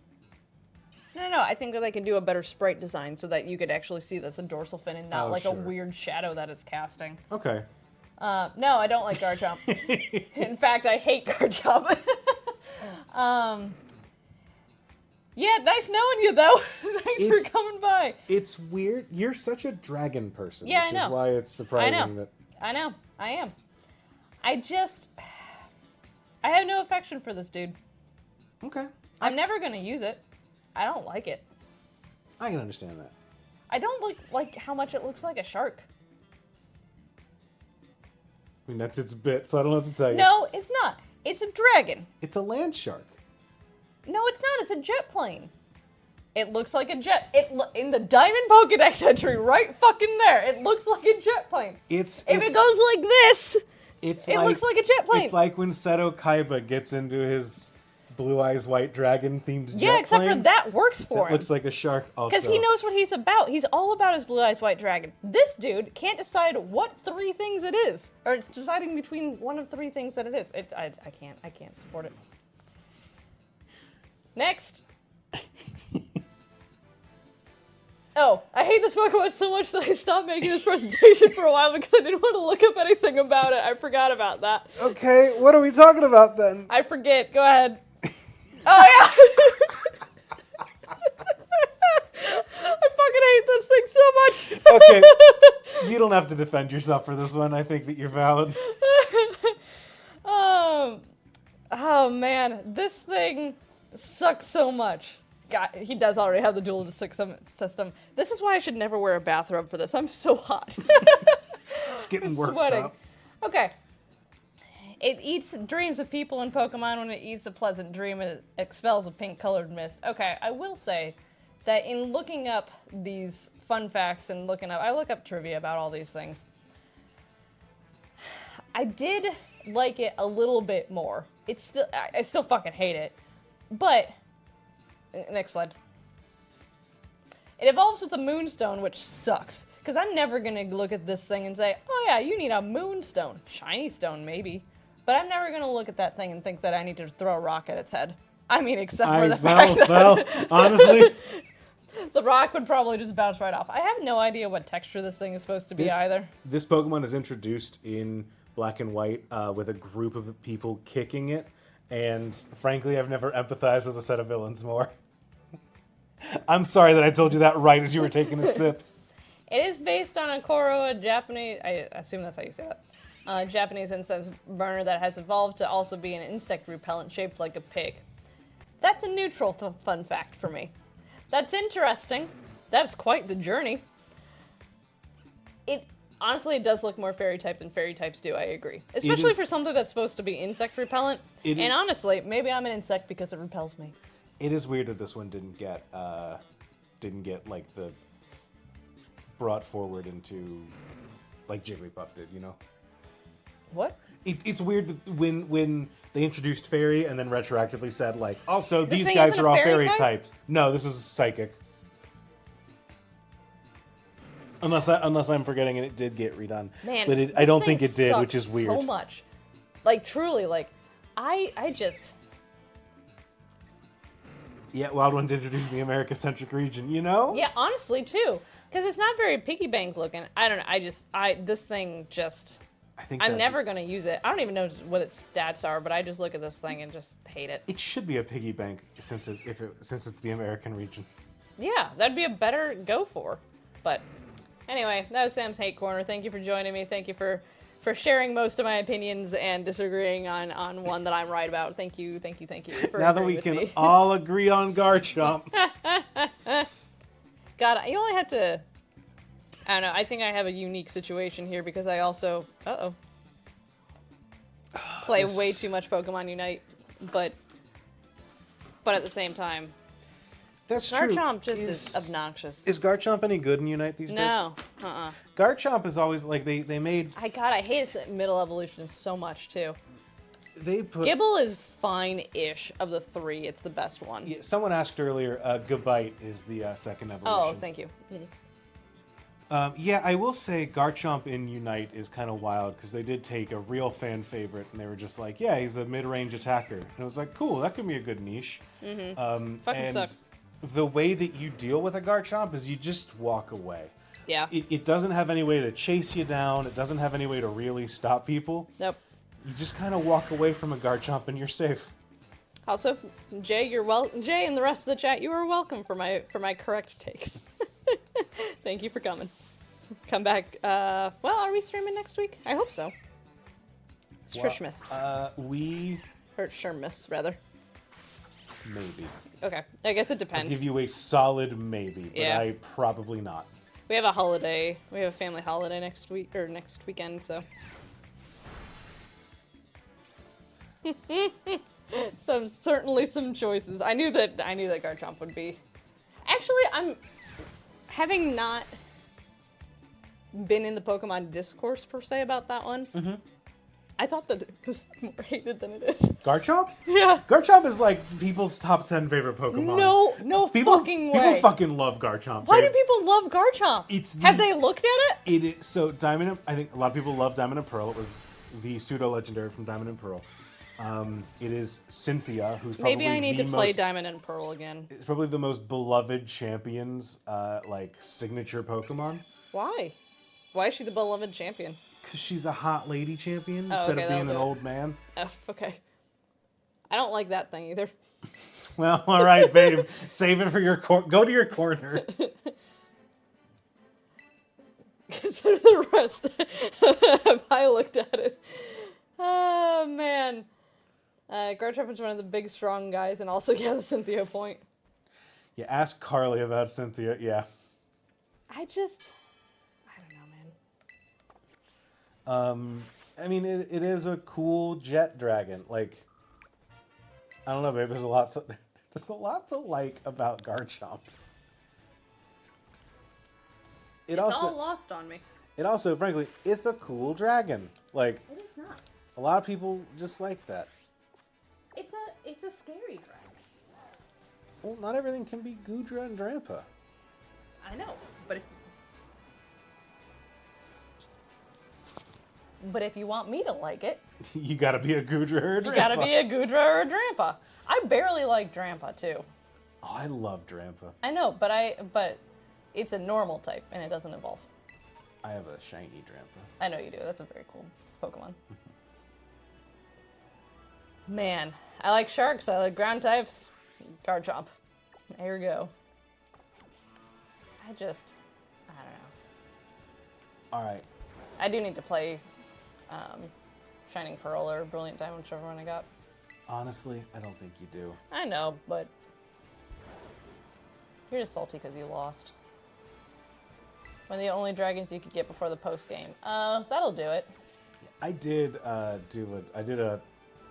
No, I think that they can do a better sprite design so that you could actually see that's a dorsal fin and not like sure. a weird shadow that it's casting. Okay. No, I don't like Garchomp. In fact, I hate Garchomp. Yeah, nice knowing you, though. Thanks for coming by. It's weird. You're such a dragon person, Yeah, which I know. is why it's surprising I know. that... I know. I am. I have no affection for this dude. Okay. I'm never going to use it. I don't like it. I can understand that. I don't like how much it looks like a shark. I mean, that's its bit, so I don't know what to tell you. No, it's not. It's a dragon. It's a land shark. No, it's not. It's a jet plane. It looks like a jet. In the Diamond Pokedex entry, right fucking there, it looks like a jet plane. If it goes like this, it looks like a jet plane. It's like when Seto Kaiba gets into his Blue Eyes White Dragon themed jet plane. Yeah, except for that works for him. Looks like a shark also. Because he knows what he's about. He's all about his Blue Eyes White Dragon. This dude can't decide what 3 things it is. Or it's deciding between one of 3 things that it is. I can't support it. Next. Oh, I hate this Pokemon so much that I stopped making this presentation for a while because I didn't want to look up anything about it. I forgot about that. Okay, what are we talking about then? I forget. Go ahead. Oh, yeah! I fucking hate this thing so much. Okay, you don't have to defend yourself for this one. I think that you're valid. Oh, man. This thing... Sucks so much. God, he does already have the dual system. This is why I should never wear a bathrobe for this. I'm so hot. It's getting I'm worked sweating. up. Okay. It eats dreams of people in Pokemon. When it eats a pleasant dream, it expels a pink-colored mist. Okay, I will say that in looking up these fun facts and I look up trivia about all these things. I did like it a little bit more. I still fucking hate it. But, next slide. It evolves with the Moonstone, which sucks. Because I'm never going to look at this thing and say, oh yeah, you need a Moonstone. Shiny Stone, maybe. But I'm never going to look at that thing and think that I need to throw a rock at its head. I mean, except for the fact that honestly, the rock would probably just bounce right off. I have no idea what texture this thing is supposed to be either. This Pokemon is introduced in Black and White with a group of people kicking it, and frankly, I've never empathized with a set of villains more. I'm sorry that I told you that right as you were taking a sip. It is based on a Koro, a Japanese, I assume that's how you say that, Japanese insect burner that has evolved to also be an insect repellent shaped like a pig. That's a neutral fun fact for me. That's interesting. That's quite the journey. Honestly, it does look more fairy type than fairy types do, I agree. Especially for something that's supposed to be insect repellent. Honestly, maybe I'm an insect because it repels me. It is weird that this one didn't get like the brought forward into like Jigglypuff did, you know? What? It's weird that when they introduced fairy and then retroactively said like, also This these thing guys isn't are a all fairy fairy type? types. No, this is psychic. Unless I'm forgetting and it did get redone. Man, but I don't think it did, which is sucks weird. so much. Like, truly, like, I just... Yeah, Wild One's introduced in the America-centric region, you know? Yeah, honestly, too. Because it's not very piggy bank looking. I don't know, this thing just... I'm never going to use it. I don't even know what its stats are, but I just look at this thing and just hate it. It should be a piggy bank since it's the American region. Yeah, that'd be a better go for. But anyway, that was Sam's Hate Corner. Thank you for joining me. Thank you for sharing most of my opinions and disagreeing on one that I'm right about. Thank you for Now that we agreeing with can me. all agree on Garchomp. God, you only have to... I don't know, I think I have a unique situation here because I also... play way too much Pokemon Unite, but at the same time... That's true. Garchomp just is obnoxious. Is Garchomp any good in Unite these days? No. Garchomp is always like they made... I hate its middle evolution so much, too. They put... Gibble is fine-ish of the three. It's the best one. Yeah, someone asked earlier, Gabite is the second evolution. Oh, thank you. Yeah, I will say Garchomp in Unite is kind of wild because they did take a real fan favorite and they were just like, yeah, he's a mid-range attacker. And it was like, cool, that could be a good niche. Fucking and sucks. The way that you deal with a Garchomp is you just walk away. Yeah. It doesn't have any way to chase you down. It doesn't have any way to really stop people. Nope. You just kind of walk away from a Garchomp and you're safe. Also, Jay, Jay and the rest of the chat, you are welcome for my correct takes. Thank you for coming. Come back. Well, are we streaming next week? I hope so. It's Trishmas. Or Shermas, rather. Maybe. Okay. I guess it I'll depends. give you a solid maybe, but Yeah. I probably not. We have a holiday. We have a family holiday next week, or next weekend, so. Certainly some choices. I knew that Garchomp would be. Actually, I'm having not been in the Pokemon discourse per se about that one. Mm-hmm. I thought that it was more hated than it is. Garchomp? Yeah. Garchomp is like people's top 10 favorite Pokemon. No fucking way. People fucking love Garchomp. Why do people love Garchomp? Have they looked at it? It is, so Diamond, I think a lot of people love Diamond and Pearl. It was the pseudo-legendary from Diamond and Pearl. It is Cynthia, who's probably Maybe I need to play Diamond and Pearl again. It's probably the most beloved champion's like signature Pokemon. Why? Why is she the beloved champion? Because she's a hot lady champion Oh, instead okay, of being that'll an do it. old man. Okay. I don't like that thing either. Well, all right, babe. Save it for your go to your corner. Consider the rest. If I looked at it. Oh, man. Garchomp Garchomp is one of the big, strong guys, and also, yeah, the Cynthia point. Yeah, ask Carly about Cynthia. Yeah. I don't know, man. I mean, it is a cool jet dragon. Like, I don't know, babe. There's a lot to like about Garchomp. It's all lost on me. It also, frankly, it's a cool dragon. Like, It is not. a lot of people just like that. It's a scary dragon. Well, not everything can be Gudra and Drampa. I know, but if you want me to like it, You gotta be a Gudra or a Drampa. you gotta be a Gudra or a Drampa. I barely like Drampa too. Oh, I love Drampa. I know, but it's a normal type and it doesn't evolve. I have a shiny Drampa. I know you do. That's a very cool Pokemon. Man, I like sharks. I like ground types. Garchomp. There we go. I don't know. All right. I do need to play Shining Pearl or Brilliant Diamond, whichever one I got. Honestly, I don't think you do. I know, but you're just salty because you lost. One of the only dragons you could get before the post game. That'll do it. I did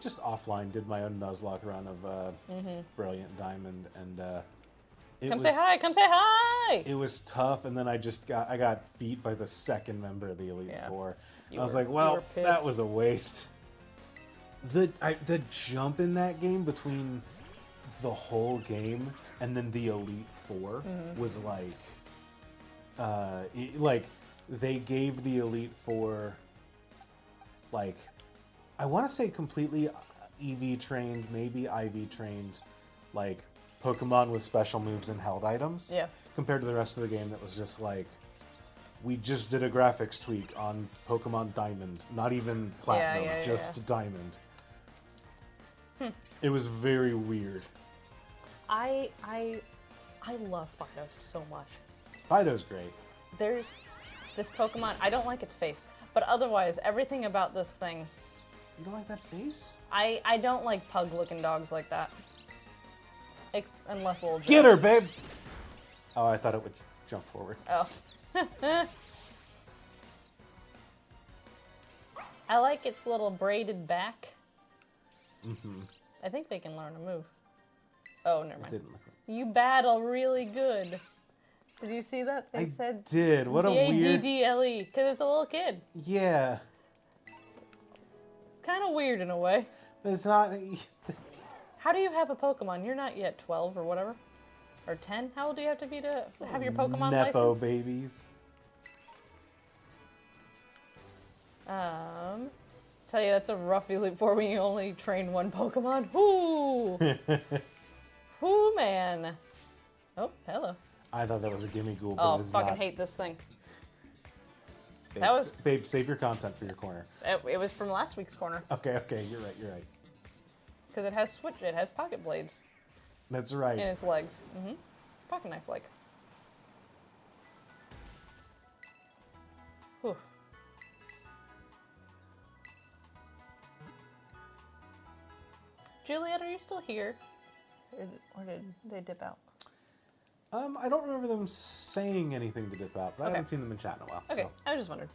just offline, did my own Nuzlocke run of Brilliant Diamond, and Come say hi! It was tough, and then I got beat by the second member of the Elite Four. You I was were- like, you well, were pissed. that was a waste. The jump in that game between the whole game and then the Elite Four was like, they gave the Elite Four, like, I want to say completely EV trained, maybe IV trained, like, Pokemon with special moves and held items. Yeah. Compared to the rest of the game that was just like, we just did a graphics tweak on Pokemon Diamond. Not even Platinum, just Diamond. It was very weird. I love Fido so much. Fido's great. There's this Pokemon, I don't like its face, but otherwise, everything about this thing, You don't like that face? I don't like pug-looking dogs like that. Unless little Get her, babe! Oh, I thought it would jump forward. Oh. I like its little braided back. I think they can learn a move. Oh, never It mind. didn't look like You battle really good. Did you see that? They I said did. What a weird... B-A-D-D-L-E, because it's a little kid. Yeah. It's kind of weird in a way. It's not... How do you have a Pokemon? You're not yet 12 or whatever. Or 10? How old do you have to be to have your Pokemon Nepo license? babies. Tell you, that's a rough Elite Four when you only train one Pokemon. Ooh! Ooh, man. Oh, hello. I thought that was a gimme ghoul, but Oh, it is fucking not. hate this thing. Babe, that was- Babe, save your content for your corner. It was from last week's corner. Okay, you're right. Because it has pocket blades That's right. in its legs. It's pocket knife-like. Whew. Juliet, are you still here? Or did they dip out? I don't remember them saying anything to dip out, but I Okay. haven't seen them in chat in a while. Okay, So. I just wondered.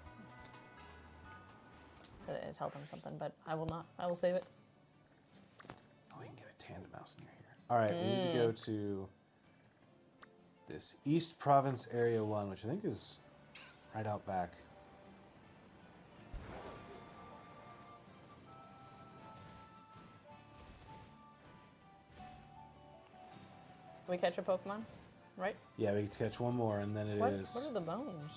Tell them something, but I will not. I will save it. Oh, we can get a tandem mouse near here. All right, we need to go to this East Province Area 1, which I think is right out back. Can we catch a Pokemon? Right? Yeah, we can catch one more, and then it is What are the bones?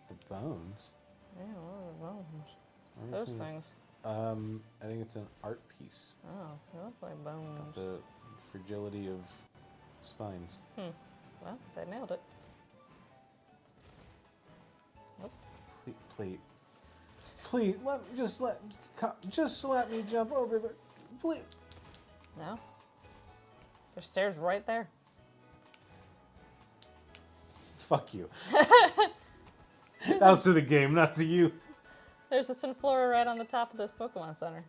the bones. Yeah, what are the bones? Where Those is it? things. I think it's an art piece. Oh, they look like bones. The fragility of spines. Well, they nailed it. Please, just let me jump over the. Please. No? There's stairs right there. Fuck you. That was to the game, not to you. There's a Sunflora right on the top of this Pokemon Center.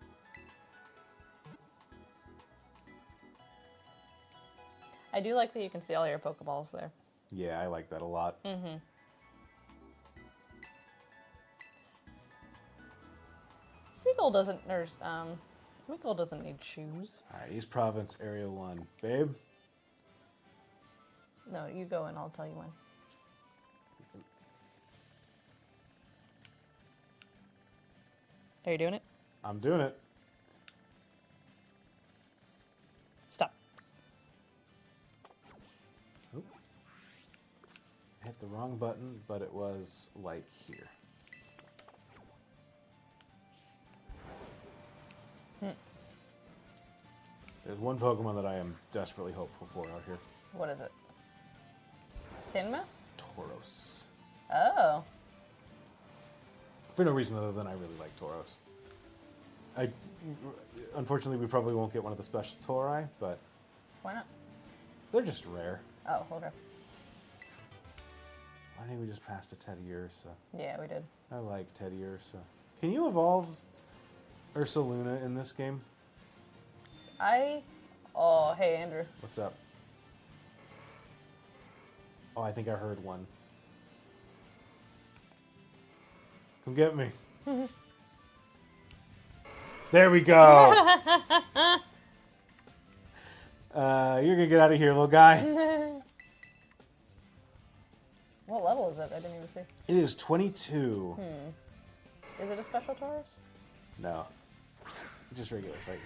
I do like that you can see all your Pokeballs there. Yeah, I like that a lot. Mm-hmm. Seagull doesn't, or Meagle doesn't need shoes. All right, East Province, Area 1. Babe? No, you go and I'll tell you when. Are you doing it? I'm doing it. Stop. Oop. I hit the wrong button, but it was like here. There's one Pokemon that I am desperately hopeful for out here. What is it? Tinmas? Tauros. Oh. For no reason other than I really like Tauros. Unfortunately, we probably won't get one of the special Tauri, but Why not? they're just rare. Oh, okay. I think we just passed a Teddy Ursa. Yeah, we did. I like Teddy Ursa. Can you evolve Ursaluna in this game? Oh, hey, Andrew. What's up? Oh, I think I heard one. Come get me. There we go. You're gonna get out of here, little guy. What level is it? I didn't even see. It is 22. Is it a special Taurus? No. Just regular fighting.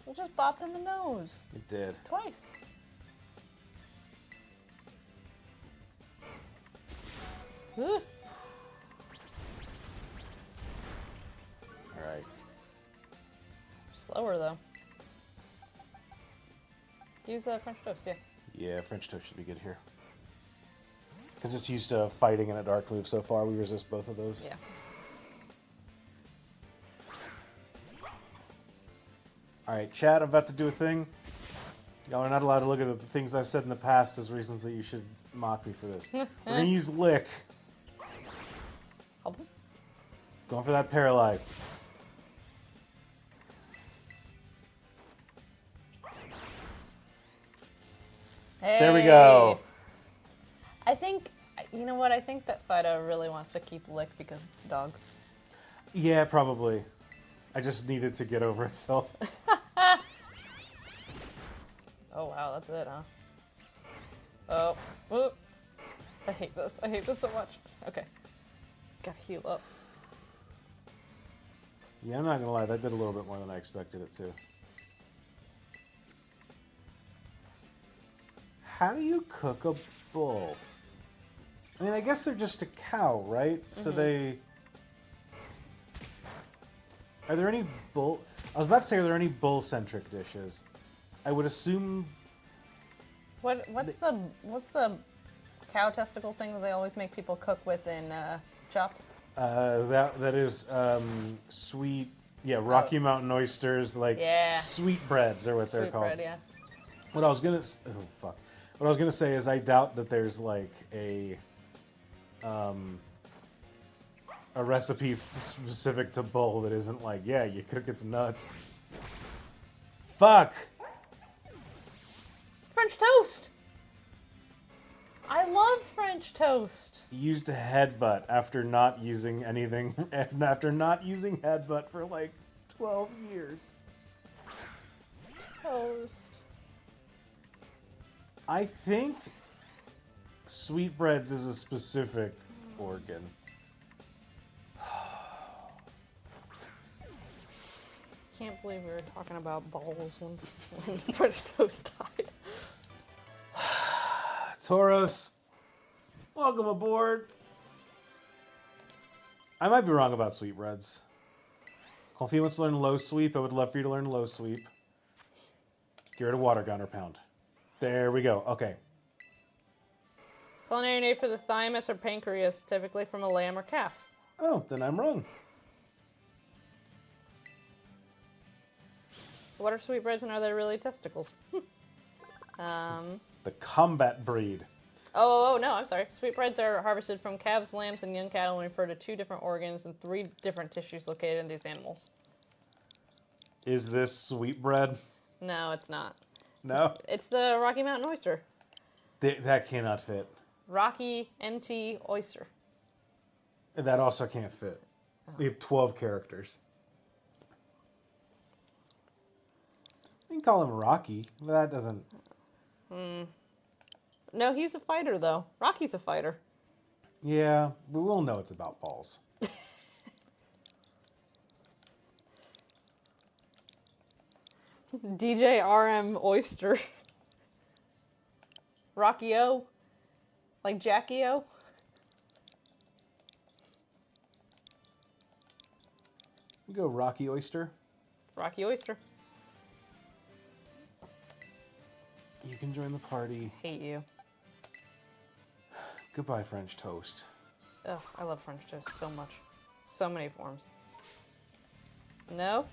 It just bopped in the nose. It did. Twice. Ooh. Alright. Slower, though. Use French toast, yeah. Yeah, French Toast should be good here. Because it's used to fighting and a dark move so far. We resist both of those. Yeah. Alright, chat, I'm about to do a thing. Y'all are not allowed to look at the things I've said in the past as reasons that you should mock me for this. We're going to use Lick. Going for that Paralyze. Hey. There we go. I think, you know what? I think that Fido really wants to keep Lick because it's a dog. Yeah, probably. I just needed to get over itself. Oh, wow, that's it, huh? Oh. Whoop. I hate this. I hate this so much. Okay. Gotta heal up. Yeah, I'm not gonna lie, that did a little bit more than I expected it to. How do you cook a bull? I mean, I guess they're just a cow, right? So they... Are there any bull... I was about to say, are there any bull-centric dishes? I would assume... What's the cow testicle thing that they always make people cook with in Chopped? That is sweet... Yeah, Rocky Mountain oysters, like sweetbreads are what they're called. Sweetbread, yeah. What I was gonna... Oh, fuck. What I was gonna say is I doubt that there's like a recipe specific to bull that isn't like, yeah, you cook its nuts. Fuck! French toast! I love French toast. Used a headbutt after not using anything, after not using headbutt for like 12 years. Toast. I think sweetbreads is a specific organ. Can't believe we were talking about balls when French toast died. Tauros, welcome aboard. I might be wrong about sweetbreads. Colfie wants to learn low sweep. I would love for you to learn low sweep. Get rid of water gun or pound. There we go. Okay. Culinary name for the thymus or pancreas, typically from a lamb or calf. Oh, then I'm wrong. What are sweetbreads and are they really testicles? The combat breed. Oh, no, I'm sorry. Sweetbreads are harvested from calves, lambs, and young cattle and refer to 2 different organs and 3 different tissues located in these animals. Is this sweetbread? No, it's not. No? It's the Rocky Mountain oyster. That cannot fit. Rocky MT oyster. That also can't fit. We have 12 characters. You can call him Rocky. But that doesn't... No, he's a fighter, though. Rocky's a fighter. Yeah, we will know it's about balls. DJ RM oyster. Rocky O. Like Jackie O. We go Rocky Oyster. Rocky oyster. You can join the party. Hate you. Goodbye, French toast. Ugh, I love French toast so much. So many forms. No?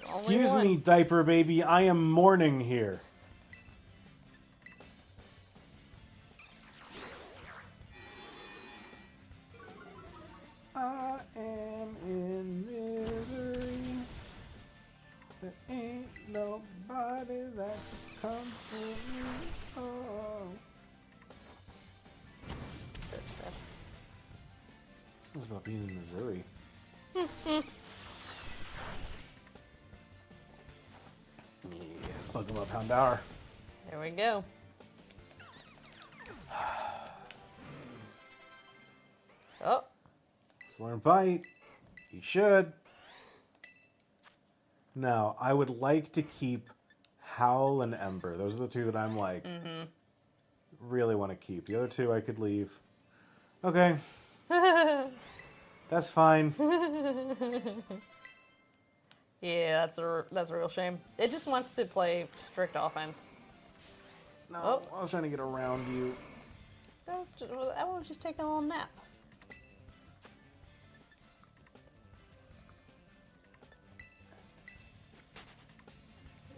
Only Excuse one. me, diaper baby. I am mourning here. I am in misery. There ain't nobody that can come for me. Oh. Very sad. Sounds about being in Missouri. Yeah, Pokemon Pound Hour. There we go. Oh, Slurm Bite. You should. Now, I would like to keep Howl and Ember. Those are the two that I'm like, really want to keep. The other two I could leave. Okay. That's fine. yeah, that's a real shame. It just wants to play strict offense. No, I was trying to get around you. That one was just taking a little nap.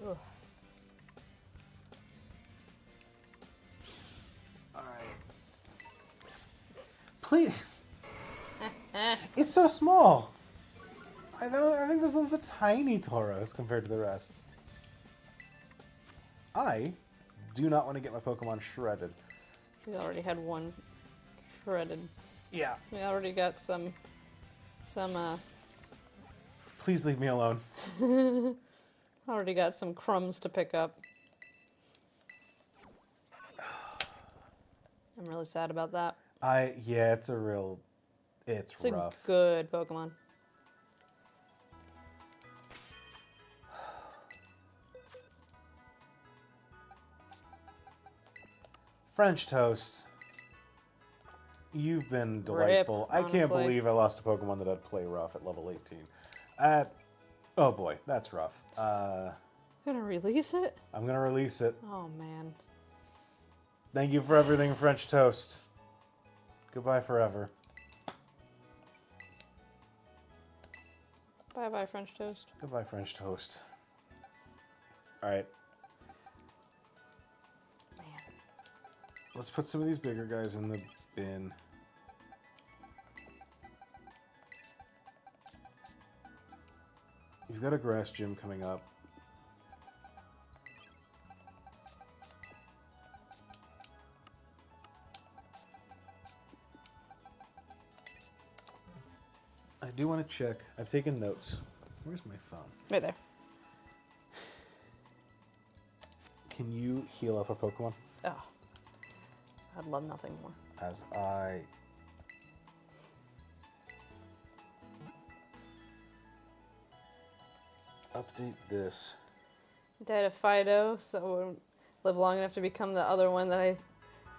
Ugh. All right. Please. It's so small. I think this one's a tiny Tauros compared to the rest. I do not want to get my Pokemon shredded. We already had one shredded. Yeah. We already got some Please leave me alone. already got some crumbs to pick up. I'm really sad about that. Yeah, it's It's rough. a good Pokemon. French toast. You've been delightful. I can't honestly. believe I lost a Pokemon that I'd play rough at level 18. Oh boy, that's rough. Gonna release it? I'm gonna release it. Oh man. Thank you for everything, French toast. Goodbye forever. Bye bye, French toast. Goodbye, French toast. All right, Man. let's put some of these bigger guys in the bin. You've got a grass gym coming up. I do want to check. I've taken notes. Where's my phone? Right there. Can you heal up a Pokemon? Oh. I'd love nothing more. As I... update this. Died of Fido, so we'll live long enough to become the other one that I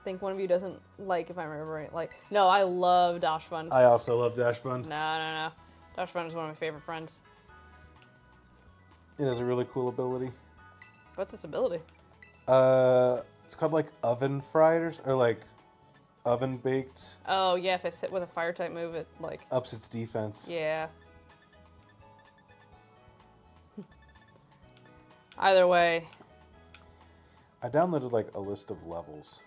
think one of you doesn't like, if I remember right. Like, no, I love Dachshund. I also love Dashbund. No. Dachshund is one of my favorite friends. It has a really cool ability. What's its ability? It's called like oven fried or like oven baked. Oh, yeah, if it's hit with a fire type move, it, like, Ups its defense. yeah. Either way, I downloaded like a list of levels.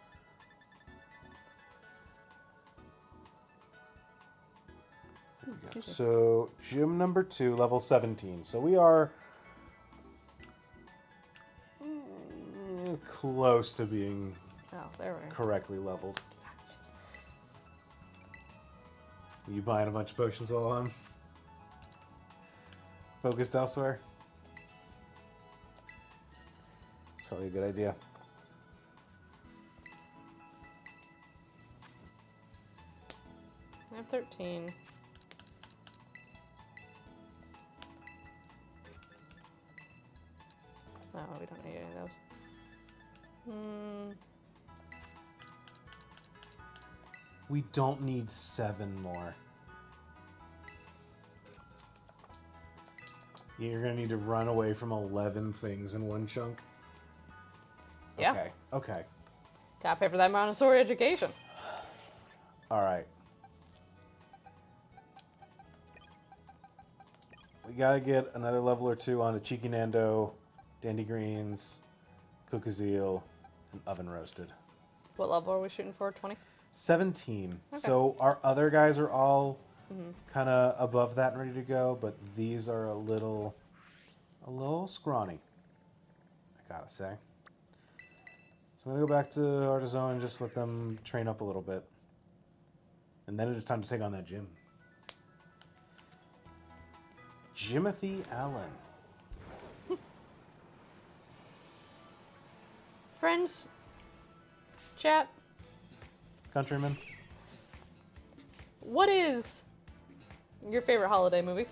Here we go. Excuse me. So gym number 2, level 17. So we are close to being Oh, there we go. correctly leveled. You buying a bunch of potions while I'm focused elsewhere? It's probably a good idea. I have 13. No, we don't need any of those. We don't need 7 more. You're gonna need to run away from 11 things in one chunk. Yeah. Okay. Okay. Gotta pay for that Montessori education. All right. We gotta get another level or 2 onto Cheeky Nando, Dandy Greens, Cookazeel, and Oven Roasted. What level are we shooting for? 20? 17. Okay. So our other guys are all kind of above that and ready to go, but these are a little scrawny, I gotta say. So I'm gonna go back to Artisan and just let them train up a little bit. And then it is time to take on that gym. Jimothy Allen. Friends, chat, Countryman. what is your favorite holiday movie?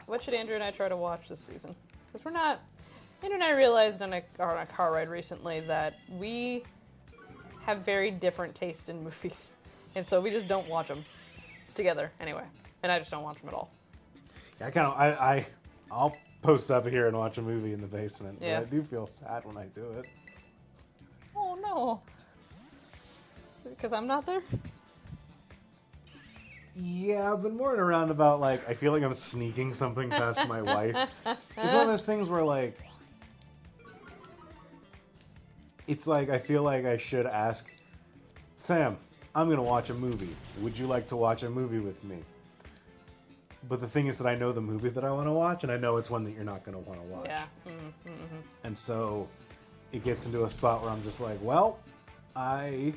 What should Andrew and I try to watch this season? Because we're not... Andrew and I realized on a car ride recently that we have very different taste in movies. And so we just don't watch them together anyway. And I just don't watch them at all. Yeah, I'll post up here and watch a movie in the basement. Yeah. But I do feel sad when I do it. Oh no. Because I'm not there? Yeah, I've been more in a roundabout, like, I feel like I'm sneaking something past my wife. It's one of those things where, like, it's like, I feel like I should ask, Sam, I'm going to watch a movie. Would you like to watch a movie with me? But the thing is that I know the movie that I want to watch, and I know it's one that you're not going to want to watch. Yeah. And so it gets into a spot where I'm just like, well, I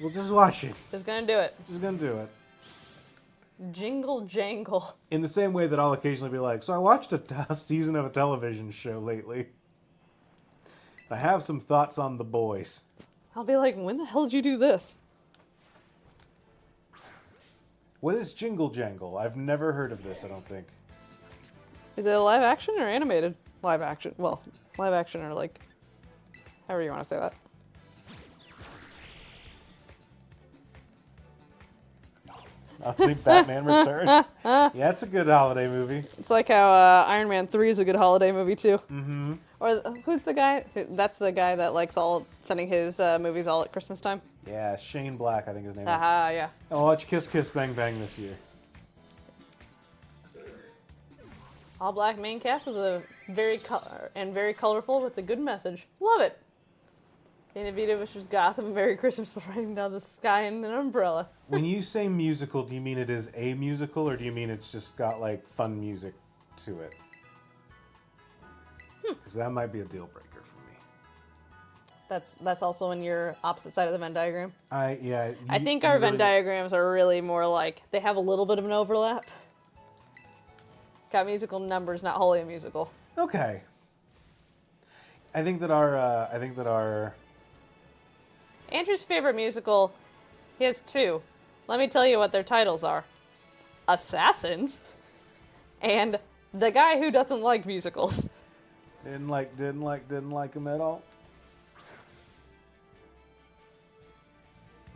will just watch it. Just gonna do it. Just going to do it. Jingle jangle. In the same way that I'll occasionally be like, so I watched a season of a television show lately. I have some thoughts on The Boys. I'll be like, when the hell did you do this? What is Jingle Jangle? I've never heard of this, I don't think. Is it a live action or animated? Live action. Well, live action or like, however you want to say that. Obviously, Batman Returns. Yeah, it's a good holiday movie. It's like how Iron Man 3 is a good holiday movie too. Mm-hmm. Or who's the guy? That's the guy that likes sending his movies all at Christmas time. Yeah, Shane Black, I think his name is. Aha, yeah. I'll watch Kiss Kiss Bang Bang this year. All black main cast is a very colorful with a good message. Love it. Dana Vita wishes Gotham Merry Christmas for riding down the sky in an umbrella. When you say musical, do you mean it is a musical, or do you mean it's just got, like, fun music to it? Because that might be a deal breaker for me. That's also in your opposite side of the Venn diagram. I think our Venn diagrams are really more like they have a little bit of an overlap. Got musical numbers, not wholly a musical. Okay. I think that our Andrew's favorite musical, he has 2. Let me tell you what their titles are. Assassins and The Guy Who Doesn't Like Musicals. didn't like him at all.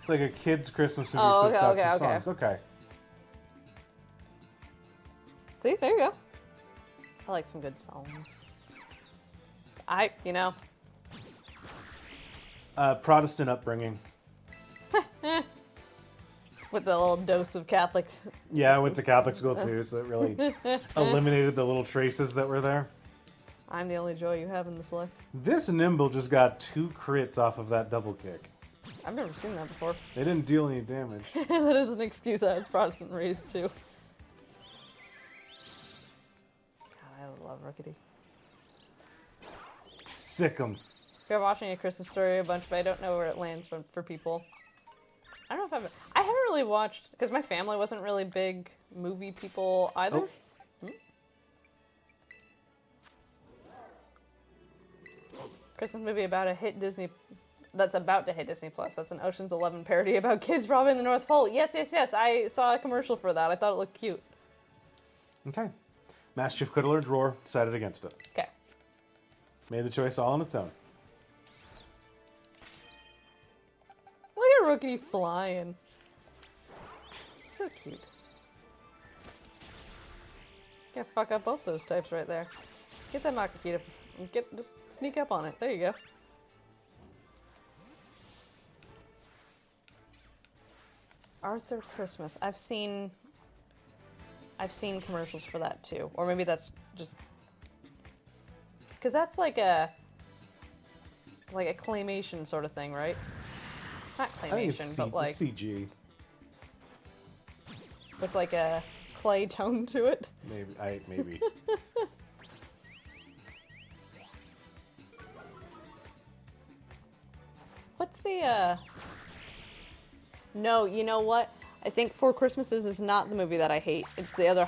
It's like a kid's Christmas movie, Oh, so it's got okay, some okay. songs. Okay. See, there you go. I like some good songs. Protestant upbringing. With the little dose of Catholic. Yeah, I went to Catholic school too, so it really eliminated the little traces that were there. I'm the only joy you have in this life. This Nimble just got 2 crits off of that double kick. I've never seen that before. They didn't deal any damage. That is an excuse I was Protestant raised too. God, I love Rookity. Sick 'em. We're watching A Christmas Story a bunch, but I don't know where it lands for people. I don't know if I haven't really watched, because my family wasn't really big movie people either. Oh. Christmas movie about that's about to hit Disney Plus. That's an Ocean's 11 parody about kids robbing the North Pole. Yes. I saw a commercial for that. I thought it looked cute. Okay. Mischief Cuddler Drawer decided against it. Okay. Made the choice all on its own. Look at Rookie flying. So cute. Gonna fuck up both those types right there. Get that Makakita. Just sneak up on it. There you go. Arthur Christmas. I've seen commercials for that too. Or maybe that's just because that's like a claymation sort of thing, right? Not I think claymation, it's but like CG. with like a clay tone to it. Maybe. What's the No, you know what? I think Four Christmases is not the movie that I hate. It's the other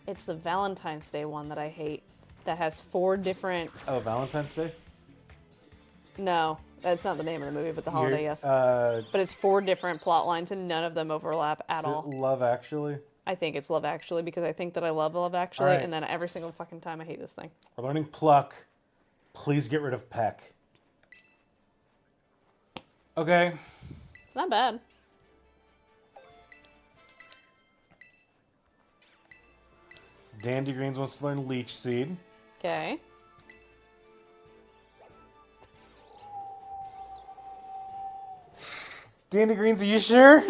it's the Valentine's Day one that I hate. That has 4 different. Oh, Valentine's Day? No, that's not the name of the movie, but the holiday, yes. But But it's 4 different plot lines and none of them overlap at all. Love Actually? I think it's Love Actually because I think that I love Love Actually, All right. and then every single fucking time I hate this thing. We're learning Pluck. Please get rid of Peck. Okay. It's not bad. Dandy Greens wants to learn Leech Seed. Okay. Dandy Greens, are you sure?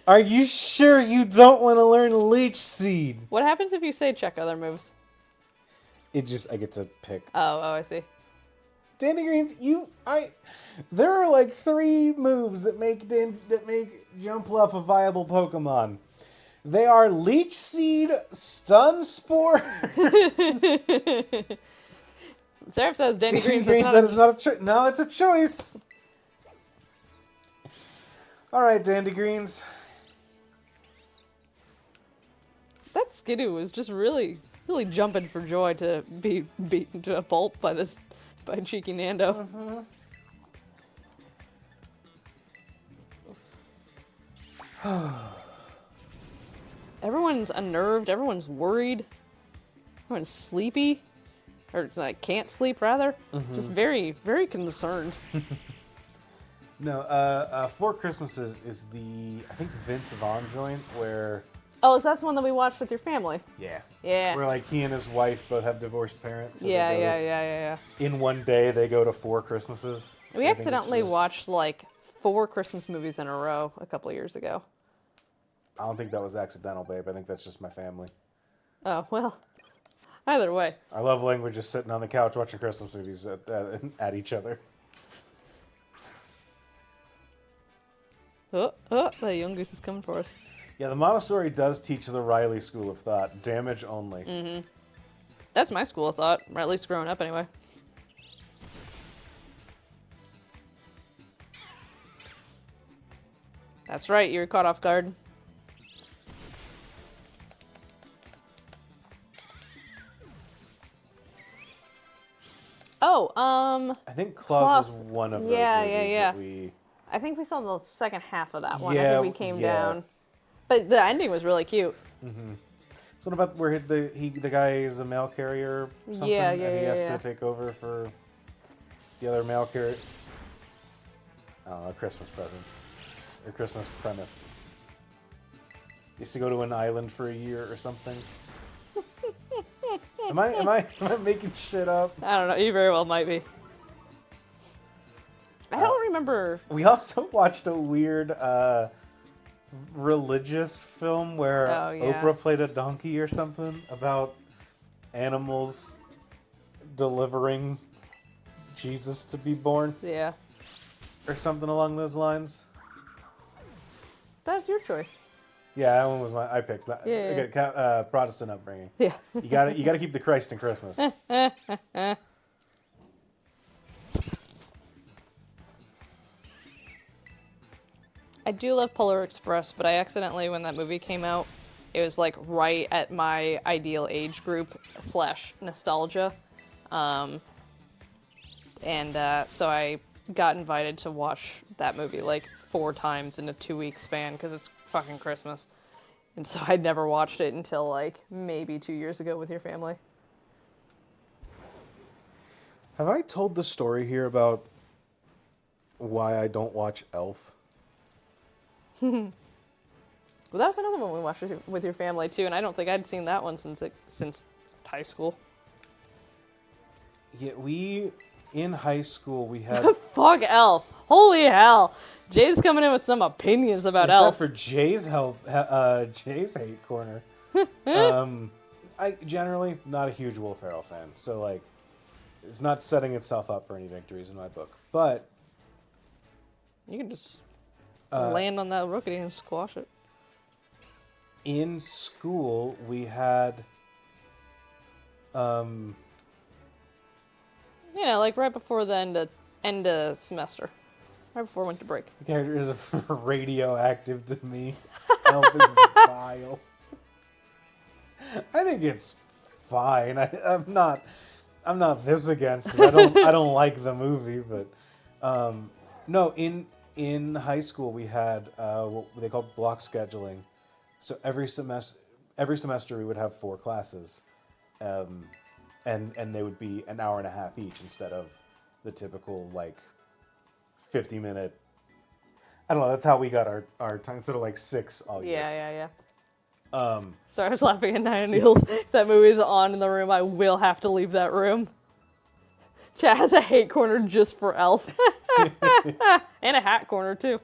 Are you sure you don't want to learn Leech Seed? What happens if you say check other moves? I get to pick. Oh, I see. Dandy Greens, there are like 3 moves that make Jumpluff a viable Pokemon. They are Leech Seed, Stun Spore. Seraph says Dandy Greens that is not a choice. No, it's a choice. All right, Dandy Greens. That Skidoo was just really jumping for joy to be beaten to a pulp by Cheeky Nando. Everyone's unnerved. Everyone's worried. Everyone's sleepy, or like can't sleep rather. Just very, very concerned. No, Four Christmases is I think Vince Vaughn joint where. Oh, so that's the one that we watched with your family. Yeah. Yeah. Where like he and his wife both have divorced parents. So Yeah. In one day, they go to 4 Christmases. We accidentally watched like 4 Christmas movies in a row a couple of years ago. I don't think that was accidental, babe. I think that's just my family. Oh, well, either way. Our love language is sitting on the couch watching Christmas movies at each other. Oh, the young goose is coming for us. Yeah, the Montessori does teach the Riley school of thought. Damage only. That's my school of thought, or at least growing up anyway. That's right, you were caught off guard. Oh, I think Claus was Claus- one of those yeah, movies yeah. that we... I think we saw the second half of that one Yeah, after we came down. But the ending was really cute. Something about where the guy is a mail carrier or something? Yeah, and he has yeah. to take over for the other mail carrier. I don't know, Christmas presents. Or Christmas premise. He used to go to an island for a year or something. Am I making shit up? I don't know, you very well might be. I don't remember. We also watched a weird religious film where Oh, yeah. Oprah played a donkey or something about animals delivering Jesus to be born Yeah. or something along those lines. That's your choice. Yeah, that one was I picked that. Yeah. Okay, Protestant upbringing. Yeah. You gotta keep the Christ in Christmas. I do love Polar Express, but I accidentally, when that movie came out, it was like right at my ideal age group / nostalgia. So I got invited to watch that movie like 4 times in a 2-week span because it's fucking Christmas. And so I'd never watched it until like maybe 2 years ago with your family. Have I told the story here about why I don't watch Elf? Well, that was another one we watched with your family too, and I don't think I'd seen that one since high school. Yeah, in high school we had Fuck Elf! Holy hell! Jay's coming in with some opinions about except Elf. for Jay's hate corner. I generally not a huge Will Ferrell fan, so like it's not setting itself up for any victories in my book. But You can just land on that rookity and squash it. in school we had You know, like right before the end of semester. Right before winter break. the character is radioactive to me. Elf is vile. I think it's fine. I'm not this against it. I don't like the movie, but no. In high school we had what they called block scheduling. So every semester we would have 4 classes, and they would be an hour and a half each instead of the typical like 50-minute. I don't know. That's how we got our time. Instead of like 6 all year. Yeah. Sorry, I was laughing at Nine Needles. If that movie's on in the room, I will have to leave that room. Chat has a hate corner just for Elf. And a hat corner, too.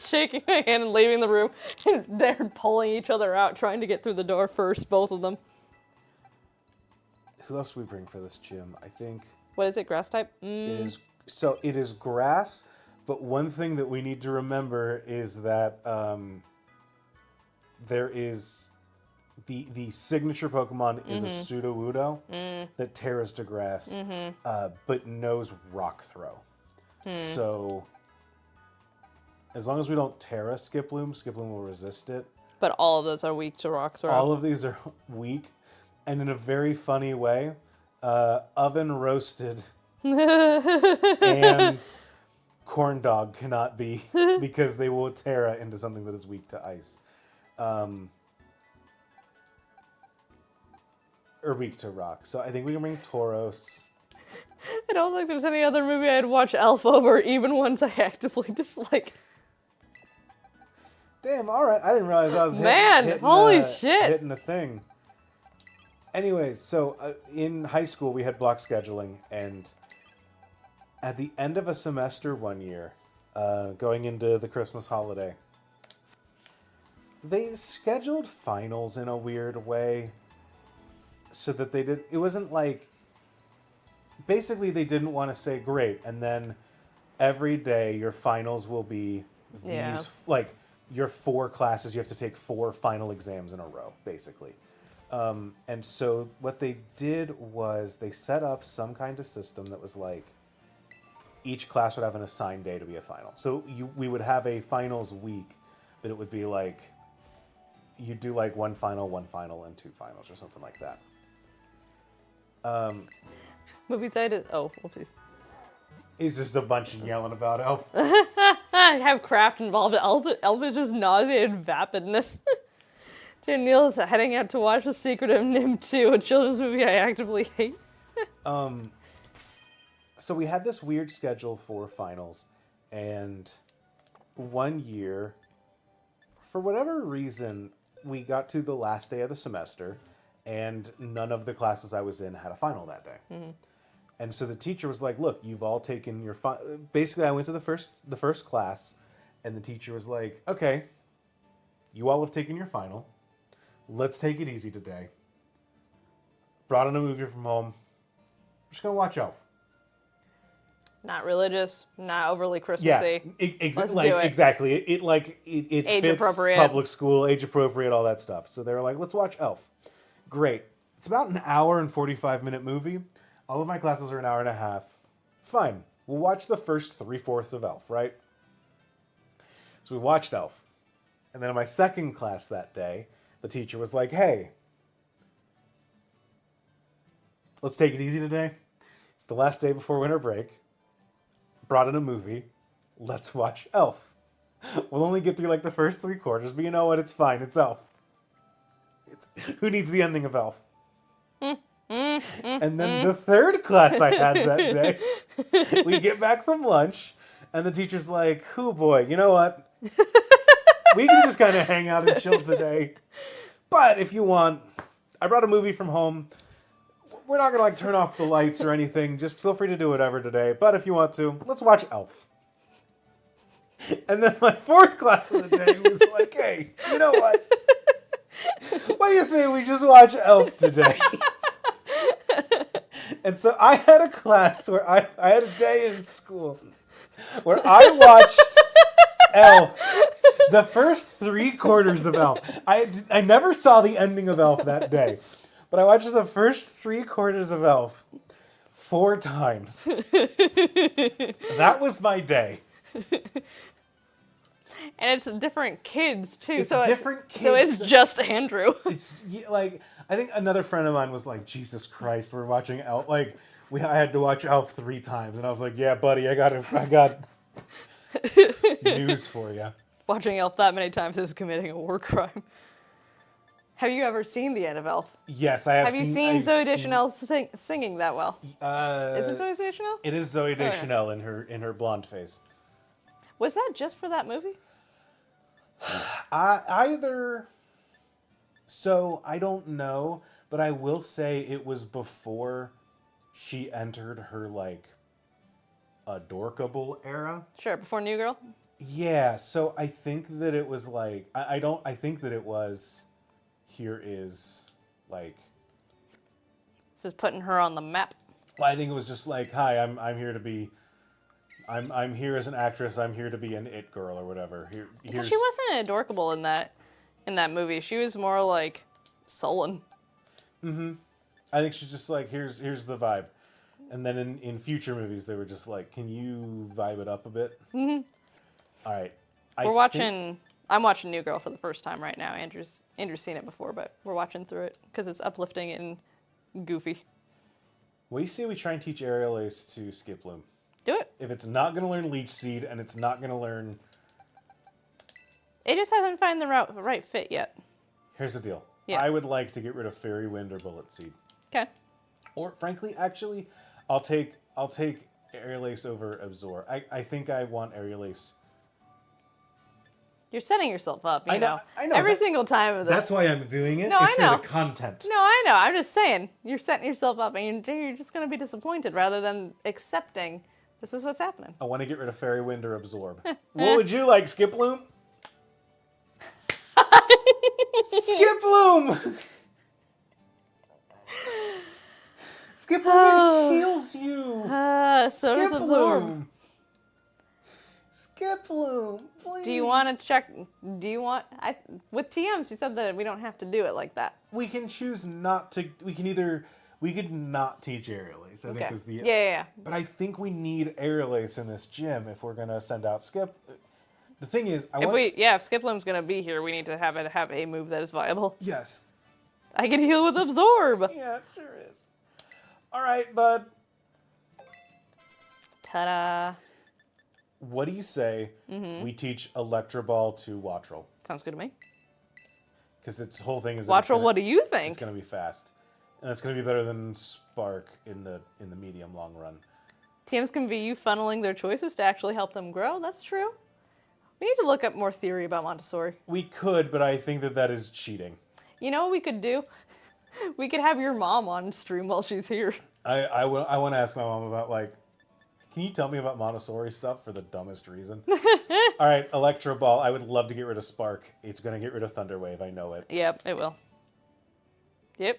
Shaking my hand and leaving the room. And they're pulling each other out, trying to get through the door first, both of them. Who else do we bring for this gym? I think What is it, grass type? it is grass. But one thing that we need to remember is that there is the signature Pokemon is a Sudowoodo that tears to grass, but knows Rock Throw. So as long as we don't Terra Skiploom will resist it. But all of those are weak to rock throw. All of these are weak, and in a very funny way, oven roasted and corn dog cannot be because they will Terra into something that is weak to ice. Or weak to rock. So I think we can bring Tauros. I don't think there's any other movie I'd watch Elf over, even ones I actively dislike. Damn, alright. I didn't realize I was holy shit. hitting the thing. Anyways, so in high school we had block scheduling, and at the end of a semester one year, going into the Christmas holiday, they scheduled finals in a weird way so that it wasn't like, basically they didn't want to say, great, and then every day your finals will be these, like, your 4 classes, you have to take 4 final exams in a row, basically. And so what they did was they set up some kind of system that was like, each class would have an assigned day to be a final. So we would have a finals week, but it would be like, you do like 1 final, and 2 finals, or something like that. Movies I did. Oh, whoopsies. It's just a bunch of yelling about Elf. Have craft involved. Elf is just nauseated vapidness. Jim Neal is heading out to watch The Secret of Nim 2, a children's movie I actively hate. So we had this weird schedule for finals, and one year, for whatever reason, we got to the last day of the semester, and none of the classes I was in had a final that day. Mm-hmm. And so the teacher was like, look, you've all taken your basically I went to the first class, and the teacher was like, okay, you all have taken your final. Let's take it easy today. Brought in a movie from home. We're just going to watch Elf. Not religious, not overly Christmassy. Let's do it. Exactly. It Age fits appropriate. public school, age appropriate, all that stuff. So they were like, let's watch Elf. Great. It's about an hour and 45-minute movie. All of my classes are an hour and a half. Fine. We'll watch the first 3/4 of Elf, right? So we watched Elf. And then in my second class that day, the teacher was like, hey, let's take it easy today. It's the last day before winter break. Brought in a movie. Let's watch Elf. We'll only get through like the first 3/4, but you know what? It's fine. It's Elf. Who needs the ending of Elf? And then the third class I had that day, we get back from lunch, and the teacher's like, "Hoo boy, you know what? We can just kind of hang out and chill today. But if you want, I brought a movie from home. We're not gonna like turn off the lights or anything. Just feel free to do whatever today. But if you want to, let's watch Elf." And then my fourth class of the day was like, "Hey, you know what? Why do you say we just watch Elf today?" And so I had a class where I had a day in school where I watched Elf. The first 3/4 of Elf. I never saw the ending of Elf that day. But I watched the first 3/4 of Elf 4 times. That was my day. And it's different kids, too. It's so different kids. So it's just Andrew. It's like, I think another friend of mine was like, Jesus Christ, we're watching Elf. Like, I had to watch Elf 3 times. And I was like, yeah, buddy, I got news for you. Watching Elf that many times is committing a war crime. Have you ever seen the end of Elf? Yes, I have. Have you seen Zooey Deschanel singing that well? Is it Zooey Deschanel? It is Zooey yeah. Deschanel in her blonde face. Was that just for that movie? So I don't know, but I will say it was before she entered her like adorkable era. Sure, before New Girl? Yeah, so I think that it was like I think that it was here is like This is putting her on the map. well, I think it was just like, hi, I'm here to be I'm here as an actress, I'm here to be an it girl or whatever. Because she wasn't adorkable in that movie. She was more like sullen. Mm-hmm. I think she's just like, here's the vibe. And then in future movies, they were just like, can you vibe it up a bit? Mm-hmm. All right. I'm watching New Girl for the first time right now. Andrew's seen it before, but we're watching through it because it's uplifting and goofy. Well, you say we try and teach Aerial Ace to Skip Loom. Do it. If it's not going to learn Leech Seed and it's not going to learn... It just hasn't found the right fit yet. Here's the deal. Yeah. I would like to get rid of Fairy Wind or Bullet Seed. Okay. Or, frankly, actually, I'll take Aerial Ace over Absorb. I think I want Aerial Ace. You're setting yourself up, you know. I know. Every single time of this. That's why I'm doing it. No, it's I know. for the content. No, I know. I'm just saying. You're setting yourself up, and you're just going to be disappointed rather than accepting this is what's happening. I want to get rid of Fairy Wind or Absorb. What would you like, Skip Loom? Skip Loom! Skip Loom heals you. So does Skip Absorb. Loom. Skip Loom, please. Do you want to check? With TMs, you said that we don't have to do it like that. We can choose not to. We could not teach Aerial Ace. I think is the. Yeah. But I think we need Aerial Ace in this gym if we're gonna send out Skip. The thing is, if Skip Loom's gonna be here, we need to have a move that is viable. Yes. I can heal with Absorb. Yeah, it sure is. All right, bud. Ta-da. What do you say we teach Electro Ball to Wattrel? Sounds good to me. Because its whole thing is Wattrel, what do you think? It's going to be fast, and it's going to be better than Spark in the medium long run. TMs can be you funneling their choices to actually help them grow. That's true. We need to look up more theory about Montessori. We could, but I think that is cheating. You know what we could do? We could have your mom on stream while she's here. I want to ask my mom about like. Can you tell me about Montessori stuff for the dumbest reason? All right, Electro Ball. I would love to get rid of Spark. It's going to get rid of Thunder Wave. I know it. Yep, it will. Yep.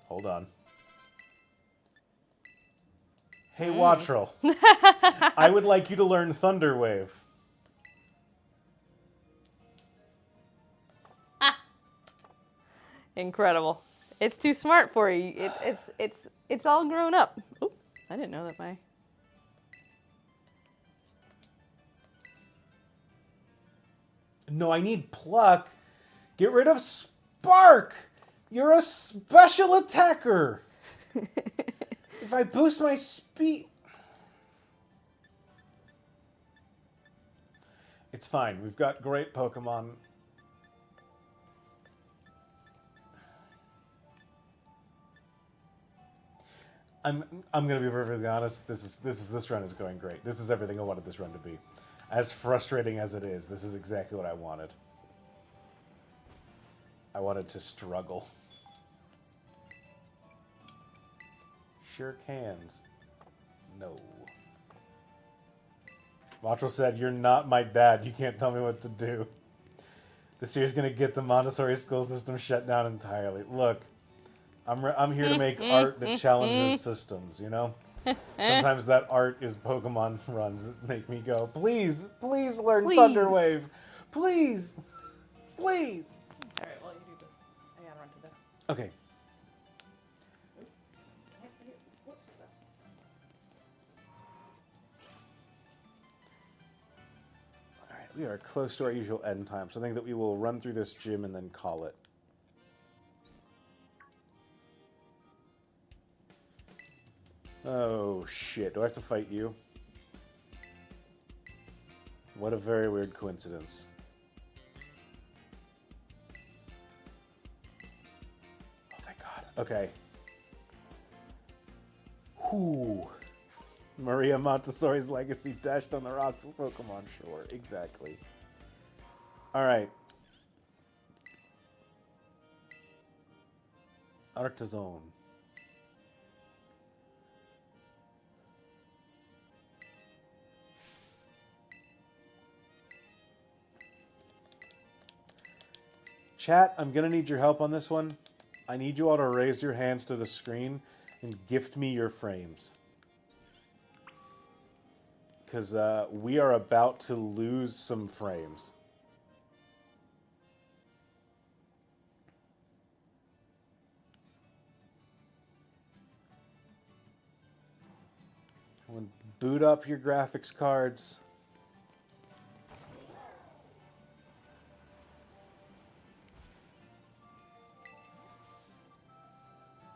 Hold on. Hey, Wattrel. I would like you to learn Thunder Wave. Incredible. It's too smart for you. It's all grown up. Oop, I didn't know that my... No, I need Pluck. Get rid of Spark. You're a special attacker. If I boost my speed... It's fine. We've got great Pokemon. I'm gonna be perfectly honest. This run is going great. This is everything I wanted this run to be. As frustrating as it is, this is exactly what I wanted. I wanted to struggle. Sure cans. No. Wattrel said, "You're not my dad. You can't tell me what to do." This year's gonna get the Montessori school system shut down entirely. Look, I'm here to make art that challenges systems, you know? Sometimes that art is Pokemon runs that make me go, please, please learn Thunder Wave. Please, please. All right, well, you do this. I gotta run to this. Okay. All right, we are close to our usual end time, so I think that we will run through this gym and then call it. Oh, shit. Do I have to fight you? What a very weird coincidence. Oh, thank God. Okay. Whew. Maria Montessori's legacy dashed on the rocks of Pokemon Shore. Exactly. Alright. Artazone. Chat, I'm going to need your help on this one. I need you all to raise your hands to the screen and gift me your frames. Because we are about to lose some frames. Boot up your graphics cards.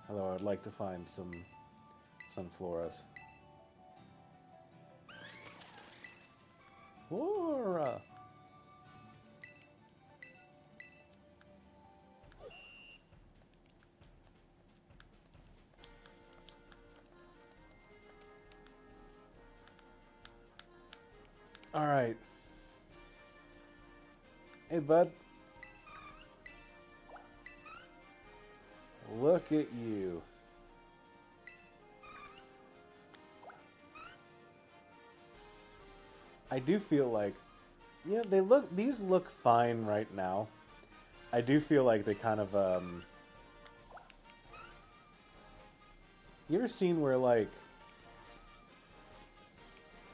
Although I'd like to find some Sunfloras. Flora! Alright. Hey, bud. Look at you. I do feel like, yeah, these look fine right now. I do feel like they kind of, you ever seen where, like,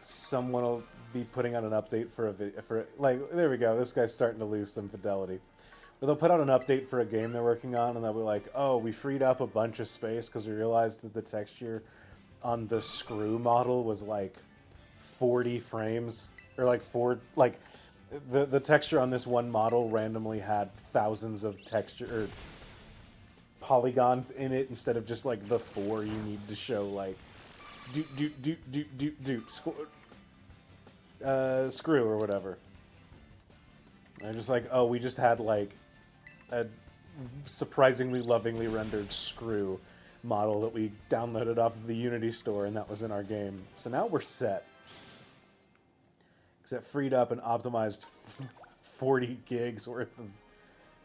someone will be putting out an update for a video, like, there we go, this guy's starting to lose some fidelity. But they'll put out an update for a game they're working on, and they'll be like, oh, we freed up a bunch of space because we realized that the texture on the screw model was, like, 40 frames, or, like, the texture on this one model randomly had thousands of texture, or polygons in it, instead of just, like, the 4 you need to show, like, screw, or whatever. And I'm just like, oh, we just had, like, a surprisingly lovingly rendered screw model that we downloaded off of the Unity store, and that was in our game. So now we're set. Because it freed up and optimized 40 gigs worth of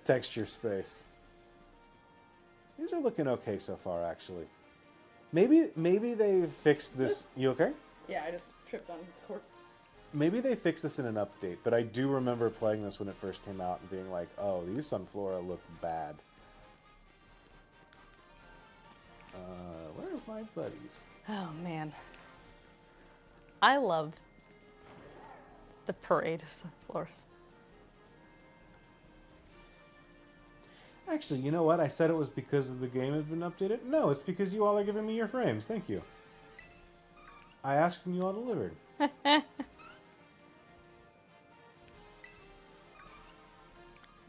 texture space. These are looking okay so far, actually. Maybe they fixed this. You okay? Yeah, I just tripped on the corpse. Maybe they fixed this in an update, but I do remember playing this when it first came out and being like, oh, these Sunflora look bad. Where's my buddies? Oh man. I love the parade of sunflowers. Actually, you know what? I said it was because the game had been updated. No, it's because you all are giving me your frames. Thank you. I asked and you all delivered. I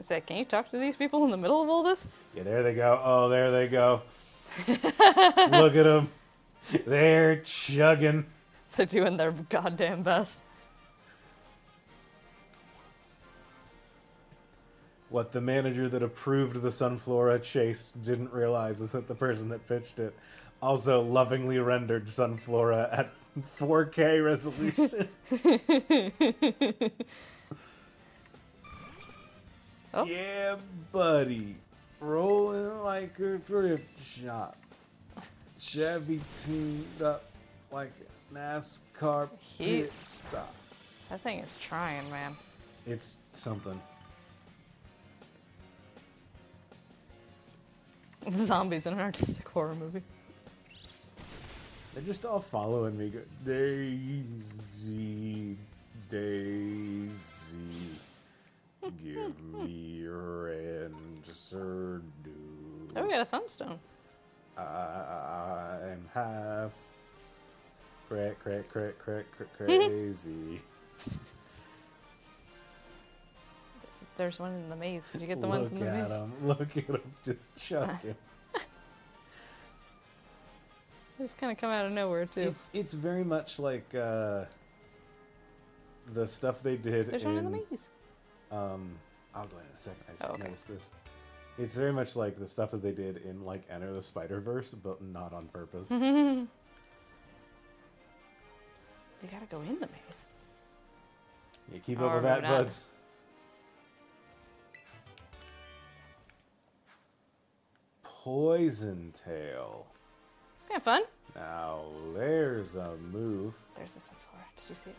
said, can you talk to these people in the middle of all this? Yeah, there they go. Oh, there they go. Look at them. They're chugging. They're doing their goddamn best. What the manager that approved the Sunflora chase didn't realize is that the person that pitched it also lovingly rendered Sunflora at 4K resolution. Oh. Yeah, buddy. Rolling like a thrift shop. Chevy tuned up like a NASCAR pit stop. That thing is trying, man. It's something. Zombies in an artistic horror movie. They're just all following me. Daisy, Daisy, give me red Sir do. Oh, we got a sunstone. I'm half crazy. There's one in the maze. Did you get the ones in the maze? Look at him, just chucking. They just kind of come out of nowhere, too. It's very much like the stuff they did There's one in the maze. I'll go in a second. I just okay. noticed this. It's very much like the stuff that they did in like Enter the Spider-Verse, but not on purpose. You gotta go in the maze. Yeah, keep up with that, maybe not. buds. Poison Tail. It's kind of fun. Now there's a move. There's the sunflower. Did you see it?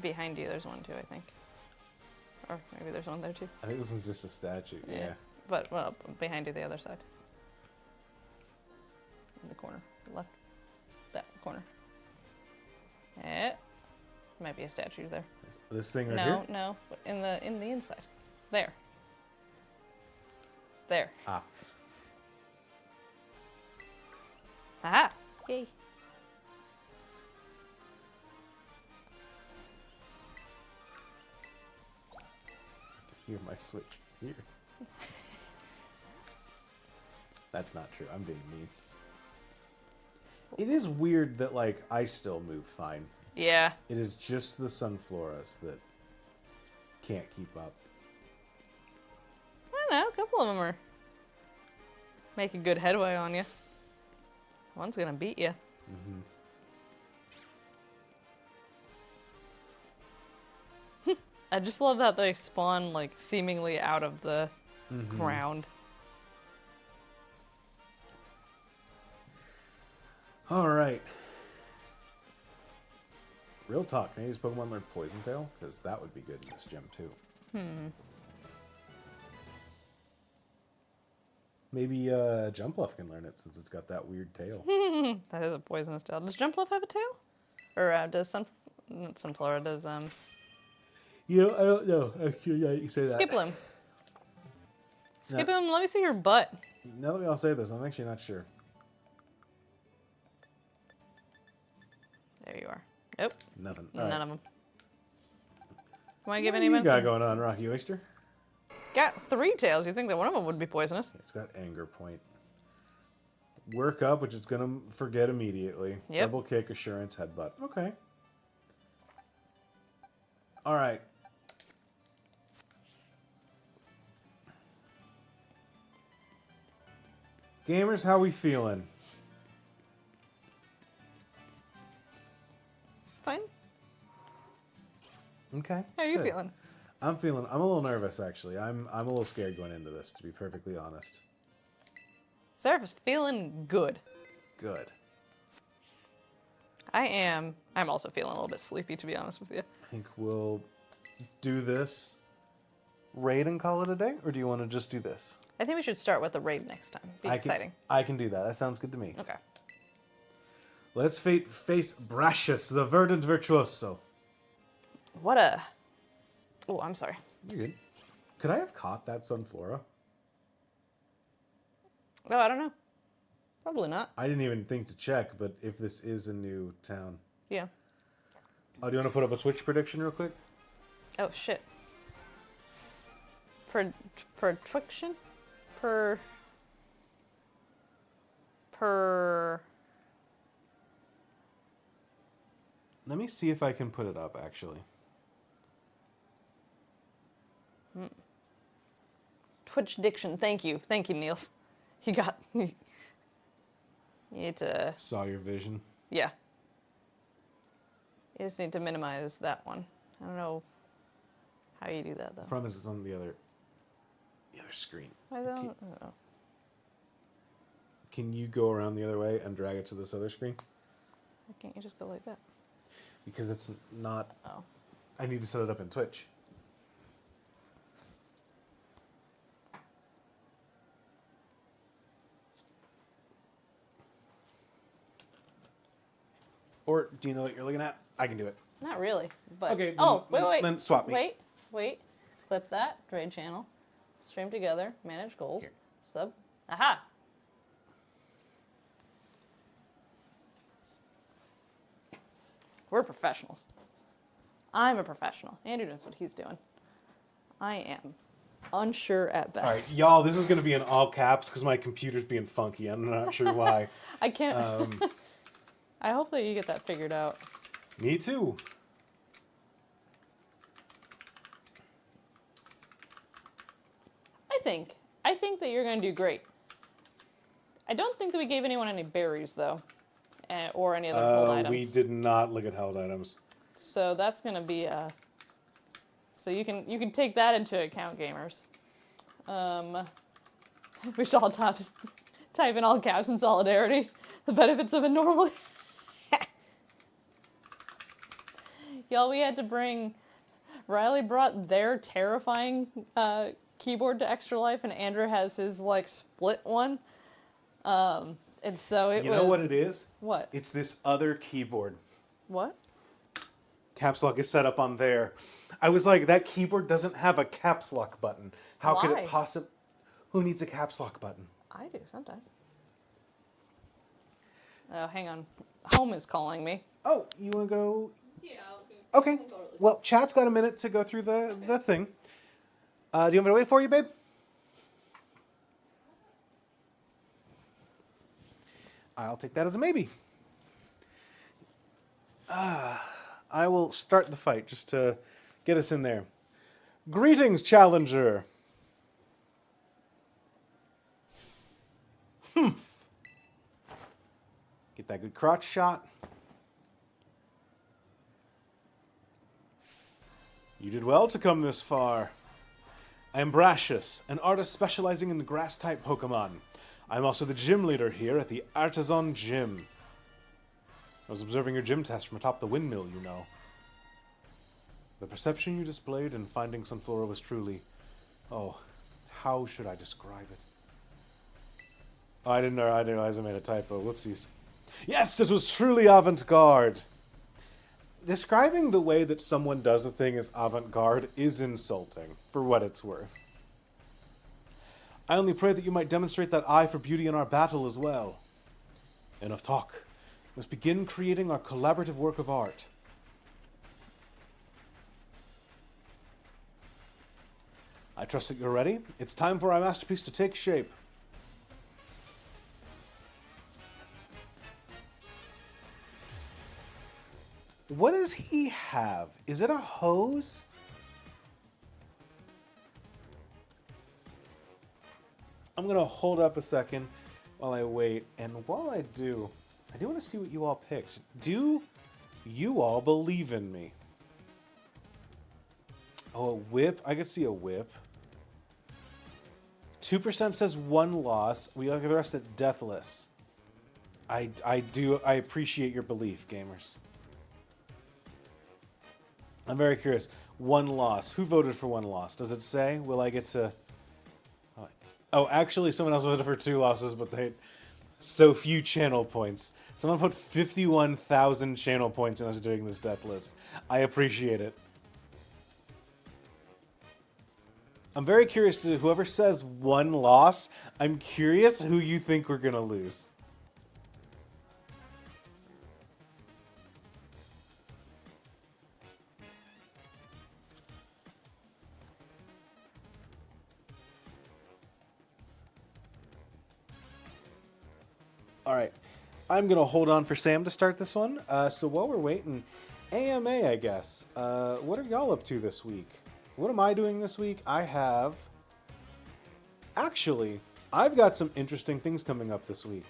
Behind you, there's one too, I think. Or maybe there's one there too. I think this is just a statue. Yeah. But, well, behind you, the other side. In the corner. Left. That corner. Might be a statue there. This thing right No, here? no. In the inside. There. There. Ah. Aha! Yay. Hear my switch here. That's not true. I'm being mean. It is weird that, like, I still move fine. Yeah. It is just the Sunfloras that can't keep up. I don't know. A couple of them are making good headway on you. One's gonna beat you. I just love that they spawn, like, seemingly out of the ground. All right. Real talk, can I use Pokemon learn Poison Tail? Because that would be good in this gym, too. Maybe Jumpluff can learn it since it's got that weird tail. That is a poisonous tail. Does Jumpluff have a tail? Or does not Sunflower, does You know, I don't know. Actually, yeah, you say that. Skiploom. Skiploom, let me see your butt. Now that we all say this, I'm actually not sure. There you are. Nope. Nothing. None of them. Want to give What any do you men got some? going on, Rocky Oyster? Got 3 tails. You think that one of them would be poisonous? It's got Anger Point. Work up, which it's going to forget immediately. Yep. Double kick, assurance, headbutt. Okay. All right. Gamers, how we feeling? Fine. Okay. How are you good. feeling? I'm a little nervous, actually. I'm a little scared going into this, to be perfectly honest. Seraph is feeling good. Good. I'm also feeling a little bit sleepy, to be honest with you. I think we'll do this. raid and call it a day, or do you want to just do this? I think we should start with the raid next time. Be exciting. I can do that. That sounds good to me. Okay. Let's face Brachus, the verdant virtuoso. What a... Oh, I'm sorry. You're good. Could I have caught that Sunflora? No, I don't know. Probably not. I didn't even think to check, but if this is a new town. Yeah. Oh, do you want to put up a Twitch prediction real quick? Oh, shit. Prediction? Per... Let me see if I can put it up, actually. Twitch diction. Thank you. Thank you, Niels. You got... You need to... Saw your vision. Yeah. You just need to minimize that one. I don't know how you do that, though. Promise it's on the other screen. I don't know. Can you go around the other way and drag it to this other screen? Why can't you just go like that? Because it's not... Oh. I need to set it up in Twitch. Or do you know what you're looking at? I can do it. Not really, but... Okay, Oh, then- wait. then swap me. Wait. Clip that. Trade channel. Stream together. Manage goals. Here. Sub. Aha! We're professionals. I'm a professional. Andrew knows what he's doing. I am unsure at best. All right, y'all, this is going to be in all caps because my computer's being funky. I'm not sure why. I can't... I hope that you get that figured out. Me too. I think that you're going to do great. I don't think that we gave anyone any berries, though, or any other hold items. We did not look at held items. So that's going to be so you can take that into account, gamers. We should all type in all caps in solidarity. The benefits of a normal... Y'all, we had to bring... Riley brought their terrifying keyboard to Extra Life, and Andrew has his, like, split one. And so it was... You know what it is? What? It's this other keyboard. What? Caps lock is set up on there. I was like, that keyboard doesn't have a caps lock button. How could Why? it possibly... Who needs a caps lock button? I do, sometimes. Oh, hang on. Home is calling me. Oh, you want to go... Yeah, Okay. Well, chat's got a minute to go through the thing. Do you want me to wait for you, babe? I'll take that as a maybe. I will start the fight just to get us in there. Greetings, challenger. Humph. Get that good crotch shot. You did well to come this far. I am Brachus, an artist specializing in the grass-type Pokemon. I'm also the gym leader here at the Artisan Gym. I was observing your gym test from atop the windmill, you know. The perception you displayed in finding Sunflora was truly... Oh, how should I describe it? Oh, I didn't realize I made a typo. Whoopsies. Yes, it was truly avant-garde. Describing the way that someone does a thing as avant-garde is insulting, for what it's worth. I only pray that you might demonstrate that eye for beauty in our battle as well. Enough talk. Let's begin creating our collaborative work of art. I trust that you're ready. It's time for our masterpiece to take shape. What does he have? Is it a hose? I'm going to hold up a second while I wait. And while I do want to see what you all picked. Do you all believe in me? Oh, a whip? I could see a whip. 2% says one loss. We got the rest at deathless. I appreciate your belief, gamers. I'm very curious. one loss. Who voted for one loss? Does it say? Will I get to... Oh, actually, someone else voted for 2 losses, but they had so few channel points. Someone put 51,000 channel points in us doing this death list. I appreciate it. I'm very curious to whoever says 1 loss, I'm curious who you think we're going to lose. All right, I'm gonna hold on for Sam to start this one. So while we're waiting, AMA, I guess. What are y'all up to this week? What am I doing this week? Actually, I've got some interesting things coming up this week.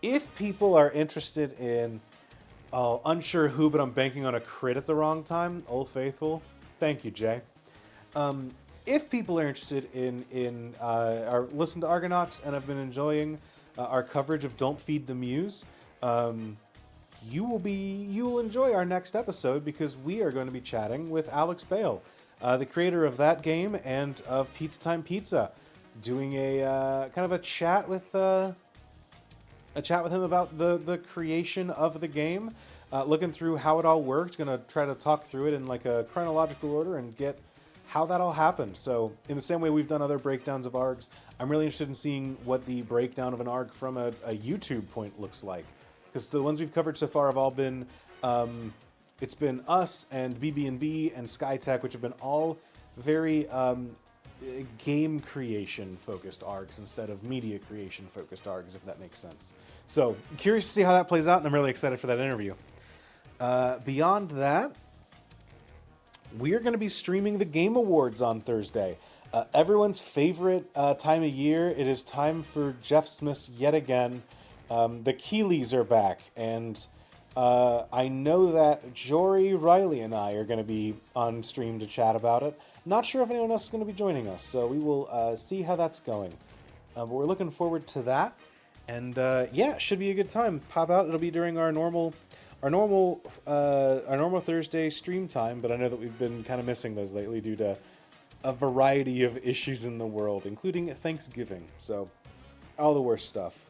If people are interested in, unsure who, but I'm banking on a crit at the wrong time, Old Faithful. Thank you, Jay. If people are interested in listen to ARGonauts and have been enjoying our coverage of Don't Feed the Muse, you will enjoy our next episode because we are going to be chatting with Alex Bale, the creator of that game and of Pizza Time Pizza, doing a kind of a chat with him about the creation of the game, looking through how it all worked. Going to try to talk through it in like a chronological order and get how that all happened. So in the same way we've done other breakdowns of ARGs, I'm really interested in seeing what the breakdown of an ARG from a YouTube point looks like. Because the ones we've covered so far have all been, it's been us and BB&B and SkyTech, which have been all very game creation focused ARGs instead of media creation focused ARGs, if that makes sense. So curious to see how that plays out, and I'm really excited for that interview. Beyond that, we are going to be streaming the Game Awards on Thursday. Everyone's favorite time of year. It is time for Jeff Smith's yet again. The Keeleys are back, and I know that Jory, Riley, and I are going to be on stream to chat about it. Not sure if anyone else is going to be joining us, so we will see how that's going. But we're looking forward to that, and yeah, it should be a good time. Pop out. It'll be during our normal Thursday stream time, but I know that we've been kind of missing those lately due to a variety of issues in the world, including Thanksgiving. So, all the worst stuff.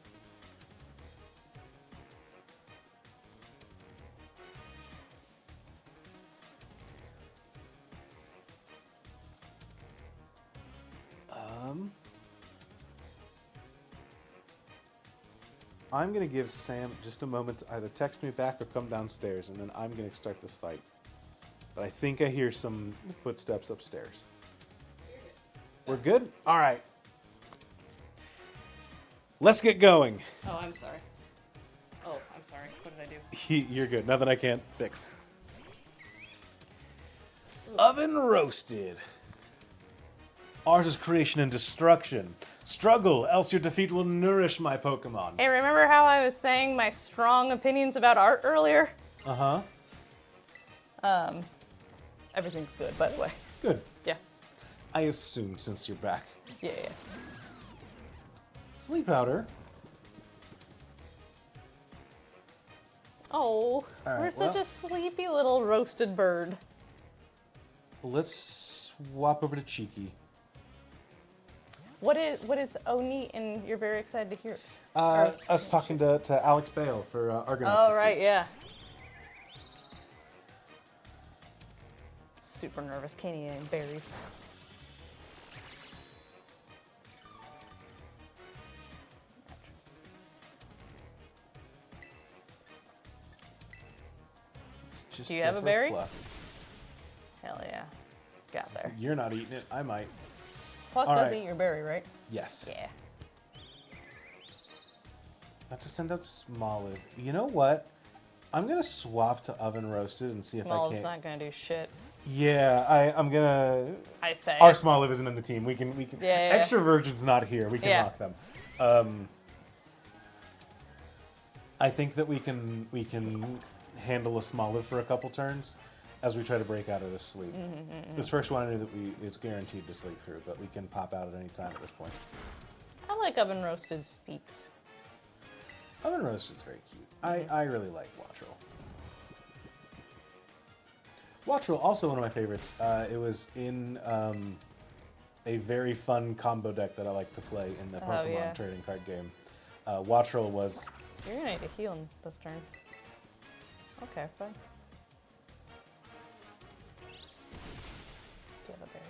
I'm going to give Sam just a moment to either text me back or come downstairs, and then I'm going to start this fight. But I think I hear some footsteps upstairs. We're good? All right. Let's get going. Oh, I'm sorry. Oh, I'm sorry. What did I do? You're good. Nothing I can't fix. Oven roasted. Ours is creation and destruction. Struggle, else your defeat will nourish my Pokemon. Hey, remember how I was saying my strong opinions about art earlier? Uh-huh. Everything's good, by the way. Good. Yeah. I assume since you're back. Yeah. Sleep powder. Oh, right, we're such well. a sleepy little roasted bird. Let's swap over to Cheeky. What is Oni, and you're very excited to hear? Us talking to Alex Bale for ARGonauts. Oh, right, yeah. Super nervous. Can't eat any berries. Just Do you have go a for berry? Pluck. Hell yeah. Got there. You're not eating it. I might. Pluck All does right. eat your berry, right? Yes. Yeah. Not to send out Smoliv. You know what? I'm gonna swap to oven roasted and see Small's if I not gonna do shit. Yeah, I'm gonna. I say. Our Smoliv isn't in the team. We can. Yeah. Extra Virgin's not here. We can Yeah. lock them. I think that we can handle a Smoliv for a couple turns as we try to break out of this sleep. This first one I knew that it's guaranteed to sleep through, but we can pop out at any time at this point. I like oven roasted's feet. Oven roasted's very cute. I really like Wattrel. Wattrel, also one of my favorites. It was in a very fun combo deck that I like to play in the Pokemon yeah. trading card game. Wattrel was... You're gonna need to heal in this turn. Okay, fine. Do you have a berry?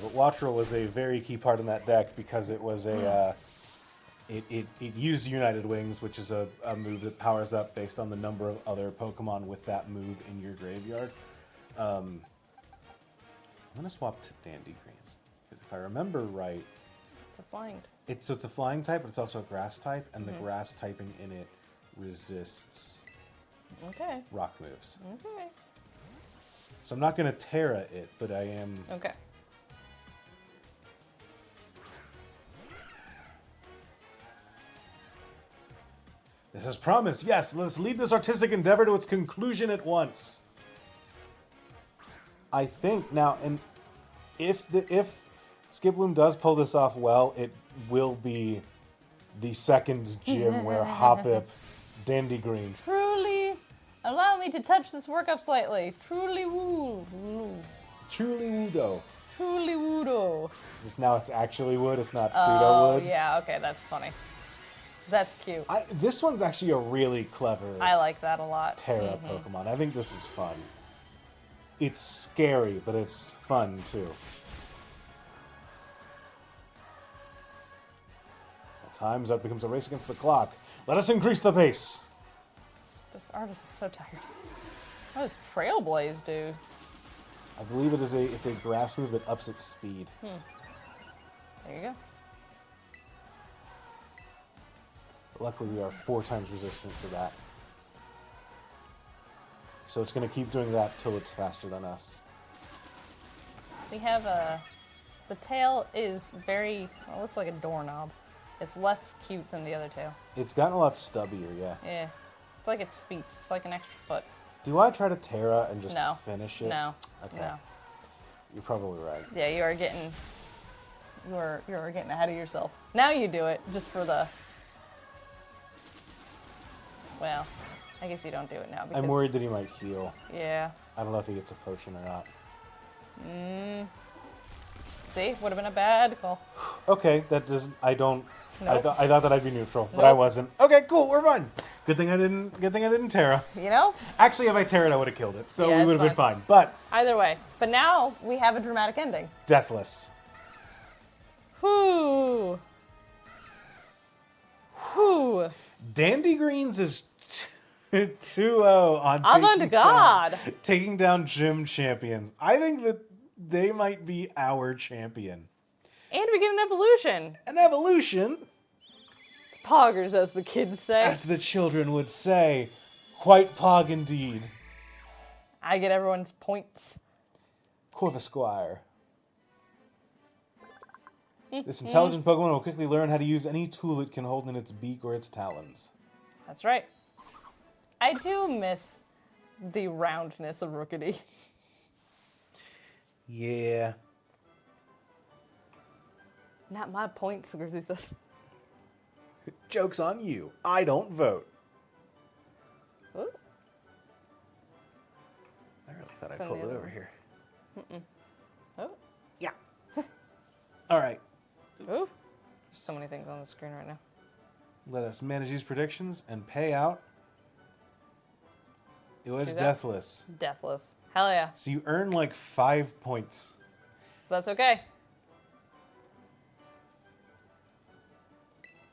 But Wattrel was a very key part in that deck because it was a... It used United Wings, which is a move that powers up based on the number of other Pokemon with that move in your graveyard. I'm going to swap to Dandygreens, because if I remember right... It's a flying. It's a flying type, but it's also a grass type, and the grass typing in it resists Okay. rock moves. Okay. So I'm not going to Terra it, but I am... Okay. This is promise. Yes, let's lead this artistic endeavor to its conclusion at once. I think now, and if Skiploom does pull this off well, it will be the second gym where Hoppip Dandygreens. Truly, allow me to touch this workup slightly. Truly woo. Truly Wudo. Truly woodo. Now it's actually wood. It's not pseudo wood. Yeah. Okay, that's funny. That's cute. This one's actually a really clever I like that a lot. Terra Pokemon. I think this is fun. It's scary, but it's fun too. Time's up, becomes a race against the clock. Let us increase the pace. This artist is so tired. What does Trailblaze do? I believe it's a grass move that ups its speed. There you go. Luckily, we are 4 times resistant to that. So it's going to keep doing that till it's faster than us. We have the tail is very, well, it looks like a doorknob. It's less cute than the other tail. It's gotten a lot stubbier, yeah. Yeah. It's like its feet. It's like an extra foot. Do I try to Terra and just No. finish it? No. Okay. No. You're probably right. Yeah, you are getting ahead of yourself. Now you do it just for the. Well, I guess you don't do it now because. I'm worried that he might heal. Yeah. I don't know if he gets a potion or not. See, would have been a bad call. Okay, that doesn't. I don't. Nope. I thought that I'd be neutral, but I Nope. wasn't. Okay, cool. We're fine. Good thing I didn't Terra. You know? Actually, if I Terra, I would have killed it, so Yeah, we it's would have been fine. fine. But Either way. But now we have a dramatic ending. deathless. Whew. Whew. Dandygreens is 2-0 on Avant-garde. taking down gym champions. I think that they might be our champion. And we get an evolution. An evolution, Poggers, as the kids say. as the children would say. Quite pog indeed. I get everyone's points. Corvisquire. This intelligent Pokemon will quickly learn how to use any tool it can hold in its beak or its talons. That's right. I do miss the roundness of Rookity. Yeah. Not my points, Grizzly says. Joke's on you. I don't vote. Ooh. I really thought I Send pulled the it other over one. here. Oh. Yeah. All right. Ooh. There's so many things on the screen right now. Let us manage these predictions and pay out. It was Do that. deathless. Deathless. Hell yeah. So you earn like 5 points. That's okay.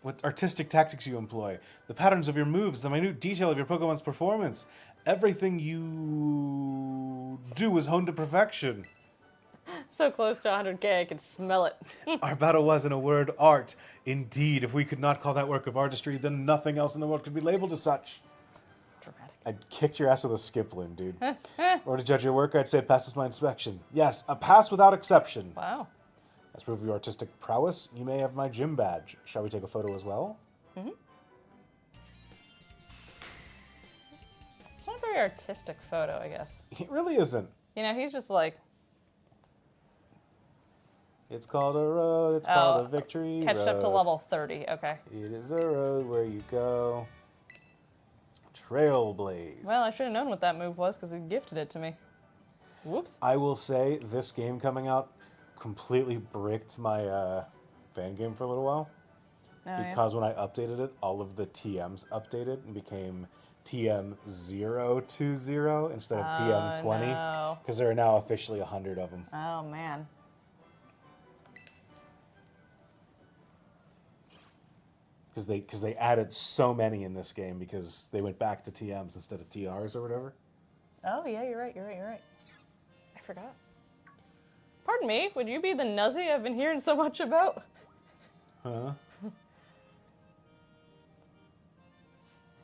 What artistic tactics you employ, the patterns of your moves, the minute detail of your Pokemon's performance. Everything you do is honed to perfection. So close to 100K, I can smell it. Our battle was, in a word, art. Indeed, if we could not call that work of artistry, then nothing else in the world could be labeled as such. Dramatic. I'd kick your ass with a skiploom, dude. Or to judge your work, I'd say it passes my inspection. Yes, a pass without exception. Wow. As proof of your artistic prowess, you may have my gym badge. Shall we take a photo as well? It's not a very artistic photo, I guess. It really isn't. You know, he's just like, It's called a road. It's called a victory Catch road. up to level 30. Okay. It is a road where you go. Trailblaze. Well, I should have known what that move was because he gifted it to me. Whoops. I will say this game coming out completely bricked my fan game for a little while. Oh, Because when I updated it, all of the TMs updated and became TM020 instead of TM20. No. Because there are now officially 100 of them. Oh, man. Because they added so many in this game because they went back to TMs instead of TRs or whatever. Oh, yeah, you're right. I forgot. Pardon me, would you be the nuzzy I've been hearing so much about? Huh?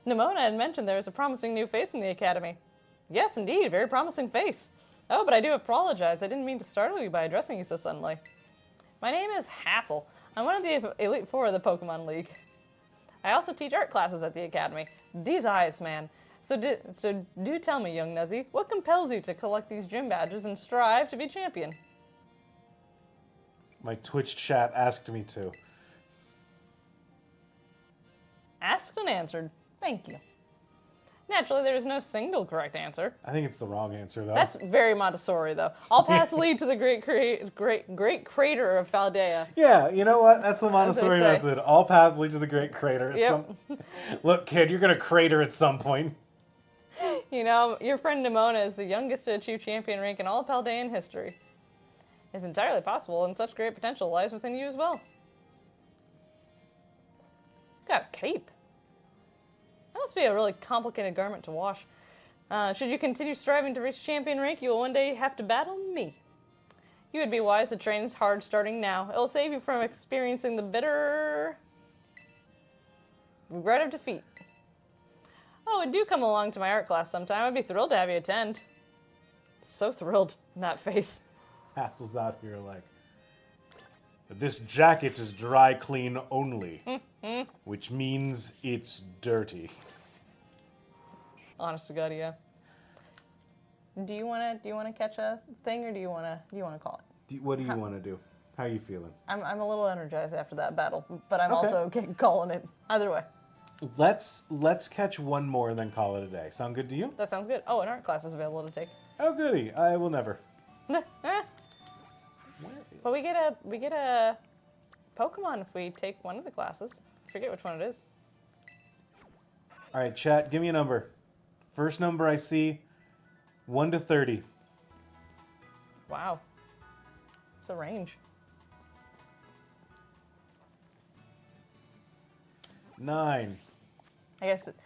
Nimona had mentioned there was a promising new face in the academy. Yes, indeed, very promising face. Oh, but I do apologize. I didn't mean to startle you by addressing you so suddenly. My name is Hassel. I'm one of the Elite Four of the Pokemon League. I also teach art classes at the academy. These eyes, man. So do tell me, young Nuzzy, what compels you to collect these gym badges and strive to be champion? My Twitch chat asked me to. Asked and answered. Thank you. Naturally, there is no single correct answer. I think it's the wrong answer, though. That's very Montessori, though. All paths lead to the great crater of Faldea. Yeah, you know what? That's the Montessori say. method. All paths lead to the great crater. Yep. Look, kid, you're going to crater at some point. You know, your friend Nimona is the youngest to achieve champion rank in all of Paldean history. It's entirely possible, and such great potential lies within you as well. Got a cape. That must be a really complicated garment to wash. Should you continue striving to reach champion rank, you will one day have to battle me. You would be wise to train hard starting now. It will save you from experiencing the bitter regret of defeat. Oh, and do come along to my art class sometime. I'd be thrilled to have you attend. So thrilled in that face. Hassel's out here like, this jacket is dry clean only, which means it's dirty. Honest to God, yeah. Do you wanna catch a thing, or do you wanna call it? What do you want to do? How are you feeling? I'm a little energized after that battle, but I'm Okay. also okay calling it. Either way, Let's catch one more and then call it a day. Sound good to you? that sounds good. Oh, an art class is available to take. Oh, goody. I will never. But we get a Pokemon if we take one of the classes. I forget which one it is. All right, chat, give me a number. First number I see, 1 to 30. Wow. It's a range. 9. I guess it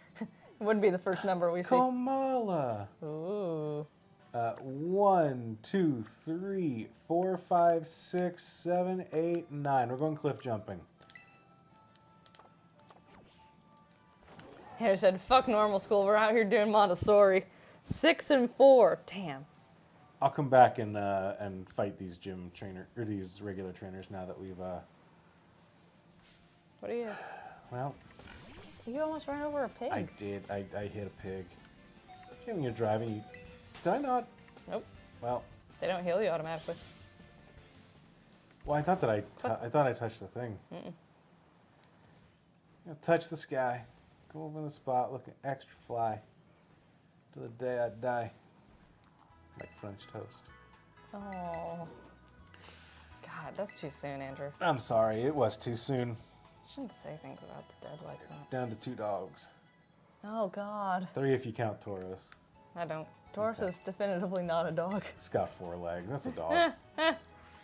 would be the first number we see. Kamala. Ooh. 1, 2, 3, 4, 5, 6, 7, 8, 9. We're going cliff jumping. Hannah said, fuck normal school. We're out here doing Montessori. 6 and 4. Damn. I'll come back and fight these gym trainer or these regular trainers now that we've What are you? well, You almost ran over a pig. I did. I hit a pig. When you're driving, did I not? Nope. Well, They don't heal you automatically. I thought that I thought I touched the thing. Touch the sky. Go over in the spot looking extra fly. Till the day I die. Like French toast. Oh. God, that's too soon, Andrew. I'm sorry, it was too soon. You shouldn't say things about the dead like that. Down to 2 dogs. Oh, God. 3 if you count Tauros. I don't. Taurus is definitively not a dog. It's got 4 legs. That's a dog.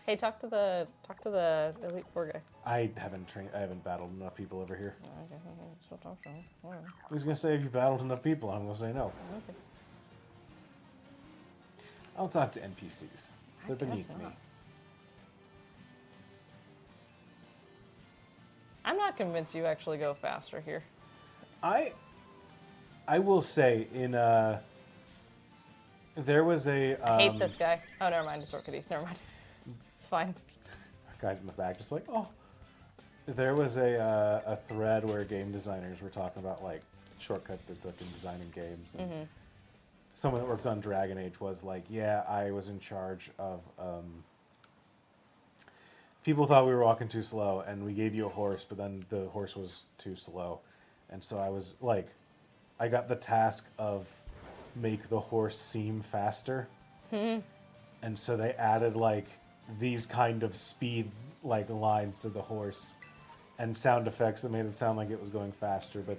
Hey, talk to the Elite Four guy. I haven't battled enough people over here. Okay, still talk to him. Whatever. I was gonna say if you battled enough people, I'm gonna say no. Okay. I'll talk to NPCs. They're guess beneath me. not. I'm not convinced you actually go faster here. I will say in there was a Hate this guy. Oh, never mind. It's Orchidee. Never mind. It's fine. guys in the back just like, oh. There was a thread where game designers were talking about like shortcuts they took in designing games. And someone that worked on Dragon Age was like, yeah, I was in charge of people thought we were walking too slow, and we gave you a horse, but then the horse was too slow. And so I was like, I got the task of make the horse seem faster. And so they added like these kind of speed like lines to the horse and sound effects that made it sound like it was going faster, but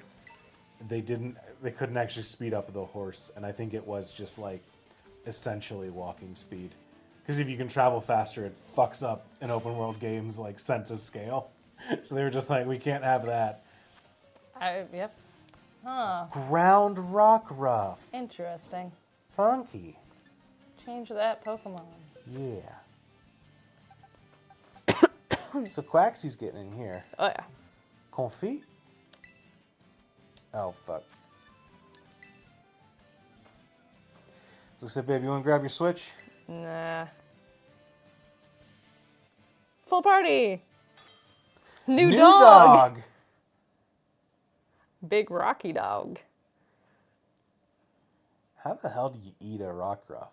they couldn't actually speed up the horse. And I think it was just like essentially walking speed. Because if you can travel faster, it fucks up in open world games like sense of scale. So they were just like, we can't have that. Yep. Huh. Ground rock rough. Interesting. Funky. Change that Pokemon. Yeah. So Quaxly's getting in here. Oh, yeah. Confit? Oh, fuck. Looks like, babe, you want to grab your Switch? Nah. Full party! New dog! Big Rocky dog. How the hell do you eat a rock ruff?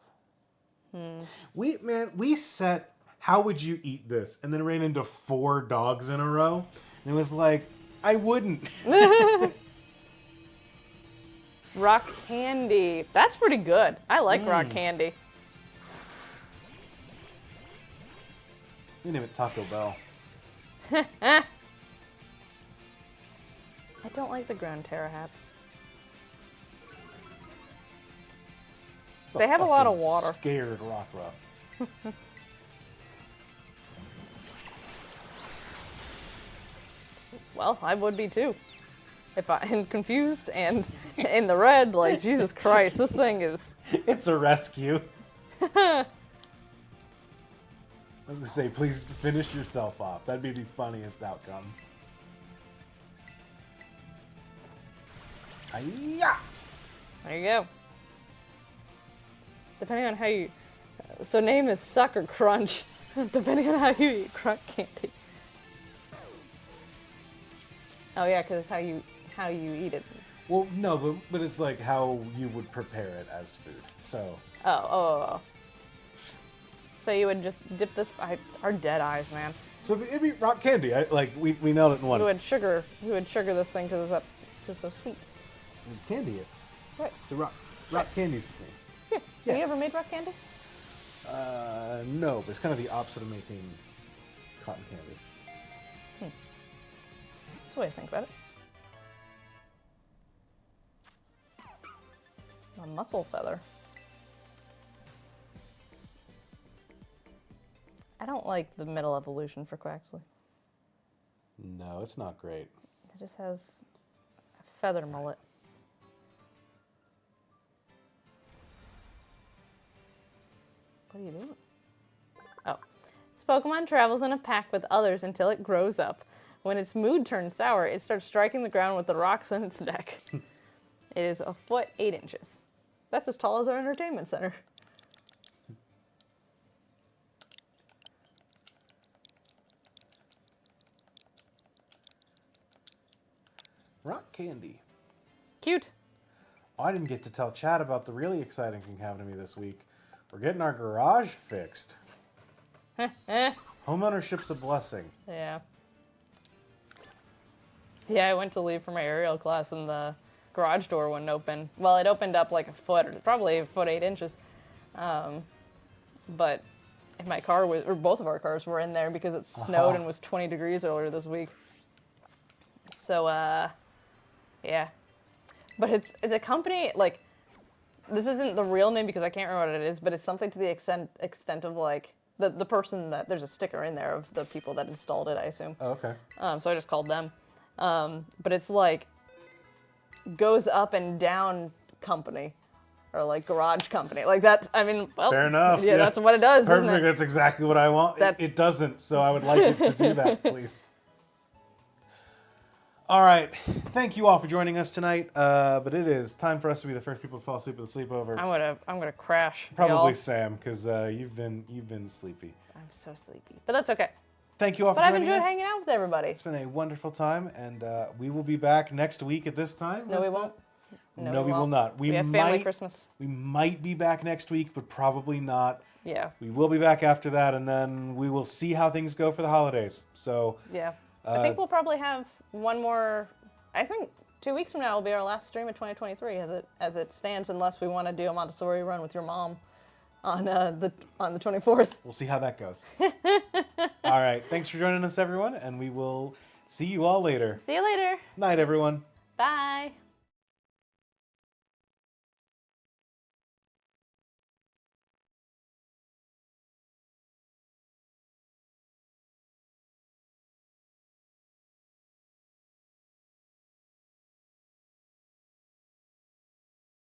We set, how would you eat this? And then ran into 4 dogs in a row. And it was like, I wouldn't. Rock candy. That's pretty good. I like rock candy. We name it Taco Bell. I don't like the ground Terra hats. It's They have a lot of fucking water. Scared rock ruff. Well, I would be too. If I'm confused and in the red, like, Jesus Christ, this thing is... It's a rescue. I was gonna say, please finish yourself off. That'd be the funniest outcome. Hi-ya! There you go. Depending on how you... So name is Sucker Crunch, depending on how you eat rock candy. Oh yeah, because it's how you eat it. Well, no, but it's like how you would prepare it as food. So. Oh. So you would just dip this... our dead eyes, man. So it'd be rock candy. We nailed it in one. We would sugar this thing because it's so sweet. And candy it. Right. So rock candy's the same. Yeah. Yeah. Have you ever made rock candy? No, but it's kind of the opposite of making cotton candy. That's the way to think about it. A muscle feather. I don't like the middle evolution for Quaxly. No, it's not great. It just has a feather mullet. What are you doing? Oh. This Pokemon travels in a pack with others until it grows up. When its mood turns sour, it starts striking the ground with the rocks on its neck. It is 1 foot 8 inches. That's as tall as our entertainment center. Rock candy. Cute. Oh, I didn't get to tell Chad about the really exciting thing happening to me this week. We're getting our garage fixed. Homeownership's a blessing. Yeah. Yeah, I went to leave for my aerial class and the garage door wouldn't open. Well, it opened up like 1 foot, probably 1 foot 8 inches. But my car was, or both of our cars were in there because it snowed and was 20 degrees earlier this week. So, yeah. But it's a company, like, this isn't the real name because I can't remember what it is, but it's something to the extent of, like, the person that, there's a sticker in there of the people that installed it, I assume. Oh, okay. So I just called them. But it's like, goes up and down company. Or like garage company. Like that, I mean, well. Fair enough. Yeah, that's what it does, Perfect. isn't it? That's exactly what I want. It doesn't, so I would like it to do that, please. All right. Thank you all for joining us tonight. But it is time for us to be the first people to fall asleep with a sleepover. I'm gonna crash. Probably y'all. Sam, because you've been sleepy. I'm so sleepy, but that's okay. Thank you all for But I've joining enjoyed us. hanging out with everybody. It's been a wonderful time, and we will be back next week at this time. No, we won't. No, we will not. We have family Christmas. We might be back next week, but probably not. Yeah. We will be back after that, and then we will see how things go for the holidays. So Yeah. I think we'll probably have one more. I think 2 weeks from now will be our last stream of 2023, as it stands, unless we want to do a Montessori run with your mom on the 24th. we'll see how that goes. All right. Thanks for joining us, everyone, and we will see you all later. See you later. Night, everyone. Bye.